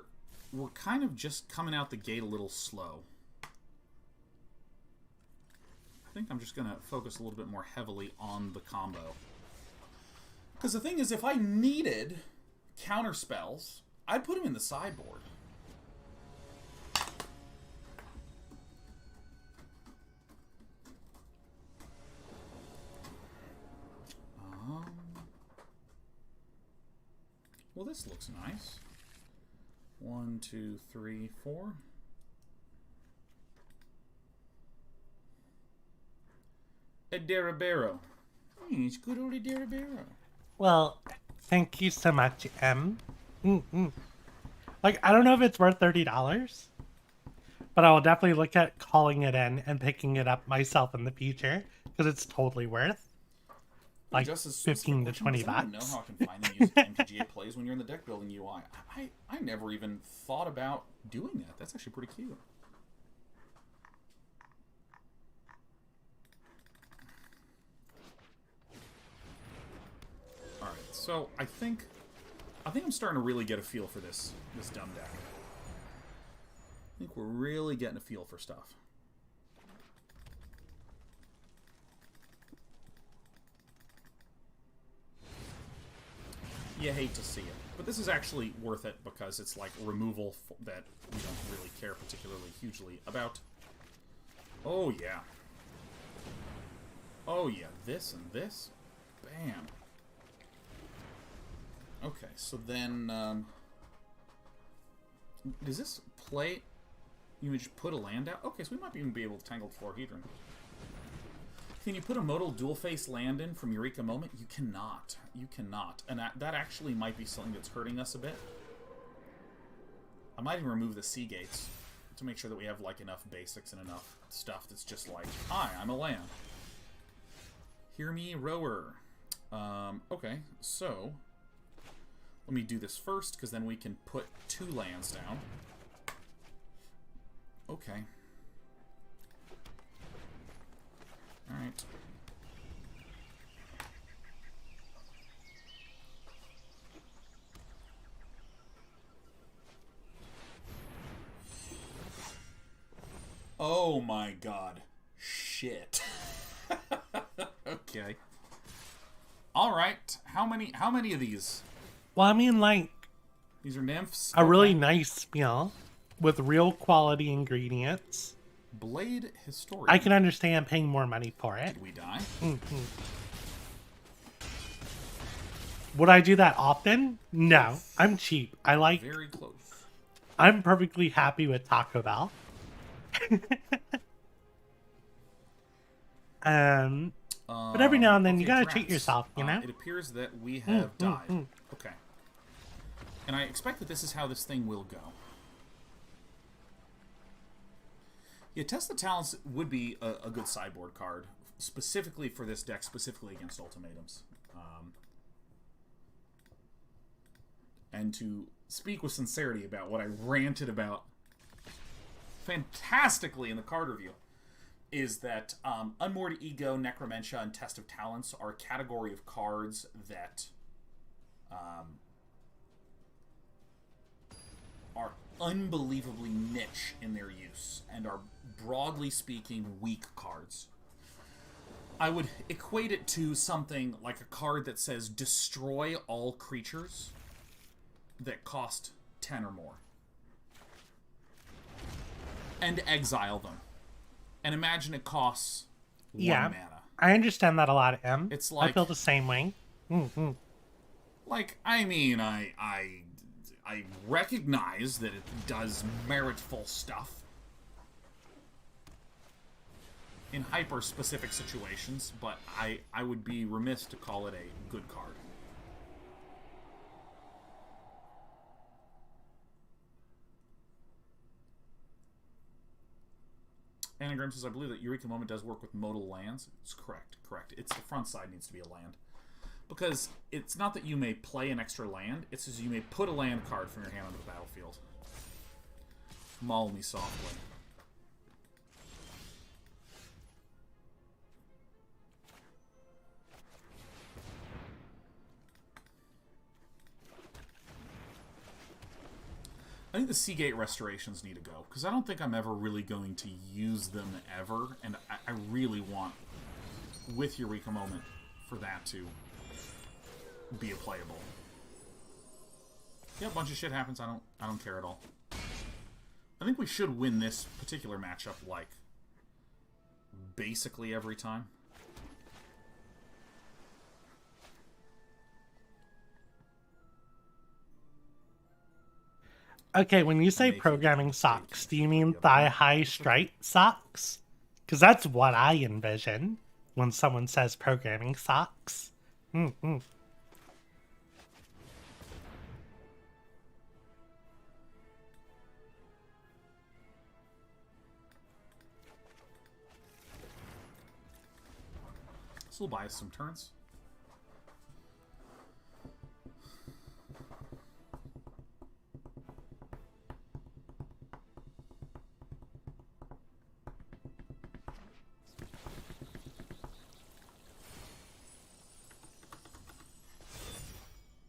kind of just coming out the gate a little slow. I think I'm just going to focus a little bit more heavily on the combo. Because the thing is, if I needed counter spells, I'd put them in the sideboard. Well, this looks nice. 1, 2, 3, 4. A Darabero. It's good old Darabero. Well, thank you so much, M. Like, I don't know if it's worth $30, but I will definitely look at calling it in and picking it up myself in the future, because it's totally worth like 15 to 20 bucks. I don't know how I can find and use MTGA plays when you're in the deck building UI. I never even thought about doing that. That's actually pretty cute. All right, so I think I'm starting to really get a feel for this dumb deck. I think we're really getting a feel for stuff. You hate to see it, but this is actually worth it because it's like removal that we don't really care particularly hugely about. Oh yeah. Oh yeah, this and this. Bam. Okay, so then, does this play... You would just put a land out? Okay, so we might even be able to Tangled Florhedron. Can you put a modal dual-face land in from Eureka Moment? You cannot. You cannot. And that actually might be something that's hurting us a bit. I might even remove the Sea Gates to make sure that we have, like, enough basics and enough stuff that's just like, hi, I'm a land. Hear me, rower. Okay, so... Let me do this first, because then we can put 2 lands down. Okay. Alright. Oh my god. Shit. Okay. Alright. How many of these? Well, I mean, like, These are nymphs? a really nice spell with real quality ingredients. Blade Historian. I can understand paying more money for it. Did we die? Would I do that often? No. I'm cheap. I like... Very close. I'm perfectly happy with Taco Bell. But every now and then you gotta Drats. treat yourself, you know? It appears that we have died. Okay. And I expect that this is how this thing will go. Yeah, Test the Talents would be a good sideboard card, specifically for this deck, specifically against ultimatums. And to speak with sincerity about what I ranted about fantastically in the card review, is that Unmoored Ego, Necromentia, and Test of Talents are a category of cards that are unbelievably niche in their use and are, broadly speaking, weak cards. I would equate it to something like a card that says destroy all creatures that cost 10 or more. And exile them. And imagine it costs 1 mana. I understand that a lot, M. It's like... I feel the same way. Like, I mean, I recognize that it does meritful stuff in hyper-specific situations, but I would be remiss to call it a good card. Anagram says, I believe that Eureka Moment does work with modal lands. It's correct, correct. It's the front side needs to be a land. Because it's not that you may play an extra land, it's just you may put a land card from your hand onto the battlefield. Maul me softly. I think the Seagate restorations need to go, because I don't think I'm ever really going to use them ever, and I really want, with Eureka Moment, for that to be a playable. Yeah, a bunch of shit happens, I don't care at all. I think we should win this particular matchup, like, basically every time. Okay, when you say make it programming big socks, do you for mean the other thigh-high one. straight socks? Because that's what I envision when someone says programming socks. Mm-hmm. This will buy us some turns.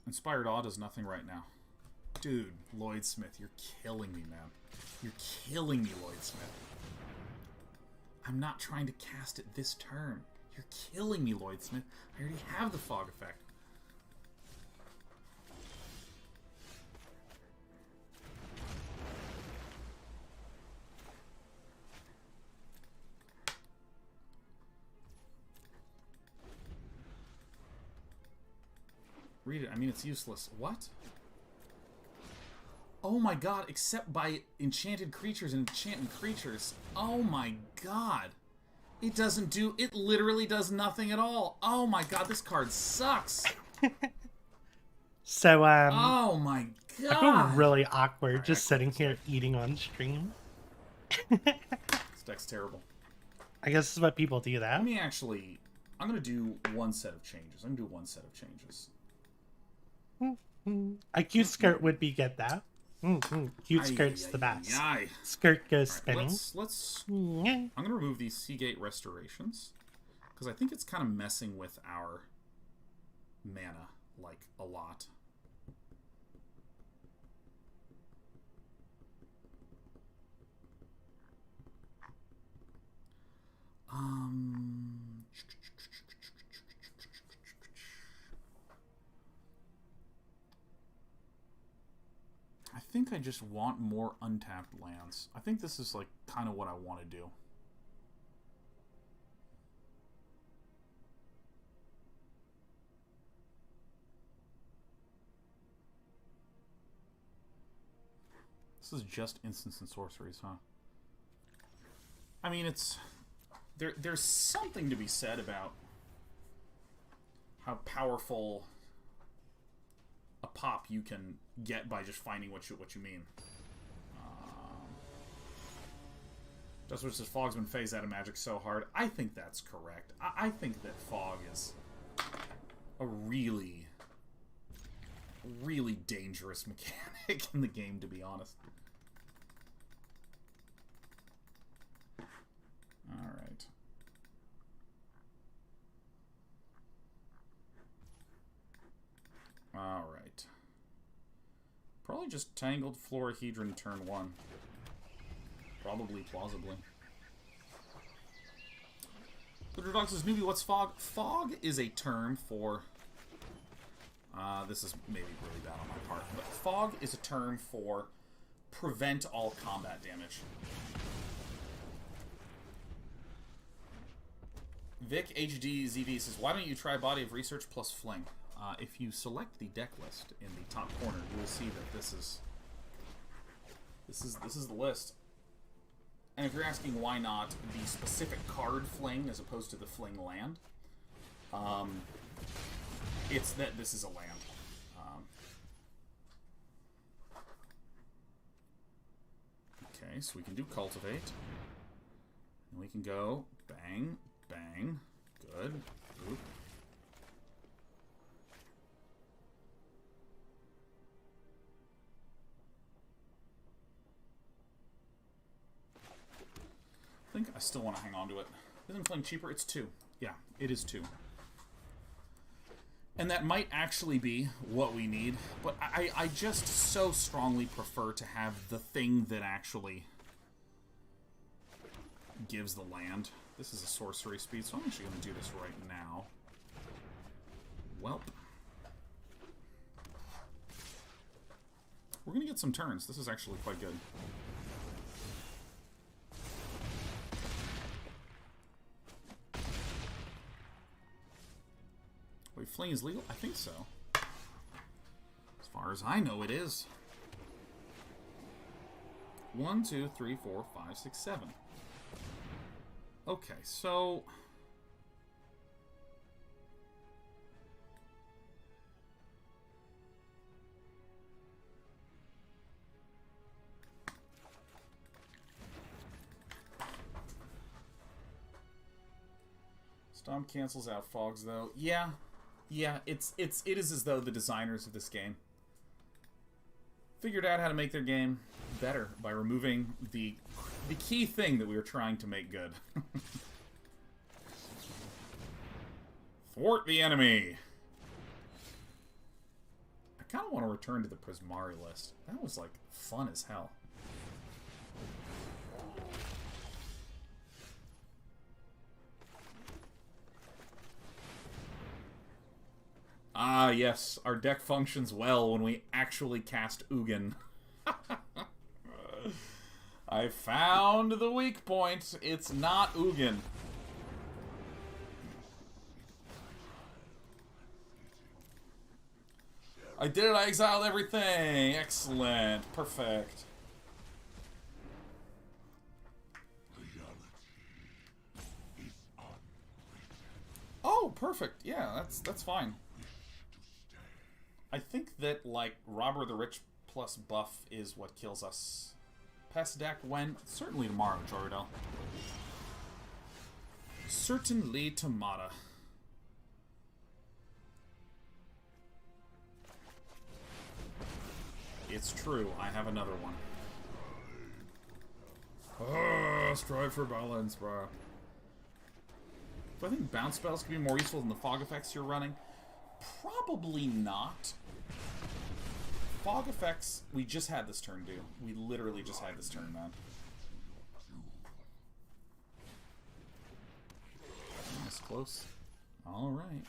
Inspired Awe does nothing right now. Dude, Lloyd Smith, you're killing me, man. You're killing me, Lloyd Smith. I'm not trying to cast it this turn. You're killing me, Lloyd Smith. I already have the fog effect. Read it. I mean, it's useless. What? Oh my god, except by enchanted creatures and enchanted creatures. Oh my god. It doesn't do... It literally does nothing at all. Oh my god, this card sucks. So, Oh my god. I feel really awkward Alright, just I quit sitting this here deck. eating on stream. This deck's terrible. I guess this is what people do, though. Let me actually... I'm going to do one set of changes. I'm going to do one set of changes. A cute skirt would be good, though. Cute skirt's the best. Aye. Skirt goes Alright, spinning. let's Yeah. I'm going to remove these Seagate restorations. Because I think it's kind of messing with our mana, like, a lot. I think I just want more untapped lands. I think this is like kind of what I want to do. This is just instants and sorceries, huh? I mean, it's... There's something to be said about how powerful a pop you can get by just finding what you mean. Just versus Fog's been phased out of Magic so hard. I think that's correct. I think that Fog is a really, really dangerous mechanic in the game, to be honest. Alright. Alright. Probably just Tangled Florahedron turn 1. Probably, plausibly. Dogs' newbie, what's Fog? Fog is a term for... this is maybe really bad on my part, but Fog is a term for prevent all combat damage. Vic HD ZV says, why don't you try Body of Research plus Fling? If you select the deck list in the top corner, you will see that this is the list. And if you're asking why not the specific card Fling as opposed to the Fling land, it's that this is a land. Okay, so we can do Cultivate. And we can go bang, bang, good, oop. I think I still want to hang on to it. Isn't Fling cheaper? It's 2. Yeah, it is 2. And that might actually be what we need, but I just so strongly prefer to have the thing that actually gives the land. This is a sorcery speed, so I'm actually going to do this right now. Welp. We're going to get some turns. This is actually quite good. Wait, Fling is legal? I think so. As far as I know, it is. 1, 2, 3, 4, 5, 6, 7. Okay, so... Storm cancels out fogs, though. Yeah, it is as though the designers of this game figured out how to make their game better by removing the key thing that we were trying to make good. Thwart the enemy. I kind of want to return to the Prismari list. That was like fun as hell. Ah, yes. Our deck functions well when we actually cast Ugin. I found the weak point. It's not Ugin. I did it. I exiled everything. Excellent. Perfect. Oh, perfect. Yeah, that's fine. I think that, like, Robber the Rich plus buff is what kills us. Past deck when? Certainly tomorrow, Joridel. Certainly tomorrow. It's true, I have another one. Oh, strive for balance, bro. Do I think bounce spells could be more useful than the fog effects you're running? Probably not. Fog effects, we just had this turn, dude. We literally just had this turn, man. That's close. Alright.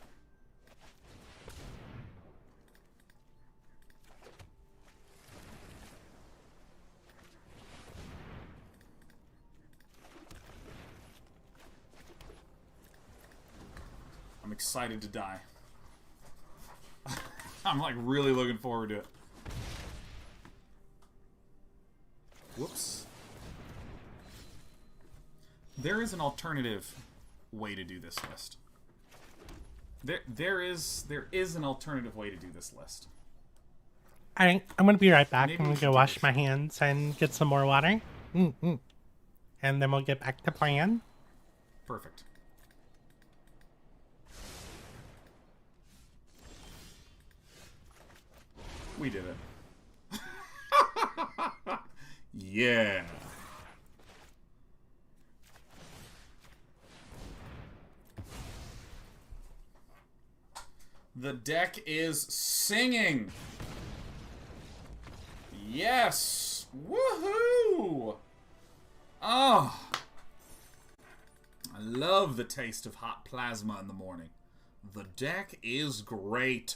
I'm excited to die. I'm like really looking forward to it. Whoops. There is an alternative way to do this list. There is an alternative way to do this list. Alright, I'm gonna be right back. Maybe I'm we gonna should go do wash this. my hands and get some more water. And then we'll get back to playing. Perfect. We did it. Yeah. The deck is singing. Yes. Woohoo. Oh. I love the taste of hot plasma in the morning. The deck is great.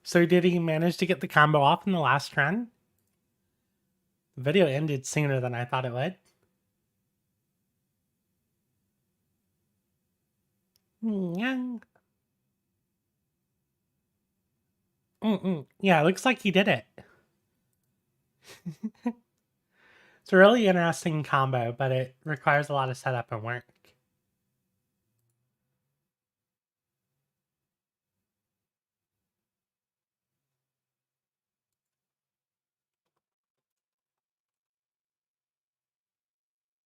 So did he manage to get the combo off in the last run? The video ended sooner than I thought it would. Yeah, it looks like he did it. It's a really interesting combo, but it requires a lot of setup and work.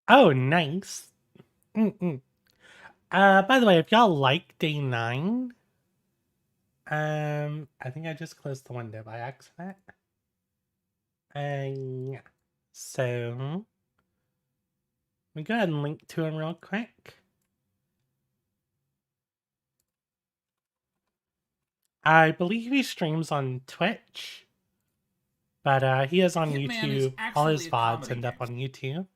Oh, nice. By the way, if y'all like day 9, I think I just closed the window by accident. Yeah. So, let me go ahead and link to him real quick. I believe he streams on Twitch, but he is on Hitman is YouTube. All his actually a VODs comedy end up game. on YouTube.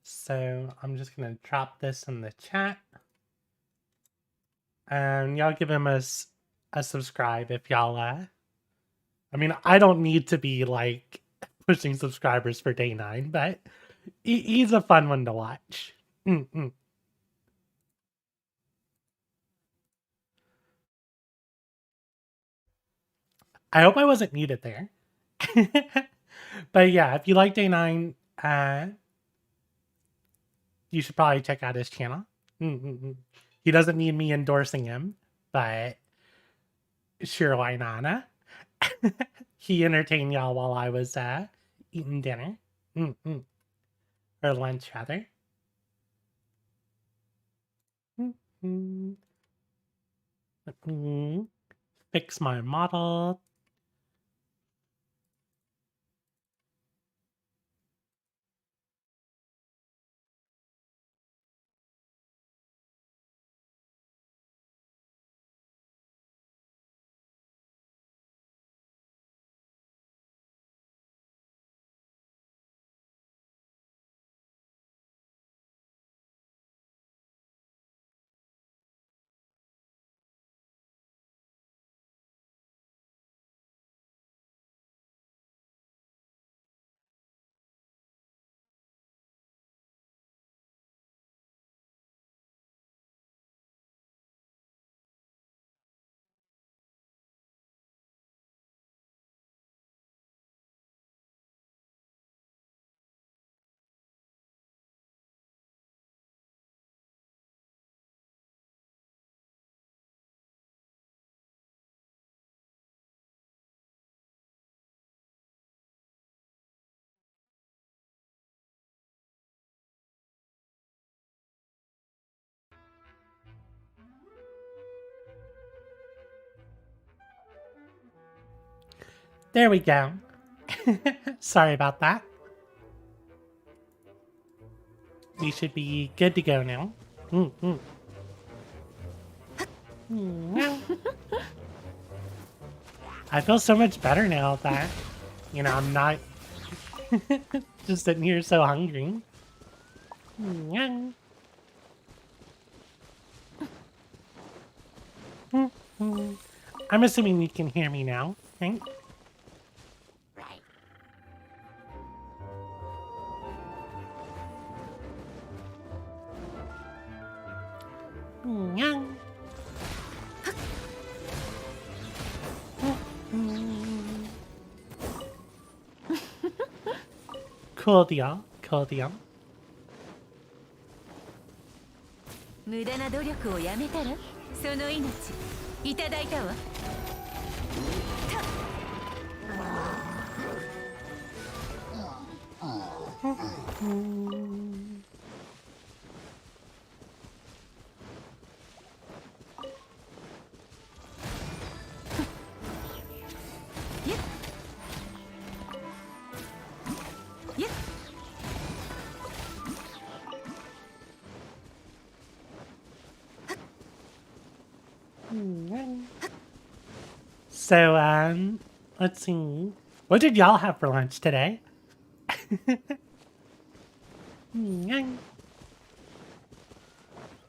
So I'm just gonna drop this in the chat. And y'all give him a subscribe if y'all I mean, I don't need to be like pushing subscribers for day 9, but he's a fun one to watch. I hope I wasn't muted there. But yeah, if you like day 9, you should probably check out his channel. He doesn't need me endorsing him, but sure, why not? He entertained y'all while I was eating dinner. Or lunch, rather. Let me fix my model. There we go. Sorry about that. We should be good to go now. I feel so much better now that, I'm not just sitting here so hungry. I'm assuming you can hear me now, right? Cool deal, cool deal. 無駄な努力をやめたらその命いただいたわ。So, let's see. What did y'all have for lunch today?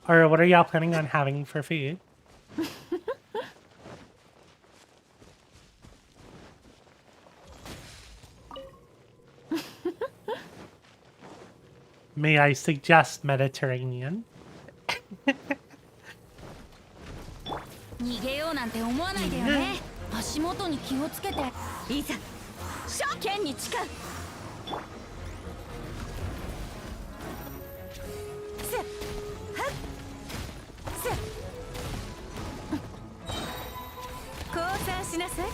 Or what are y'all planning on having for food? May I suggest Mediterranean? 逃げようなんて思わないでよね。足元に気をつけて。いざ剣に誓う。せっはっせっ降参しなさい。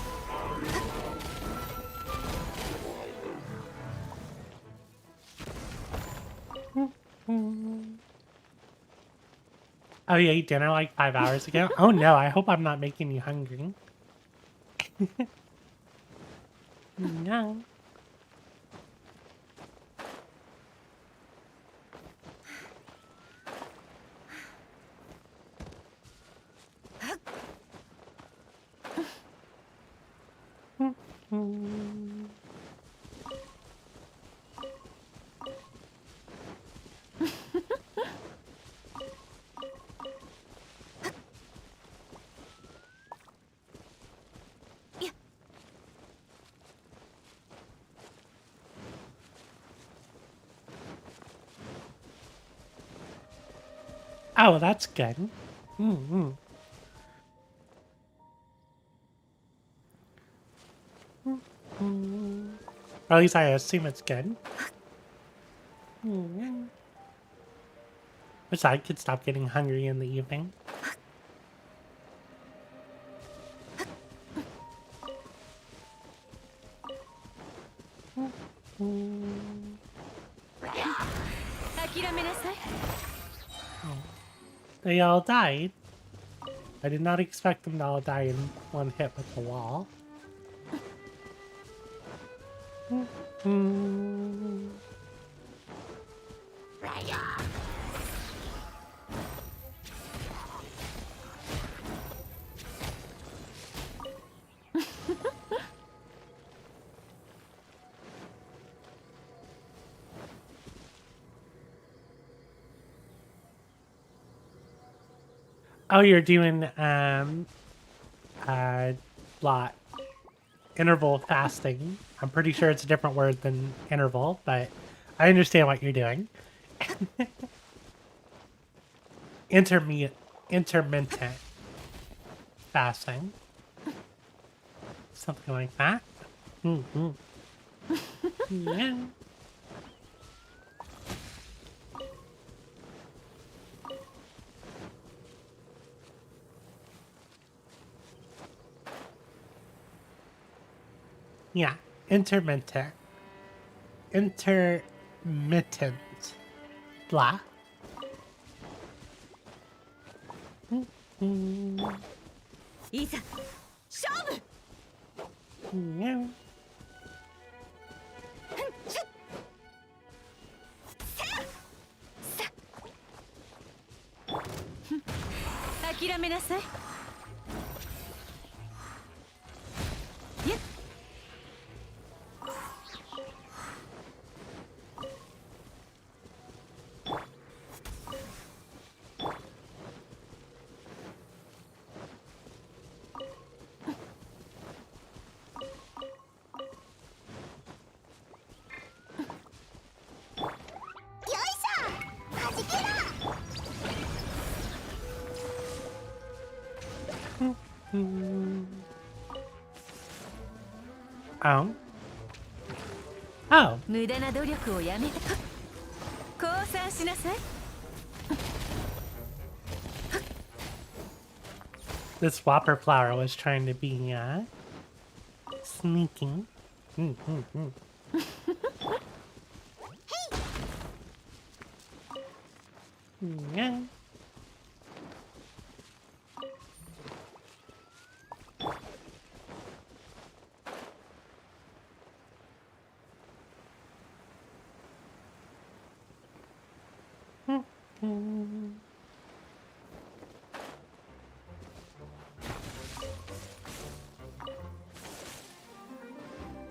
Oh, you ate dinner like 5 hours ago? Oh no, I hope I'm not making you hungry. No. Oh, that's good. Mm-hmm. Or at least I assume it's good. Wish I could stop getting hungry in the evening. They all died. I did not expect them to all die in one hit with the wall. Oh, you're doing lot interval fasting. I'm pretty sure it's a different word than interval, but I understand what you're doing. Intermittent fasting. Something like that. Yeah. Yeah, intermittent. Intermittent. Blah. Yeah. 諦めなさい。Oh. Oh. 無駄な努力をやめた。降参しなさい。This whopper flower was trying to be sneaking. Yeah.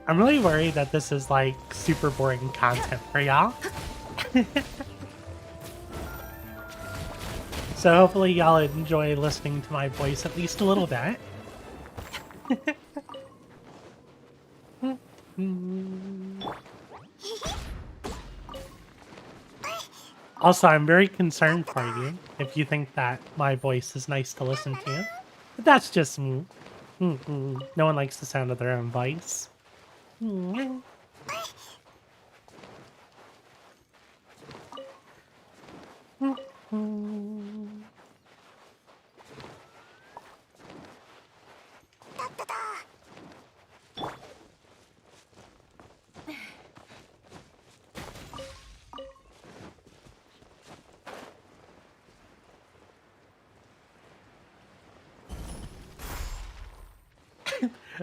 I'm really worried that this is like super boring content for y'all. So hopefully y'all enjoy listening to my voice at least a little bit. Also, I'm very concerned for you if you think that my voice is nice to listen to. But that's just me. No one likes the sound of their own voice.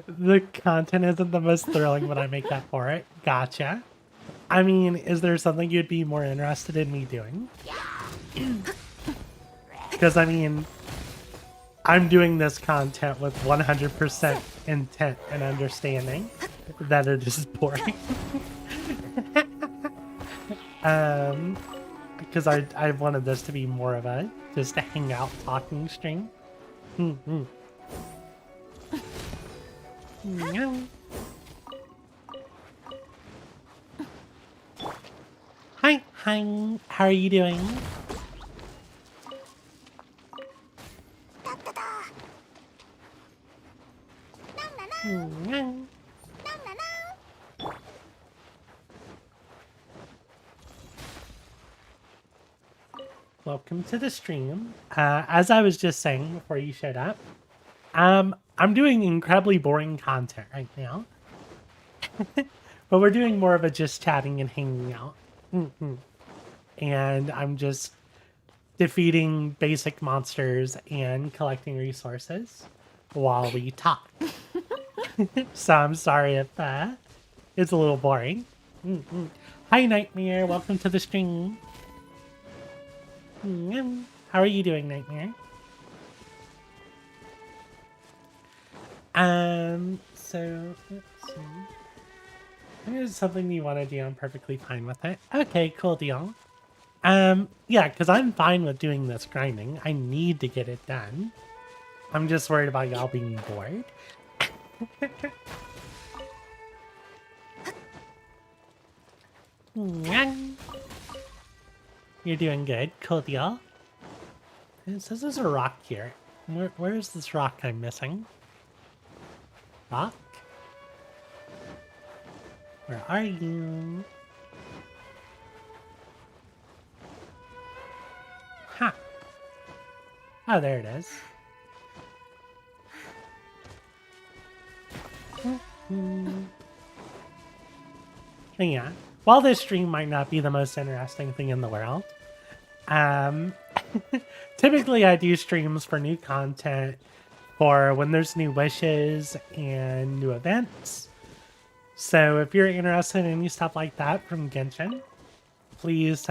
The content isn't the most thrilling, but I make up for it. Gotcha. I mean, is there something you'd be more interested in me doing? Because, I mean, I'm doing this content with 100% intent and understanding that it is boring. Because I wanted this to be more of a just a hangout talking stream. Hi, how are you doing? Welcome to the stream. As I was just saying before you showed up, I'm doing incredibly boring content right now. But we're doing more of a just chatting and hanging out. And I'm just defeating basic monsters and collecting resources while we talk. So I'm sorry if it's a little boring. Hi, Nightmare. Welcome to the stream. How are you doing, Nightmare? So let's see. If there's something you want to do, I'm perfectly fine with it. Okay, cool deal. Yeah, because I'm fine with doing this grinding. I need to get it done. I'm just worried about y'all being bored. You're doing good. Cool deal. It says there's a rock here. Where is this rock I'm missing? Rock? Where are you? Huh. Oh, there it is. Yeah. While this stream might not be the most interesting thing in the world, typically I do streams for new content, for when there's new wishes and new events. So if you're interested in any stuff like that from Genshin, please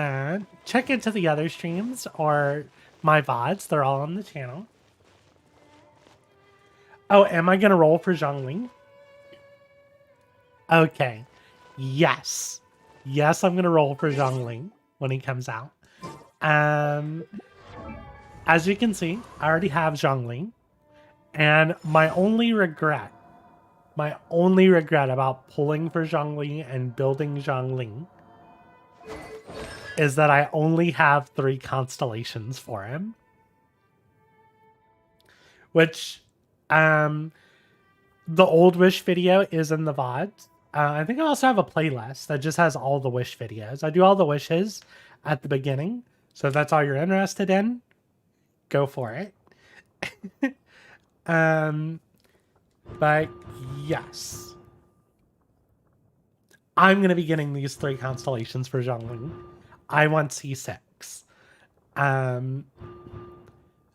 check into the other streams or my VODs. They're all on the channel. Oh, am I going to roll for Zhongli? Okay. Yes. Yes, I'm going to roll for Zhongli when he comes out. As you can see, I already have Zhongli. And my only regret about pulling for Zhongli and building Zhongli is that I only have 3 constellations for him. Which, the old Wish video is in the VOD. I think I also have a playlist that just has all the Wish videos. I do all the wishes at the beginning. So if that's all you're interested in, go for it. But yes, I'm going to be getting these 3 constellations for Zhongli. I want C6.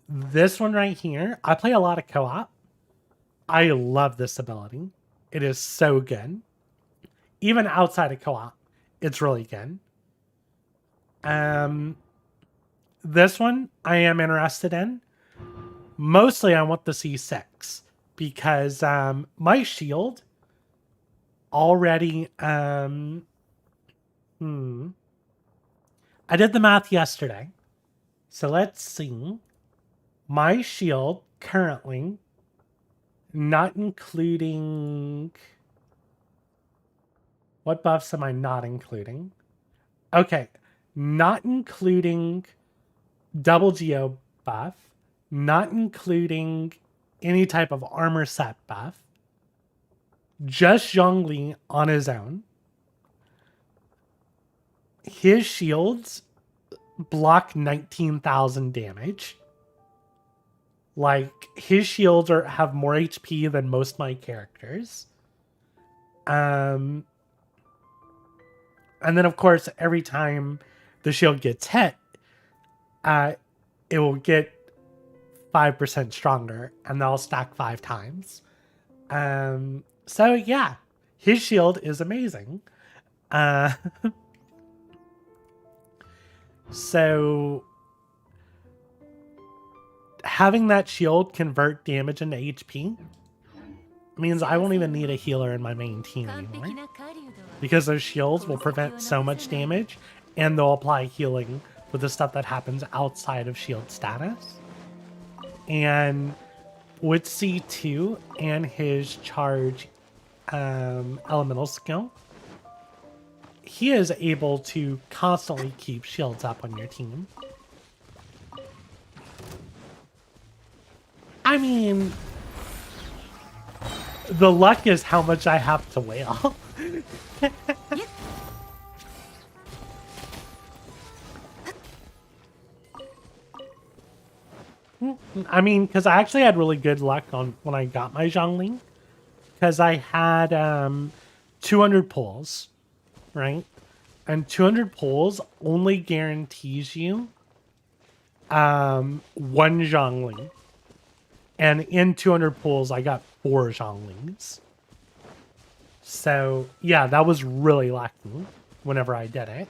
This one right here, I play a lot of co-op. I love this ability. It is so good. Even outside of co-op, it's really good. This one I am interested in. Mostly I want the C6 because my shield already I did the math yesterday. So let's see. My shield currently, not including, what buffs am I not including? Okay, not including double geo buff, not including any type of armor set buff, just Zhongli on his own. His shields block 19,000 damage. Like, his shields have more HP than most of my characters. And then, of course, every time the shield gets hit, it will get 5% stronger, and they'll stack 5 times. So, yeah, his shield is amazing. So, having that shield convert damage into HP means I won't even need a healer in my main team anymore. Because those shields will prevent so much damage, and they'll apply healing for the stuff that happens outside of shield status. And with C2 and his charge elemental skill, he is able to constantly keep shields up on your team. I mean, the luck is how much I have to wail. I mean, because I actually had really good luck on when I got my Zhongli. Because I had 200 pulls, right? And 200 pulls only guarantees you one Zhongli. And in 200 pulls, I got 4 Zhonglis. So, yeah, that was really lucky whenever I did it.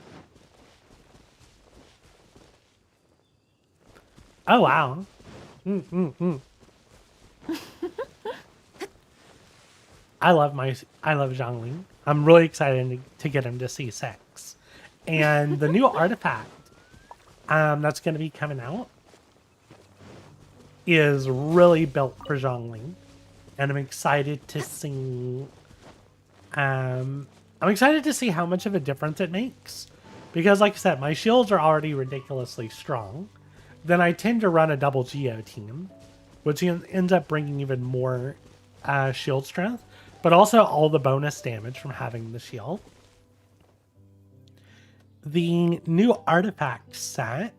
Oh, wow. I love Zhongli. I'm really excited to get him to C6. And the new artifact that's going to be coming out is really built for Zhongli. And I'm excited to see how much of a difference it makes. Because like I said, my shields are already ridiculously strong. Then I tend to run a double geo team, which ends up bringing even more shield strength, but also all the bonus damage from having the shield. The new artifact set,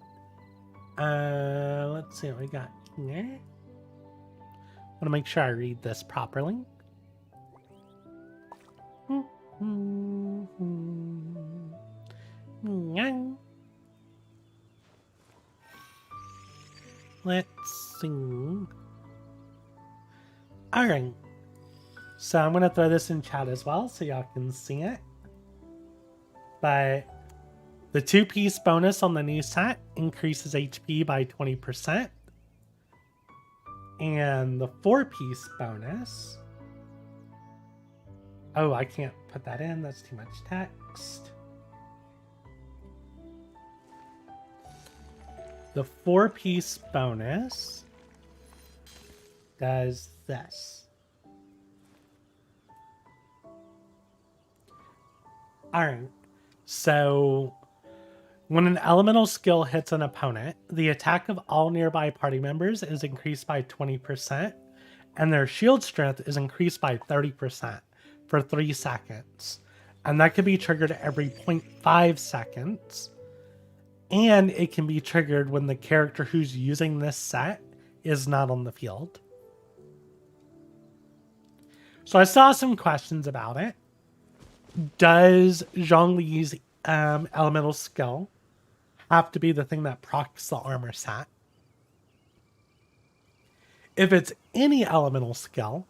let's see what we got here. I want to make sure I read this properly. Let's see. Alright. So I'm going to throw this in chat as well so y'all can see it. But the 2-piece bonus on the new set increases HP by 20%. And the 4-piece bonus... Oh, I can't put that in. That's too much text. The 4-piece bonus does this. Alright, so when an elemental skill hits an opponent, the attack of all nearby party members is increased by 20%, and their shield strength is increased by 30% for 3 seconds. And that can be triggered every 0.5 seconds. And it can be triggered when the character who's using this set is not on the field. So I saw some questions about it. Does Zhongli's elemental skill have to be the thing that procs the armor set? If it's any elemental skill,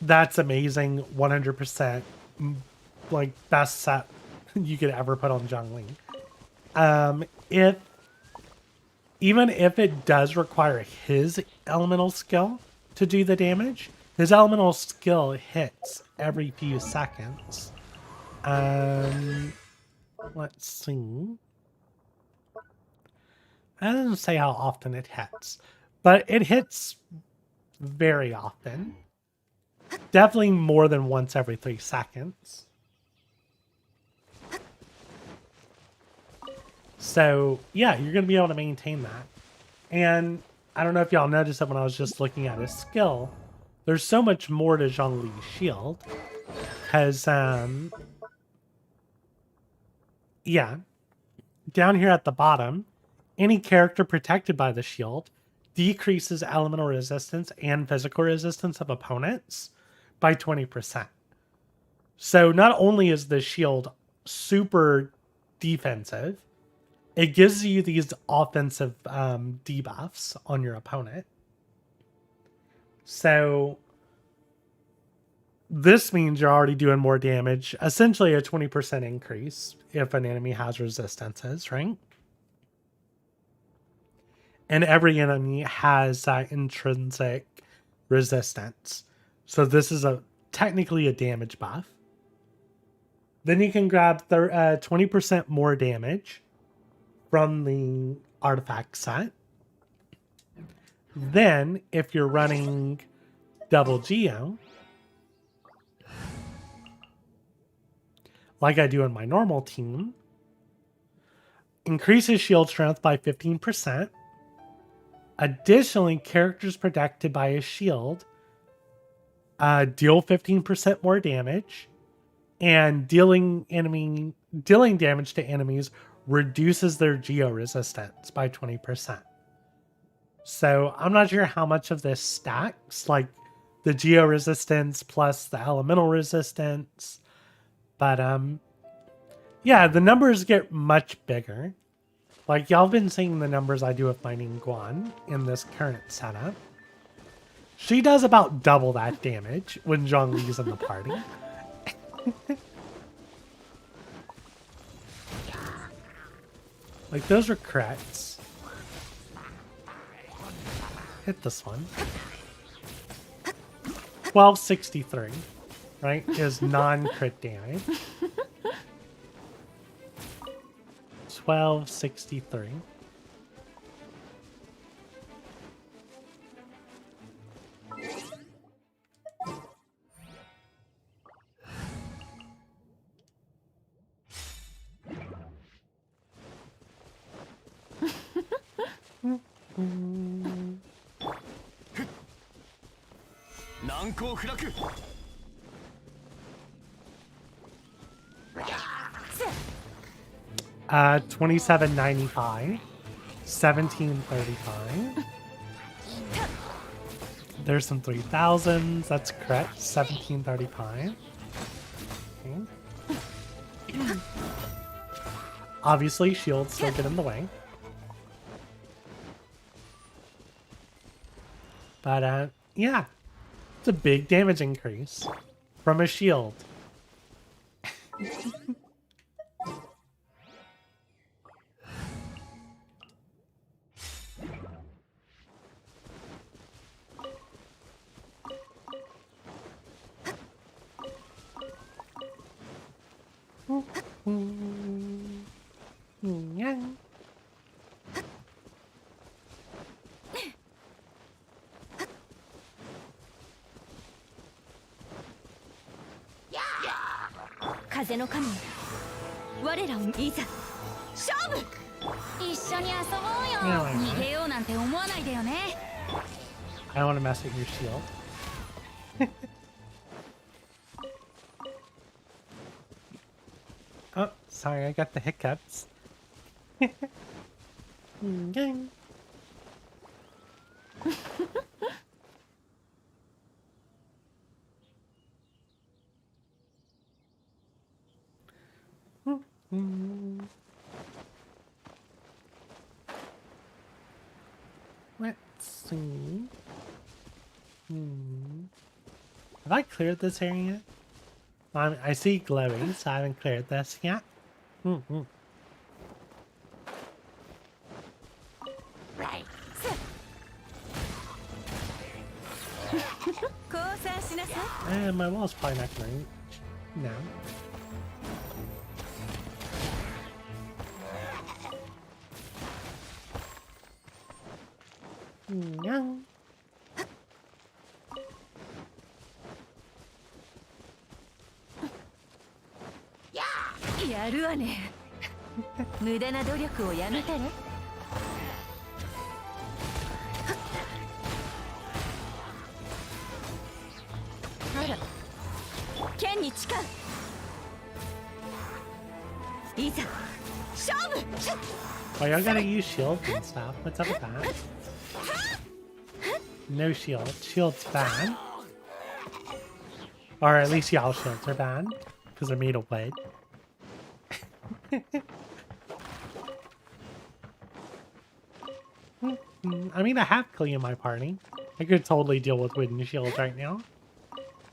that's amazing. 100% like best set you could ever put on Zhongli. Even if it does require his elemental skill to do the damage, his elemental skill hits every few seconds. Let's see. I doesn't say how often it hits, but it hits very often. Definitely more than once every 3 seconds. So yeah, you're going to be able to maintain that. And I don't know if y'all noticed that when I was just looking at his skill, there's so much more to Zhongli's shield. Because, yeah, down here at the bottom, any character protected by the shield decreases elemental resistance and physical resistance of opponents by 20%. So not only is the shield super defensive, it gives you these offensive debuffs on your opponent. So this means you're already doing more damage, essentially a 20% increase if an enemy has resistances, right? And every enemy has that intrinsic resistance. So this is technically a damage buff. Then you can grab 20% more damage from the artifact set. Then, if you're running double Geo, like I do in my normal team, increases shield strength by 15%. Additionally, characters protected by a shield deal 15% more damage, and dealing damage to enemies reduces their geo resistance by 20%. So I'm not sure how much of this stacks, like the geo resistance plus the elemental resistance, but yeah, the numbers get much bigger. Like y'all been seeing the numbers I do with my Ningguang in this current setup. She does about double that damage when Zhongli's in the party. Like, those are crits. Hit this one. 1263, right, is non-crit damage. 1263. Uh, 2795, 1735. There's some 3000s. That's correct. 1735. Okay. Obviously, shields still get in the way. But yeah, it's a big damage increase from a shield. Yeah. I don't want to mess with your shield. Oh, sorry, I got the hiccups. Let's see. Have I cleared this area yet? I see glowy, so I haven't cleared this yet. Right. And my wall's probably not going to reach. No. No. 無駄な努力をやめたら。あら、剣に誓う。いざ勝負。 Oh, y'all gotta use shields and stuff. What's up with that? No shield. Shield's bad. Or at least y'all shields are bad. Because they're made of wood. I mean, I have Klee in my party. I could totally deal with wooden shields right now.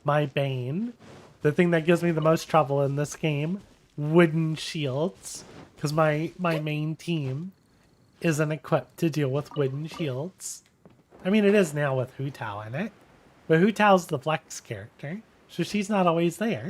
My bane. The thing that gives me the most trouble in this game. Wooden shields. Because my main team isn't equipped to deal with wooden shields. I mean, it is now with Hu Tao in it. But Hu Tao's the flex character. So she's not always there.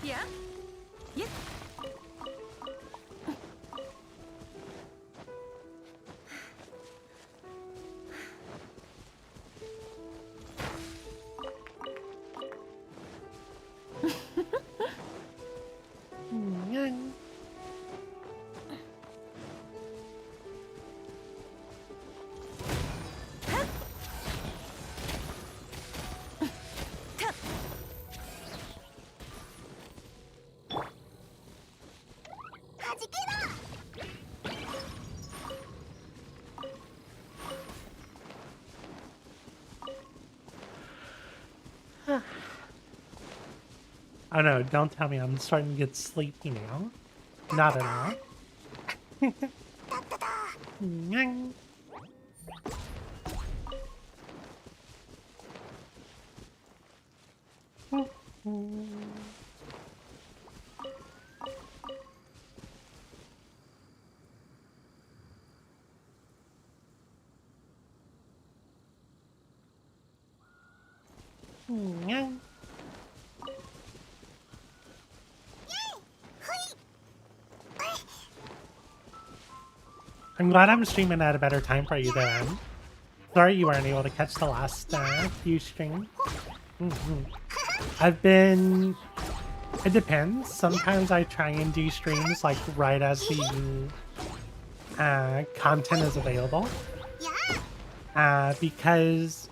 Yeah. Yeah. Oh no, don't tell me I'm starting to get sleepy now. Not at all. I'm glad I'm streaming at a better time for you then. Sorry you weren't able to catch the last few streams. I've been... It depends. Sometimes I try and do streams like right as the content is available. Because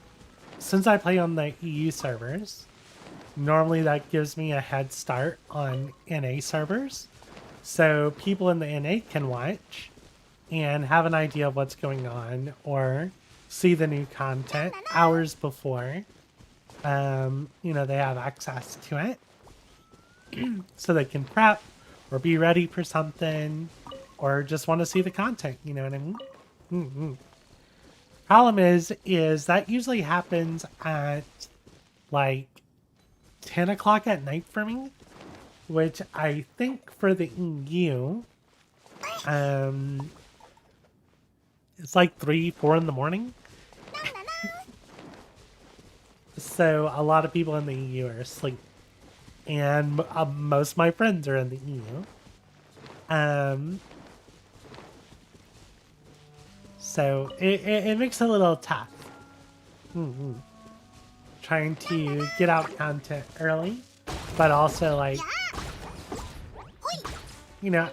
since I play on the EU servers, normally that gives me a head start on NA servers. So people in the NA can watch and have an idea of what's going on or see the new content hours before you know, they have access to it. So they can prep or be ready for something or just want to see the content, you know what I mean? Problem is that usually happens at like 10 o'clock at night for me, which I think for the EU, it's like 3, 4 in the morning. So a lot of people in the EU are asleep. And most of my friends are in the EU. So it makes it a little tough. Trying to get out content early, but also like, you know,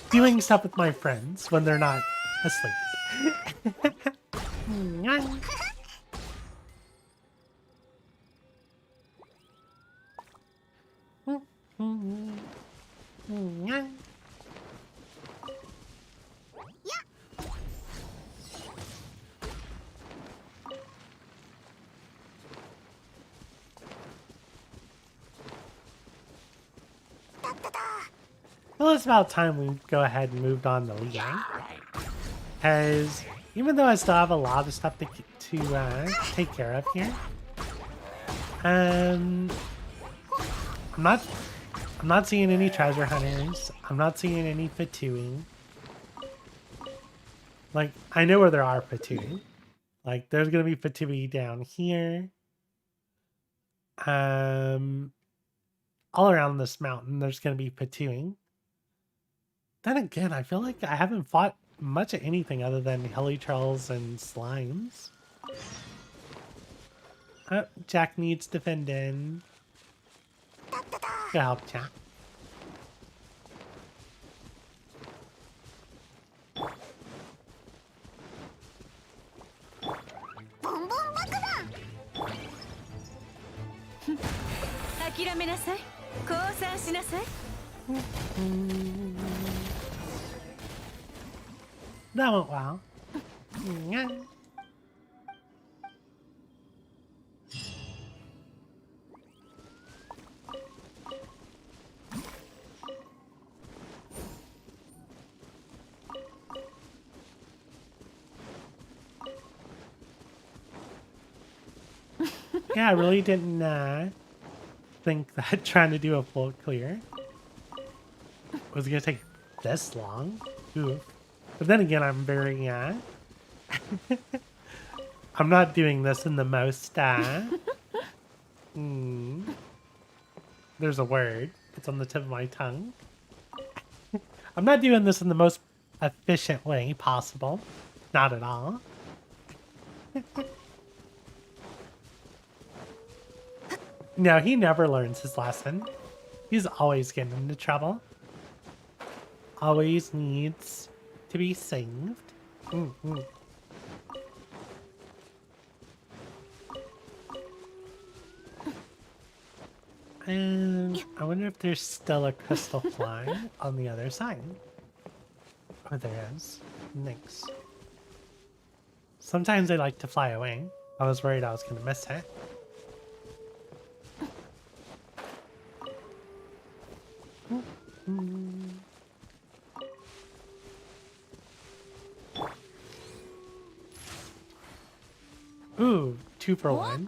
doing stuff with my friends when they're not asleep. Well, it's about time we go ahead and moved on to Liang. Because even though I still have a lot of stuff to take care of here, I'm not seeing any treasure hunters. I'm not seeing any Fatui. Like, I know where there are Fatui. Like, there's gonna be Fatui down here, All around this mountain, there's going to be patooing. Then again, I feel like I haven't fought much of anything other than hilichurls and slimes. Oh, Jack needs defending. Good help, Jack. That went well. Yeah, I really didn't think that trying to do a full clear was going to take this long. Oof. But then again, I'm very, I'm not doing this in the most, there's a word. It's on the tip of my tongue. I'm not doing this in the most efficient way possible. Not at all. No, he never learns his lesson. He's always getting into trouble. Always needs to be saved. And I wonder if there's still a crystal fly on the other side. Oh, there is. Nice. Sometimes they like to fly away. I was worried I was going to miss it. Ooh, 2 for 1.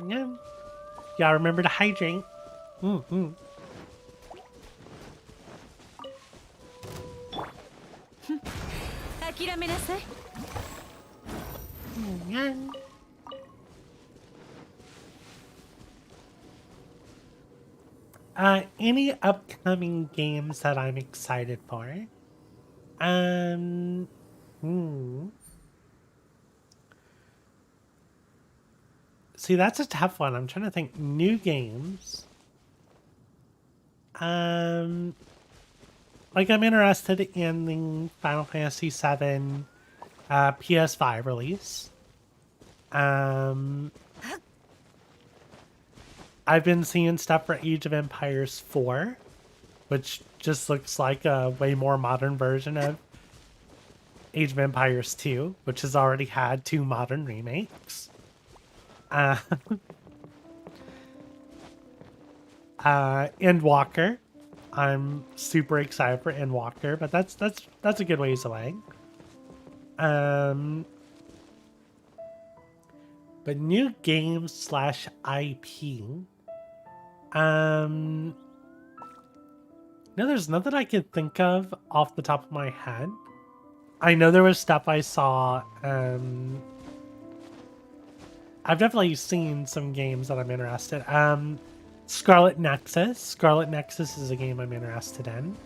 Yeah. Y'all remember to hydrate. Any upcoming games that I'm excited for? See, that's a tough one. I'm trying to think. New games. Like, I'm interested in the Final Fantasy VII PS5 release. I've been seeing stuff for Age of Empires 4, which just looks like a way more modern version of Age of Empires 2, which has already had 2 modern remakes. Endwalker. I'm super excited for Endwalker, but that's a good ways away. But new games / IP. No, there's nothing I could think of off the top of my head. I know there was stuff I saw. I've definitely seen some games that I'm interested. Scarlet Nexus. Scarlet Nexus is a game I'm interested in.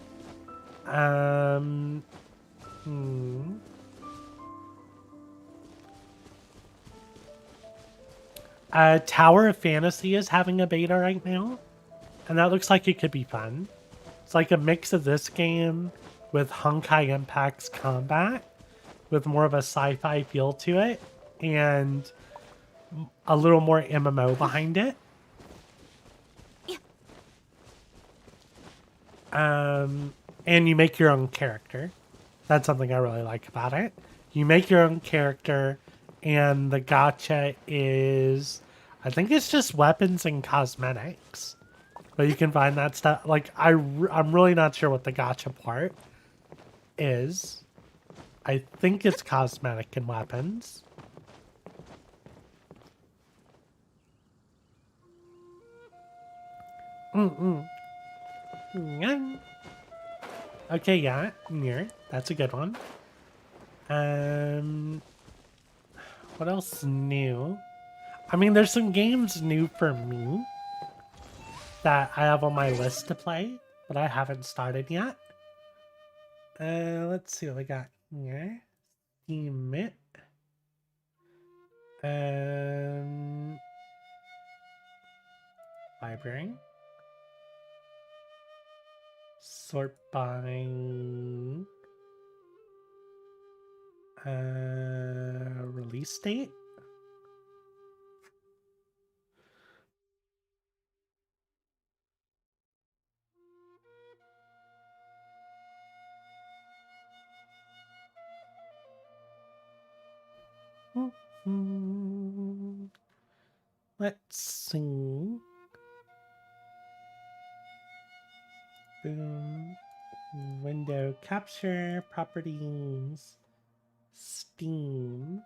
Tower of Fantasy is having a beta right now, and that looks like it could be fun. It's like a mix of this game with Honkai Impact's combat, with more of a sci-fi feel to it, and a little more MMO behind it. And you make your own character. That's something I really like about it. You make your own character, and the gacha is, I think it's just weapons and cosmetics. But you can find that stuff. Like, I'm really not sure what the gacha part is. I think it's cosmetic and weapons. Okay, yeah, near. That's a good one. What else new? I mean, there's some games new for me that I have on my list to play, but I haven't started yet. Let's see what we got here. Steam it. Library. Sort by release date. Let's see. Boom. Window capture properties. Steam.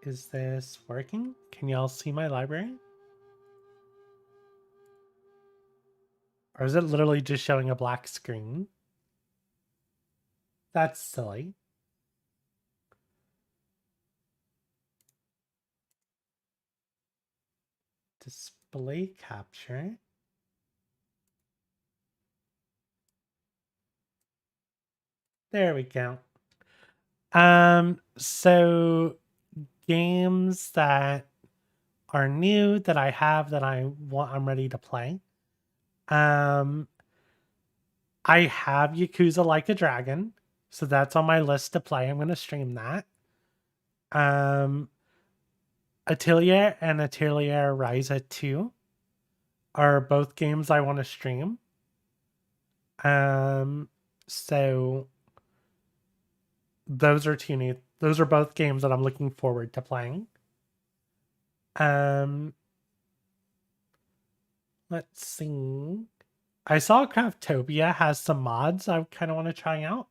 Is this working? Can y'all see my library? Or is it literally just showing a black screen? That's silly. Display capture. There we go. So games that are new that I have that I'm ready to play. I have Yakuza Like a Dragon, so that's on my list to play. I'm gonna stream that. Atelier and Atelier Ryza 2 are both games I want to stream. So those are those are both games that I'm looking forward to playing. Let's see. I saw Craftopia has some mods I kind of want to try out.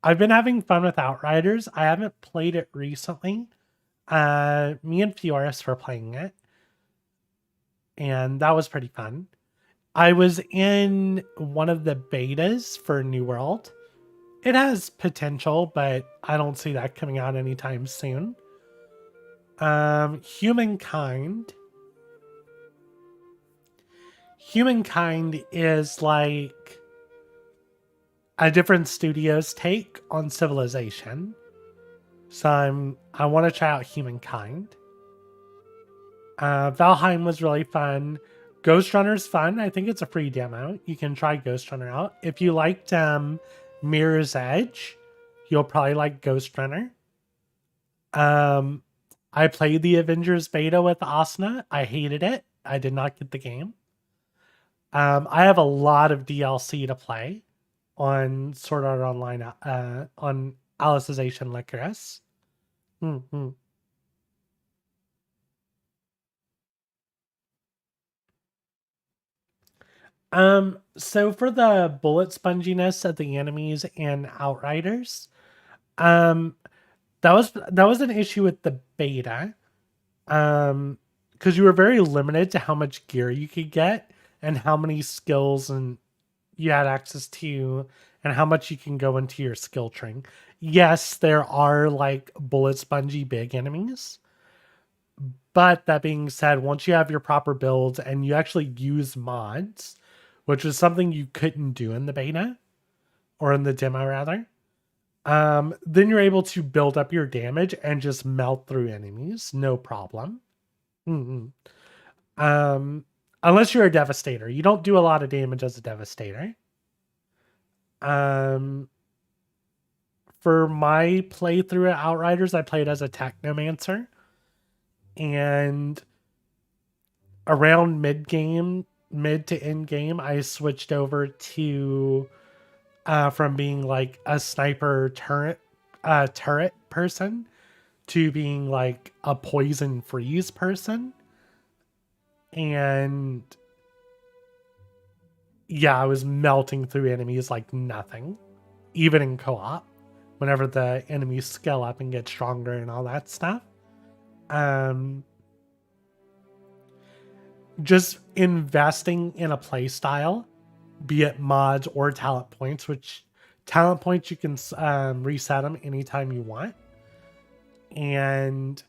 I've been having fun with Outriders. I haven't played it recently. Me and Fioris were playing it, and that was pretty fun. I was in one of the betas for New World. It has potential, but I don't see that coming out anytime soon. Humankind. Humankind is like a different studio's take on Civilization. So I want to try out Humankind. Valheim was really fun. Ghost Runner's fun. I think it's a free demo. You can try Ghost Runner out. If you liked Mirror's Edge, you'll probably like Ghost Runner. I played the Avengers beta with Asuna. I hated it. I did not get the game. I have a lot of DLC to play on Sword Art Online, on Alicization Licorice. So for the bullet sponginess of the enemies and Outriders, that was an issue with the beta. Because you were very limited to how much gear you could get and how many skills and you had access to and how much you can go into your skill tree. Yes, there are like bullet spongy big enemies. But that being said, once you have your proper builds and you actually use mods, which was something you couldn't do in the beta or in the demo rather, then you're able to build up your damage and just melt through enemies, no problem. Unless you're a Devastator. You don't do a lot of damage as a Devastator. For my playthrough at Outriders, I played as a Technomancer. And around mid to end game, I switched over to from being like a sniper turret person to being like a poison freeze person. And yeah, I was melting through enemies like nothing, even in co-op, whenever the enemies scale up and get stronger and all that stuff. Just investing in a play style, be it mods or talent points, which talent points you can reset them anytime you want. And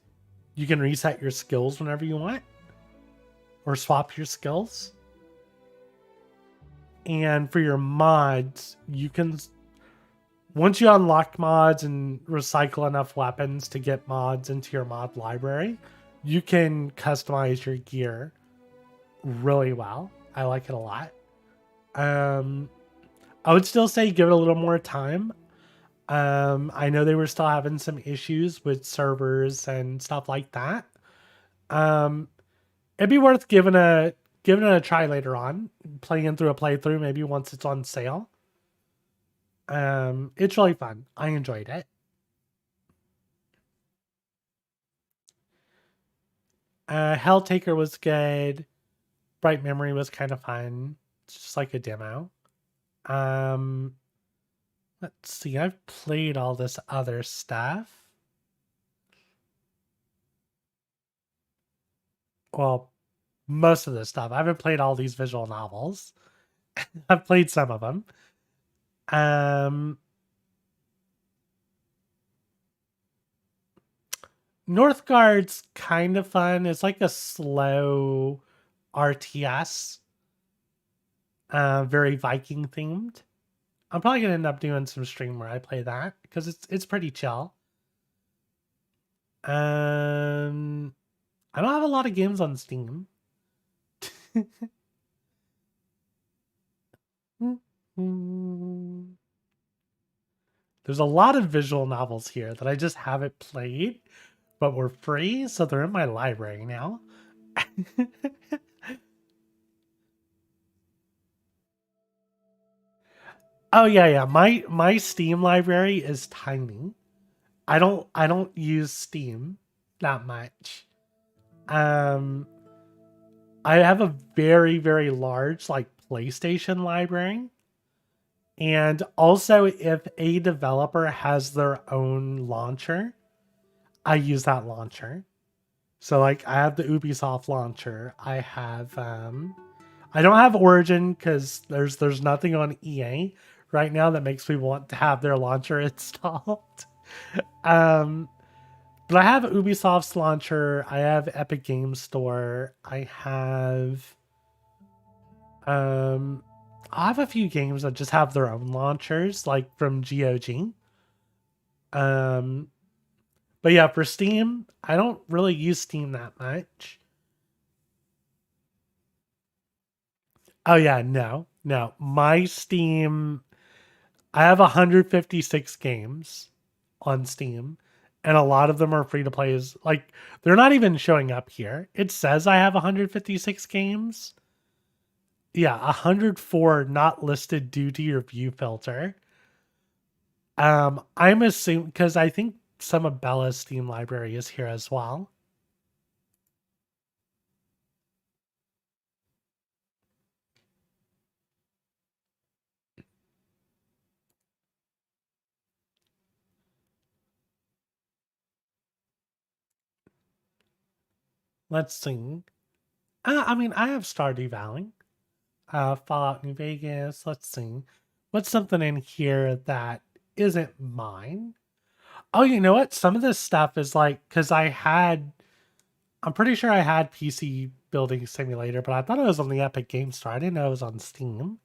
you can reset your skills whenever you want, or swap your skills. And for your mods, you can, once you unlock mods and recycle enough weapons to get mods into your mod library, you can customize your gear really well. I like it a lot. I would still say give it a little more time. I know they were still having some issues with servers and stuff like that. It'd be worth giving it a try later on, playing through a playthrough, maybe once it's on sale. It's really fun. I enjoyed it. Helltaker was good. Bright Memory was kind of fun. It's just like a demo. Let's see. I've played all this other stuff. Well, most of this stuff. I haven't played all these visual novels. I've played some of them. Northgard's kind of fun. It's like a slow RTS. Very Viking themed. I'm probably gonna end up doing some stream where I play that because it's pretty chill. I don't have a lot of games on Steam. There's a lot of visual novels here that I just haven't played, but were free, so they're in my library now. Oh yeah. My Steam library is tiny. I don't use Steam that much. I have a very, very large like PlayStation library. And also if a developer has their own launcher, I use that launcher. So like I have the Ubisoft launcher. I have I don't have Origin because there's nothing on EA right now that makes me want to have their launcher installed. But I have Ubisoft's launcher. I have Epic Games Store. I have a few games that just have their own launchers, like from GOG. But yeah, for Steam, I don't really use Steam that much. Oh yeah, no. My Steam, I have 156 games on Steam, and a lot of them are free to play. Is like they're not even showing up here. It says I have 156 games. Yeah, 104 not listed due to your view filter. I'm assuming because I think some of Bella's Steam library is here as well. Let's see. I mean, I have Stardew Valley, Fallout New Vegas. Let's see. What's something in here that isn't mine? Oh, you know what? Some of this stuff is like, because I'm pretty sure I had PC Building Simulator, but I thought it was on the Epic Game Store. I didn't know it was on Steam.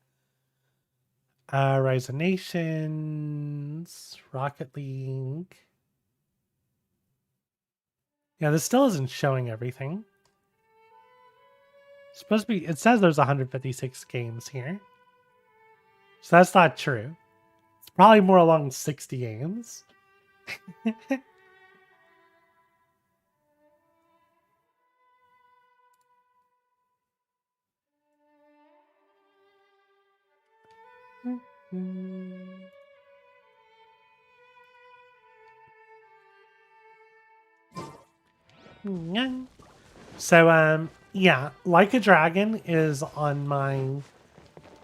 Rise of Nations, Rocket League. Yeah, this still isn't showing everything. It's supposed to be, it says there's 156 games here. So that's not true. It's probably more along 60 games. So, yeah, Like a Dragon is on my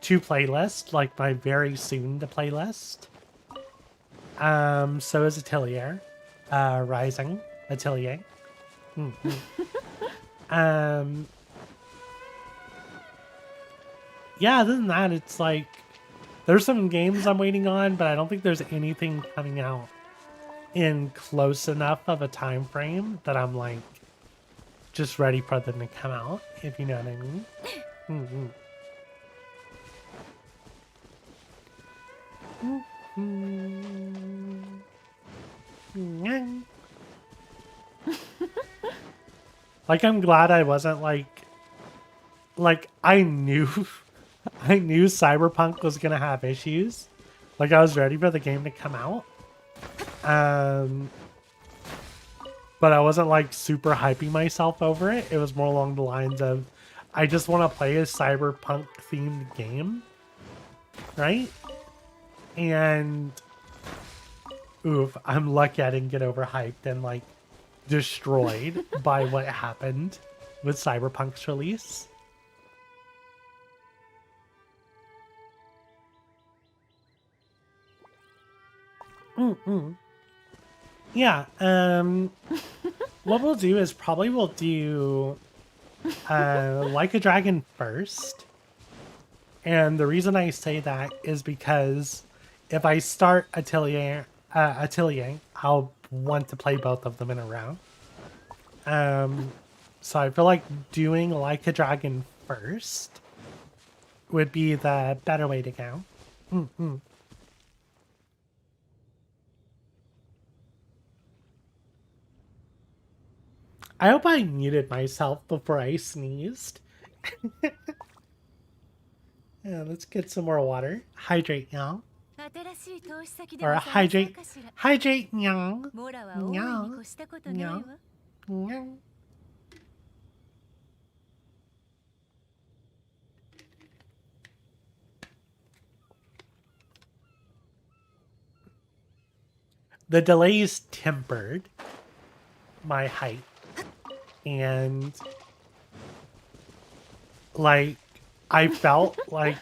to playlist, like my very soon to playlist. So is Atelier, Rising, Atelier. Yeah, other than that, it's like, there's some games I'm waiting on, but I don't think there's anything coming out in close enough of a time frame that I'm like, just ready for them to come out, if you know what I mean. Like, I'm glad I wasn't like I knew I knew Cyberpunk was gonna have issues. Like, I was ready for the game to come out. But I wasn't like super hyping myself over it. It was more along the lines of, I just want to play a Cyberpunk themed game, right? And oof, I'm lucky I didn't get overhyped and like destroyed by what happened with Cyberpunk's release. Yeah, what we'll do is probably we'll do Like a Dragon first. And the reason I say that is because if I start Atelier, I'll want to play both of them in a row. So I feel like doing Like a Dragon first would be the better way to go. I hope I muted myself before I sneezed. Yeah, let's get some more water. Hydrate, y'all. Or hydrate, y'all. Y'all. The delays tempered my height. And like, I felt like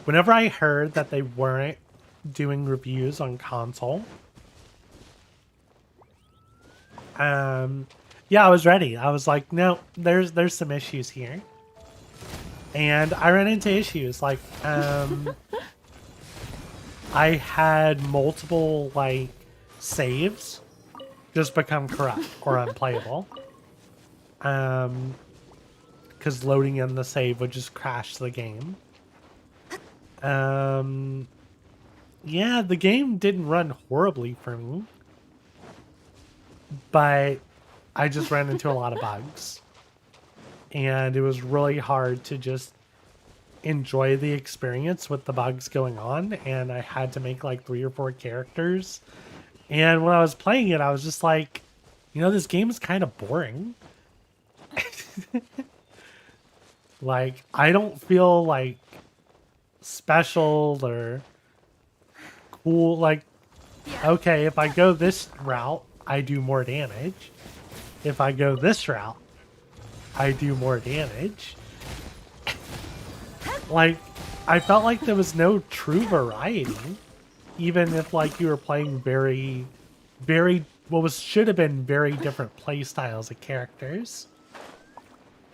whenever I heard that they weren't doing reviews on console, yeah, I was ready. I was like, no, there's some issues here. And I ran into issues like I had multiple like saves just become corrupt or unplayable. Because loading in the save would just crash the game. Yeah, the game didn't run horribly for me. But I just ran into a lot of bugs. And it was really hard to just enjoy the experience with the bugs going on. And I had to make like 3 or 4 characters. And when I was playing it, I was just like, you know, this game is kind of boring. Like, I don't feel like special or cool. Like, okay, if I go this route, I do more damage. If I go this route, I do more damage. Like, I felt like there was no true variety. Even if, like, you were playing very, should have been very different play styles of characters.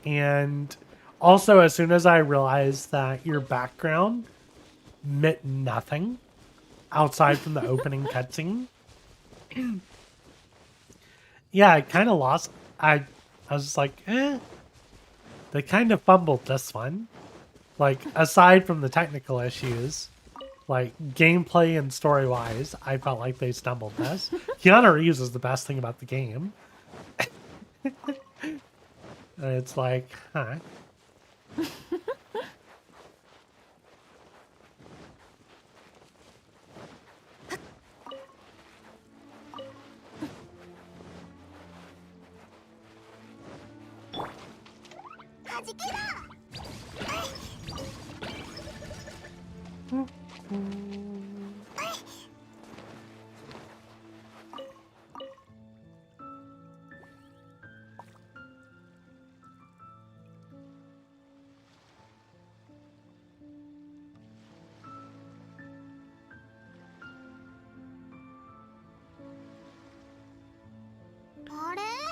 And also, as soon as I realized that your background meant nothing outside from the opening cutscene, yeah, I kind of lost. I was just like, eh. They kind of fumbled this one. Like, aside from the technical issues, like, gameplay and story-wise, I felt like they stumbled this. Keanu Reeves is the best thing about the game. It's like, huh.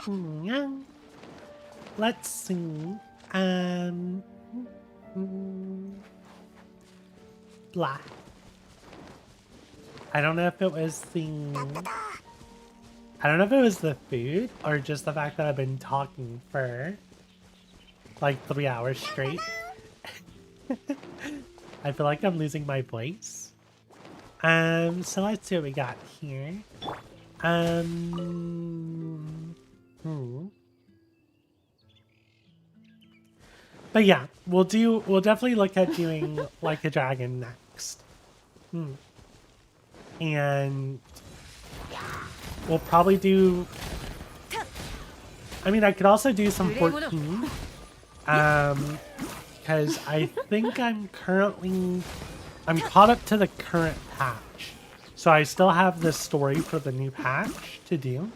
Yeah. Let's see. Blah. I don't know if it was the... I don't know if it was the food or just the fact that I've been talking for like 3 hours straight. I feel like I'm losing my voice. So let's see what we got here. But yeah, we'll definitely look at doing like a dragon next. And we'll probably do, I mean, I could also do some 14. Because I think I'm caught up to the current patch. So I still have the story for the new patch to do.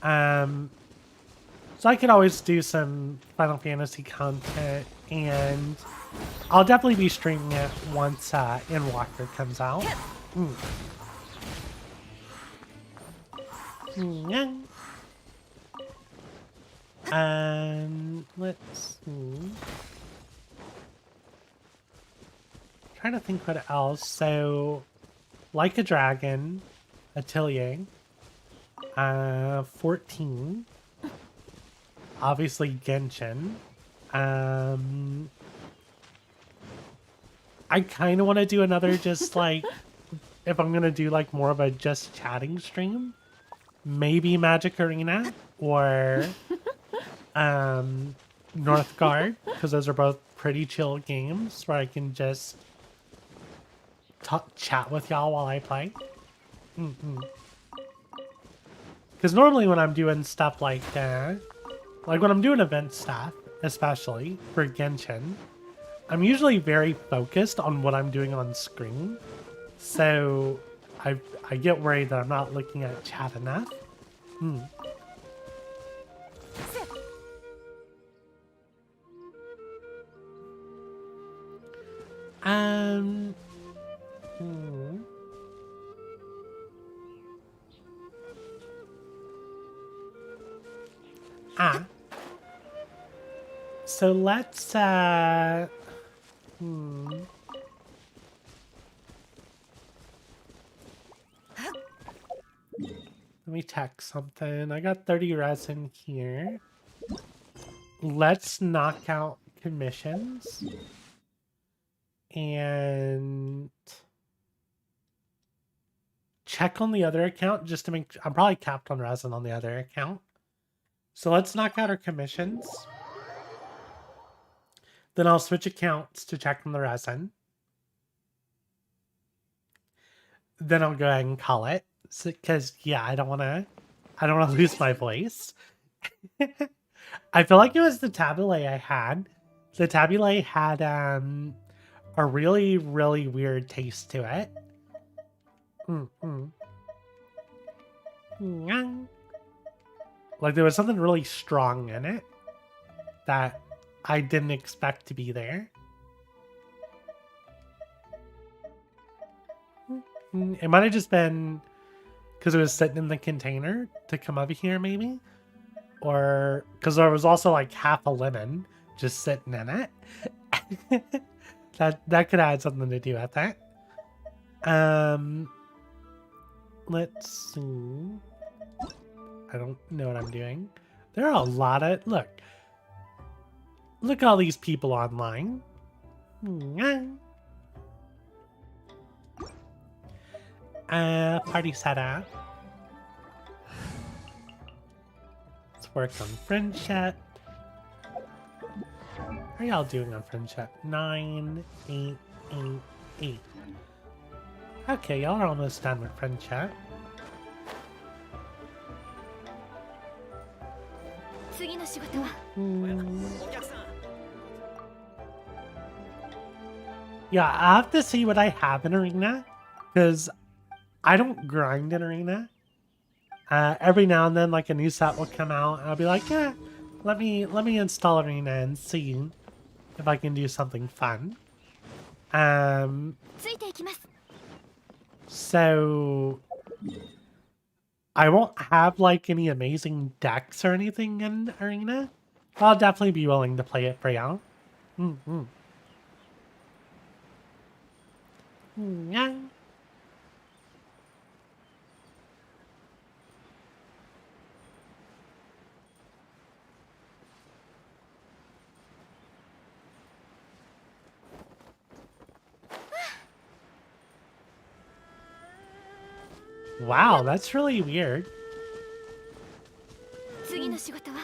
So I could always do some Final Fantasy content, and I'll definitely be streaming it once Endwalker comes out. Let's see. Trying to think what else. So, Like a Dragon, Atelier, 14. Obviously Genshin. I kind of want to do another just like, if I'm going to do like more of a just chatting stream, maybe Magic Arena or Northgard, because those are both pretty chill games where I can just chat with y'all while I play. Because normally when I'm doing stuff like when I'm doing event stuff, especially for Genshin, I'm usually very focused on what I'm doing on screen. So I get worried that I'm not looking at chat enough. So let's let me check something. I got 30 resin here. Let's knock out commissions. And check on the other account just to make... I'm probably capped on resin on the other account. So let's knock out our commissions. Then I'll switch accounts to check on the resin. Then I'll go ahead and call it. Because, yeah, I don't want to lose my voice. I feel like it was the tabule I had. The tabule had a really, really weird taste to it. Like there was something really strong in it that I didn't expect to be there. It might have just been because it was sitting in the container to come over here, maybe? Or because there was also like half a lemon just sitting in it. That could add something to do with that. Let's see. I don't know what I'm doing. There are a lot of... Look at all these people online. Party setup. Let's work on friendship. How are y'all doing on friendship? 9, 8, 8, 8. Okay, y'all are almost done with friendship. Yeah, I have to see what I have in Arena, because I don't grind in Arena. Every now and then, like a new set will come out, and I'll be like, yeah, let me install Arena and see if I can do something fun. So I won't have like any amazing decks or anything in Arena. I'll definitely be willing to play it for y'all. Mm-hmm. Yeah. Wow, that's really weird. 次の仕事は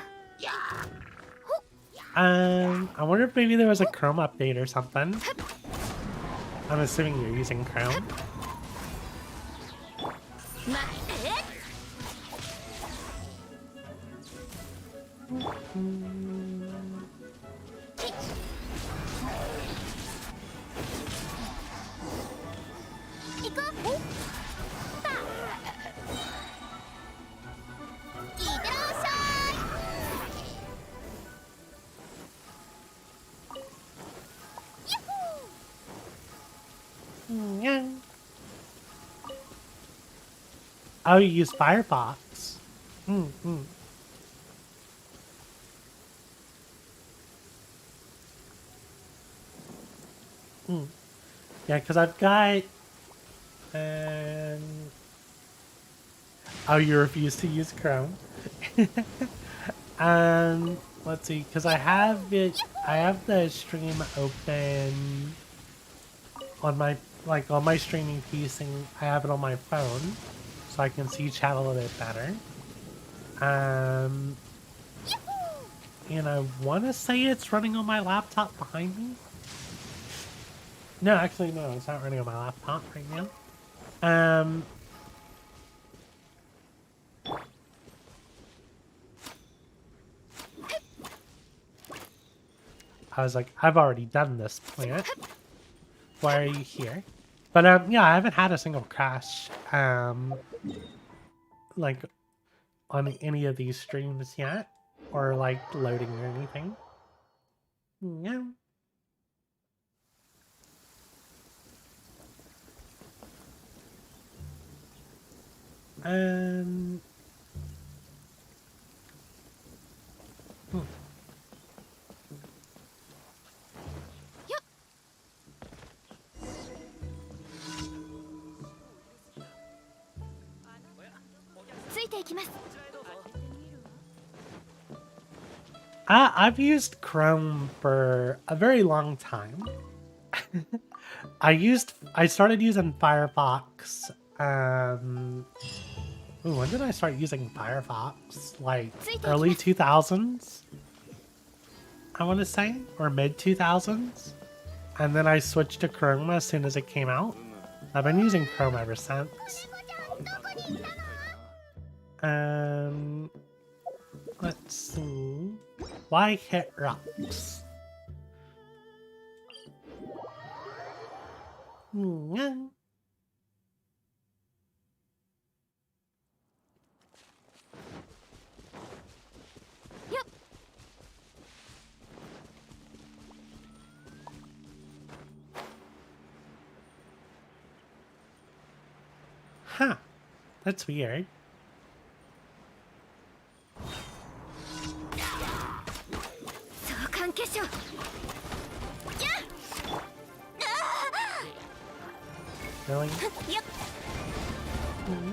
I wonder if maybe there was a Chrome update or something. I'm assuming you're using Chrome. 待って Yeah. Oh, you use Firefox. Mm-hmm. Yeah, because I've got... Oh, you refuse to use Chrome? Let's see, because I have the stream open on my, on my streaming piece, and I have it on my phone, so I can see chat a little bit better. And I want to say it's running on my laptop behind me. No, actually, no, it's not running on my laptop right now. I was like, I've already done this plant. Why are you here? But yeah, I haven't had a single crash like on any of these streams yet, or like loading or anything. Yeah. I've used Chrome for a very long time. I started using Firefox. When did I start using Firefox? Like early 2000s? I want to say, or mid 2000s. And then I switched to Chrome as soon as it came out. I've been using Chrome ever since. Let's see. Why hit rocks? Yeah. Yep. Huh. That's weird. Really? Yep.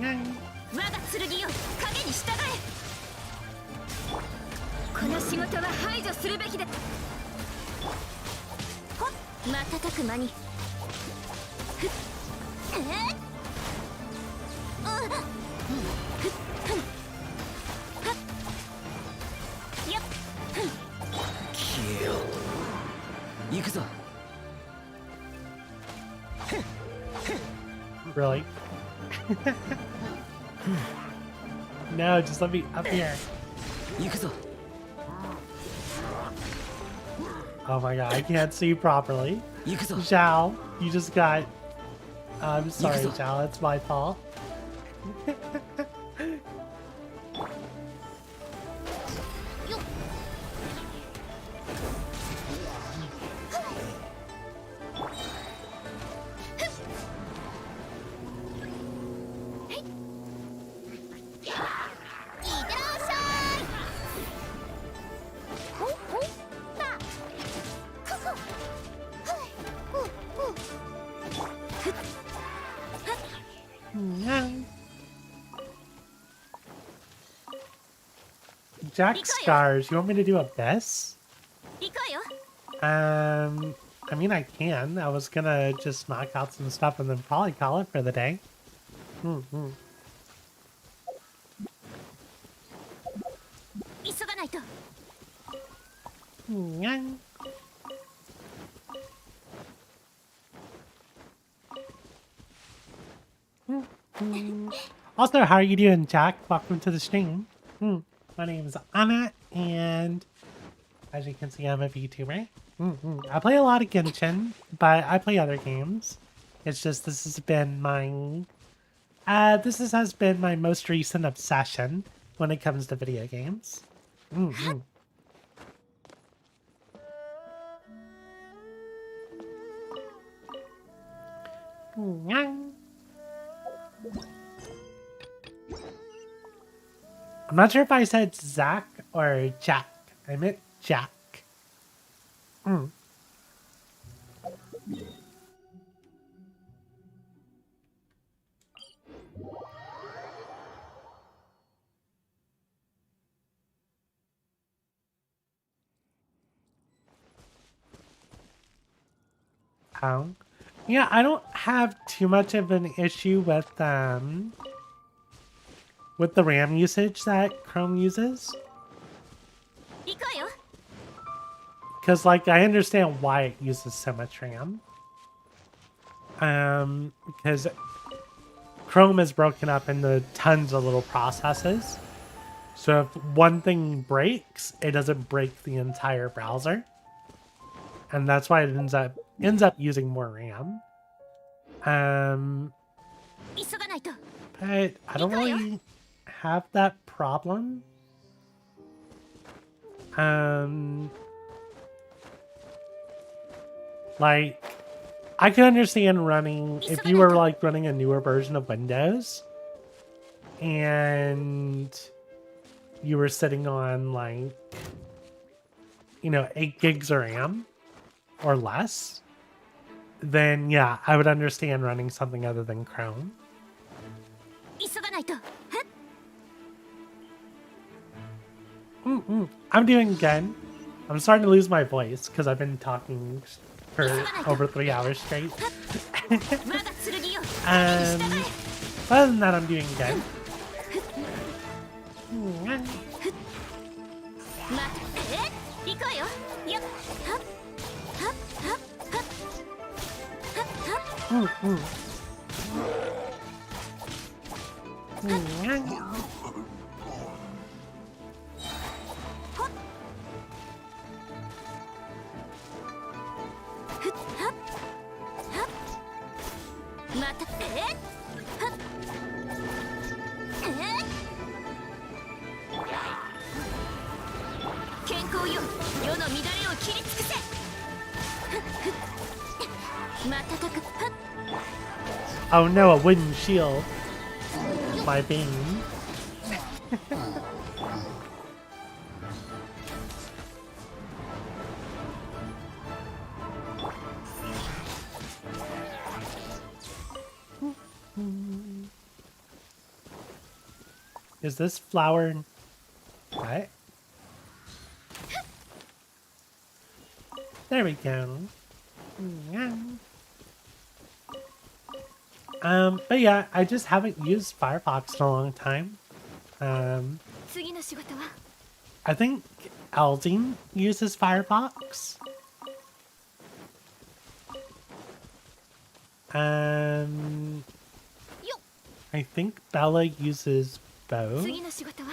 Yeah. 我が剣よ影に従え。この仕事は排除するべきで。ほっ、瞬く間に。ふっ、行くぞ。 Really? No, just let me up here. Oh my god, I can't see properly. Zhao, you just got... I'm sorry, Zhao, it's my fault. Jack Stars. You want me to do Abyss? 行こうよ I mean, I can. I was gonna just knock out some stuff and then probably call it for the day. Mm-hmm. 急がないと Nyang. Also, how are you doing, Jack? Welcome to the stream. My name is Anna, and as you can see, I'm a VTuber. I play a lot of Genshin, but I play other games. It's just this has been my has been my most recent obsession when it comes to video games. I'm not sure if I said Zach or Jack. I meant Jack. Oh. Yeah, I don't have too much of an issue with the RAM usage that Chrome uses. 行こうよ Because, like, I understand why it uses so much RAM. Because Chrome is broken up into tons of little processes. So if one thing breaks, it doesn't break the entire browser. And that's why it ends up using more RAM. 急がないと But I don't really have that problem. Like, I can understand running, if you were like running a newer version of Windows and you were sitting on like, 8 gigs of RAM or less, then yeah, I would understand running something other than Chrome. 急がないと I'm doing good. I'm starting to lose my voice because I've been talking for over 3 hours straight. 我が剣よ Other than that, I'm doing good. 待って行こうよよっはっはっはっはっはっはっ また健康よ世の乱れを切り尽くせ瞬く Oh no, a wooden shield. My beam. Is this flower... What? There we go. But yeah, I just haven't used Firefox in a long time. 次の仕事は I think Elding uses Firefox. I think Bella uses both. 次の仕事は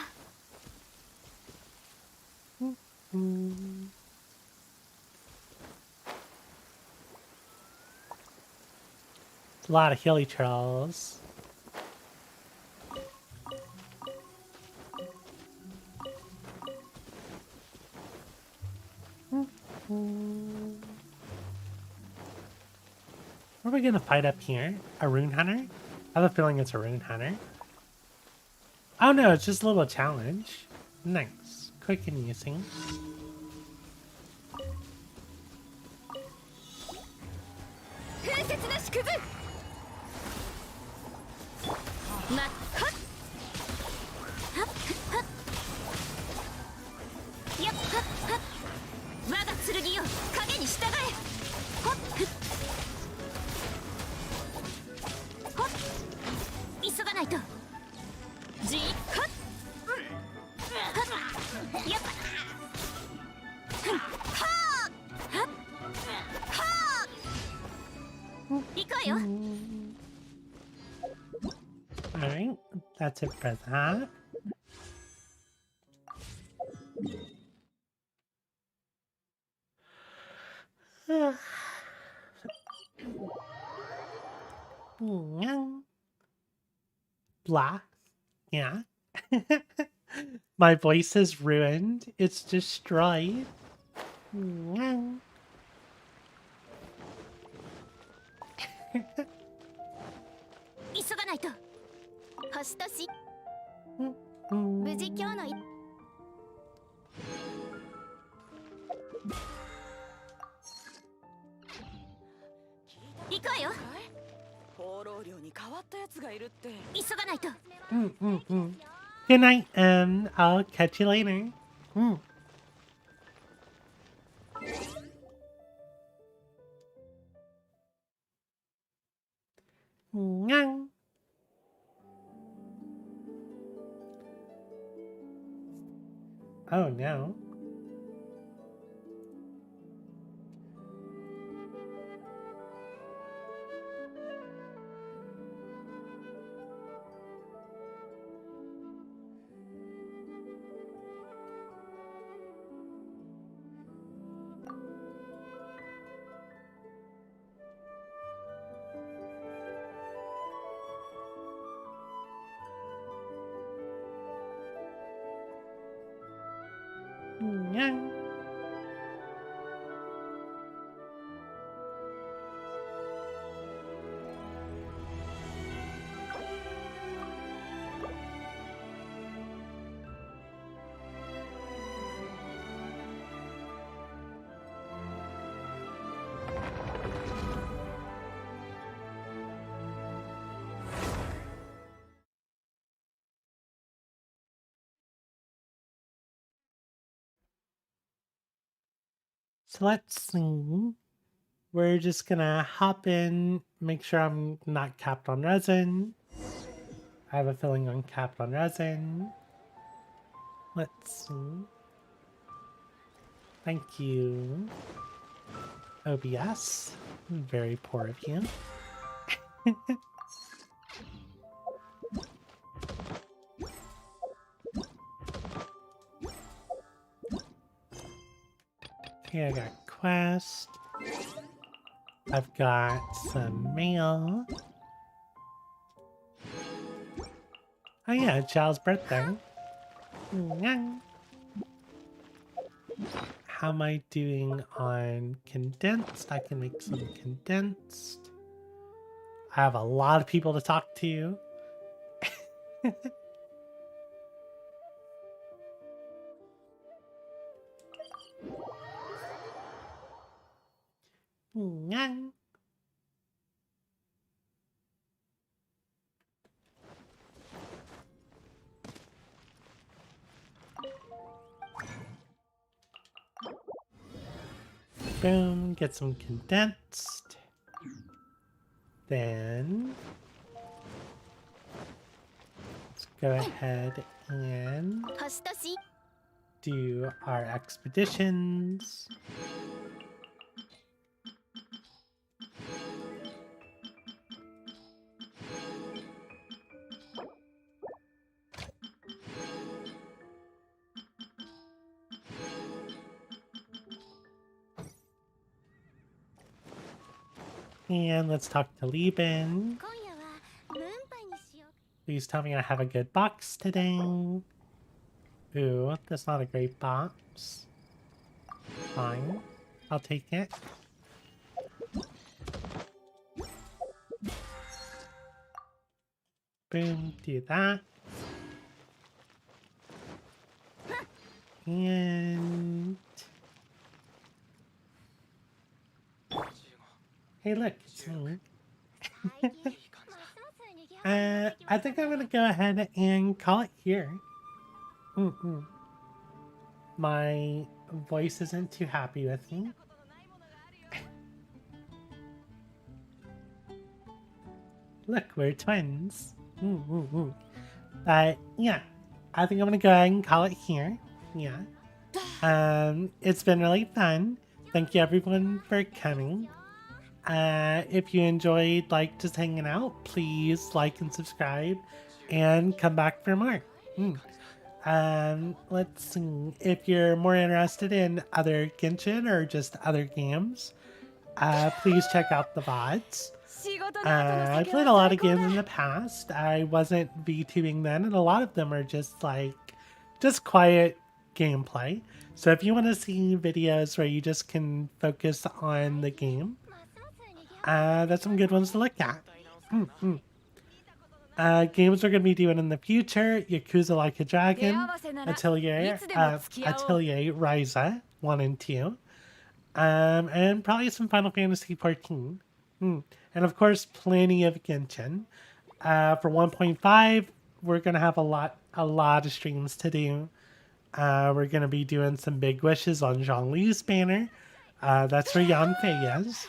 A lot of hilly trolls. What are we gonna fight up here? A rune hunter? I have a feeling it's a rune hunter. Oh no, it's just a little challenge. Nice. Quick and easy. よ。 Alright, that's it for that. Blah. Yeah. My voice is ruined. It's destroyed. 急がないと。星とし。無事今日の。行くわよ。放浪寮に変わったやつがいるって。急がないと。Good night, I'll catch you later. Oh no. So let's see. We're just gonna hop in, make sure I'm not capped on resin. I have a feeling I'm capped on resin. Let's see. Thank you, OBS. Very poor of you. Okay, I got quest. I've got some mail. Oh yeah, Child's birthday. How am I doing on condensed? I can make some condensed. I have a lot of people to talk to. Boom, get some condensed. Then let's go ahead and do our expeditions. And let's talk to Lieben. Please tell me I have a good box today. Ooh, that's not a great box. Fine. I'll take it. Boom, do that. And... Hey look, it's me. I think I'm gonna go ahead and call it here. My voice isn't too happy with me. Look, we're twins. Yeah, I think I'm gonna go ahead and call it here. Yeah. It's been really fun. Thank you everyone for coming. If you enjoyed like just hanging out, please like and subscribe and come back for more. Let's see. If you're more interested in other Genshin or just other games, please check out the VODs. I played a lot of games in the past. I wasn't VTubing then, and a lot of them are just quiet gameplay. So if you want to see videos where you just can focus on the game, that's some good ones to look at. Games we're going to be doing in the future: Yakuza Like a Dragon, Atelier Ryza 1 and 2, and probably some Final Fantasy 14. And of course, plenty of Genshin. For 1.5, we're going to have a lot of streams to do. We're going to be doing some big wishes on Zhongli's banner. That's for Yan Fei's.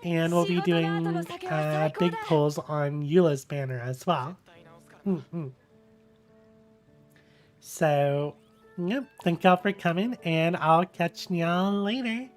And we'll be doing big pulls on Eula's banner as well. So, yep, thank y'all for coming, and I'll catch y'all later.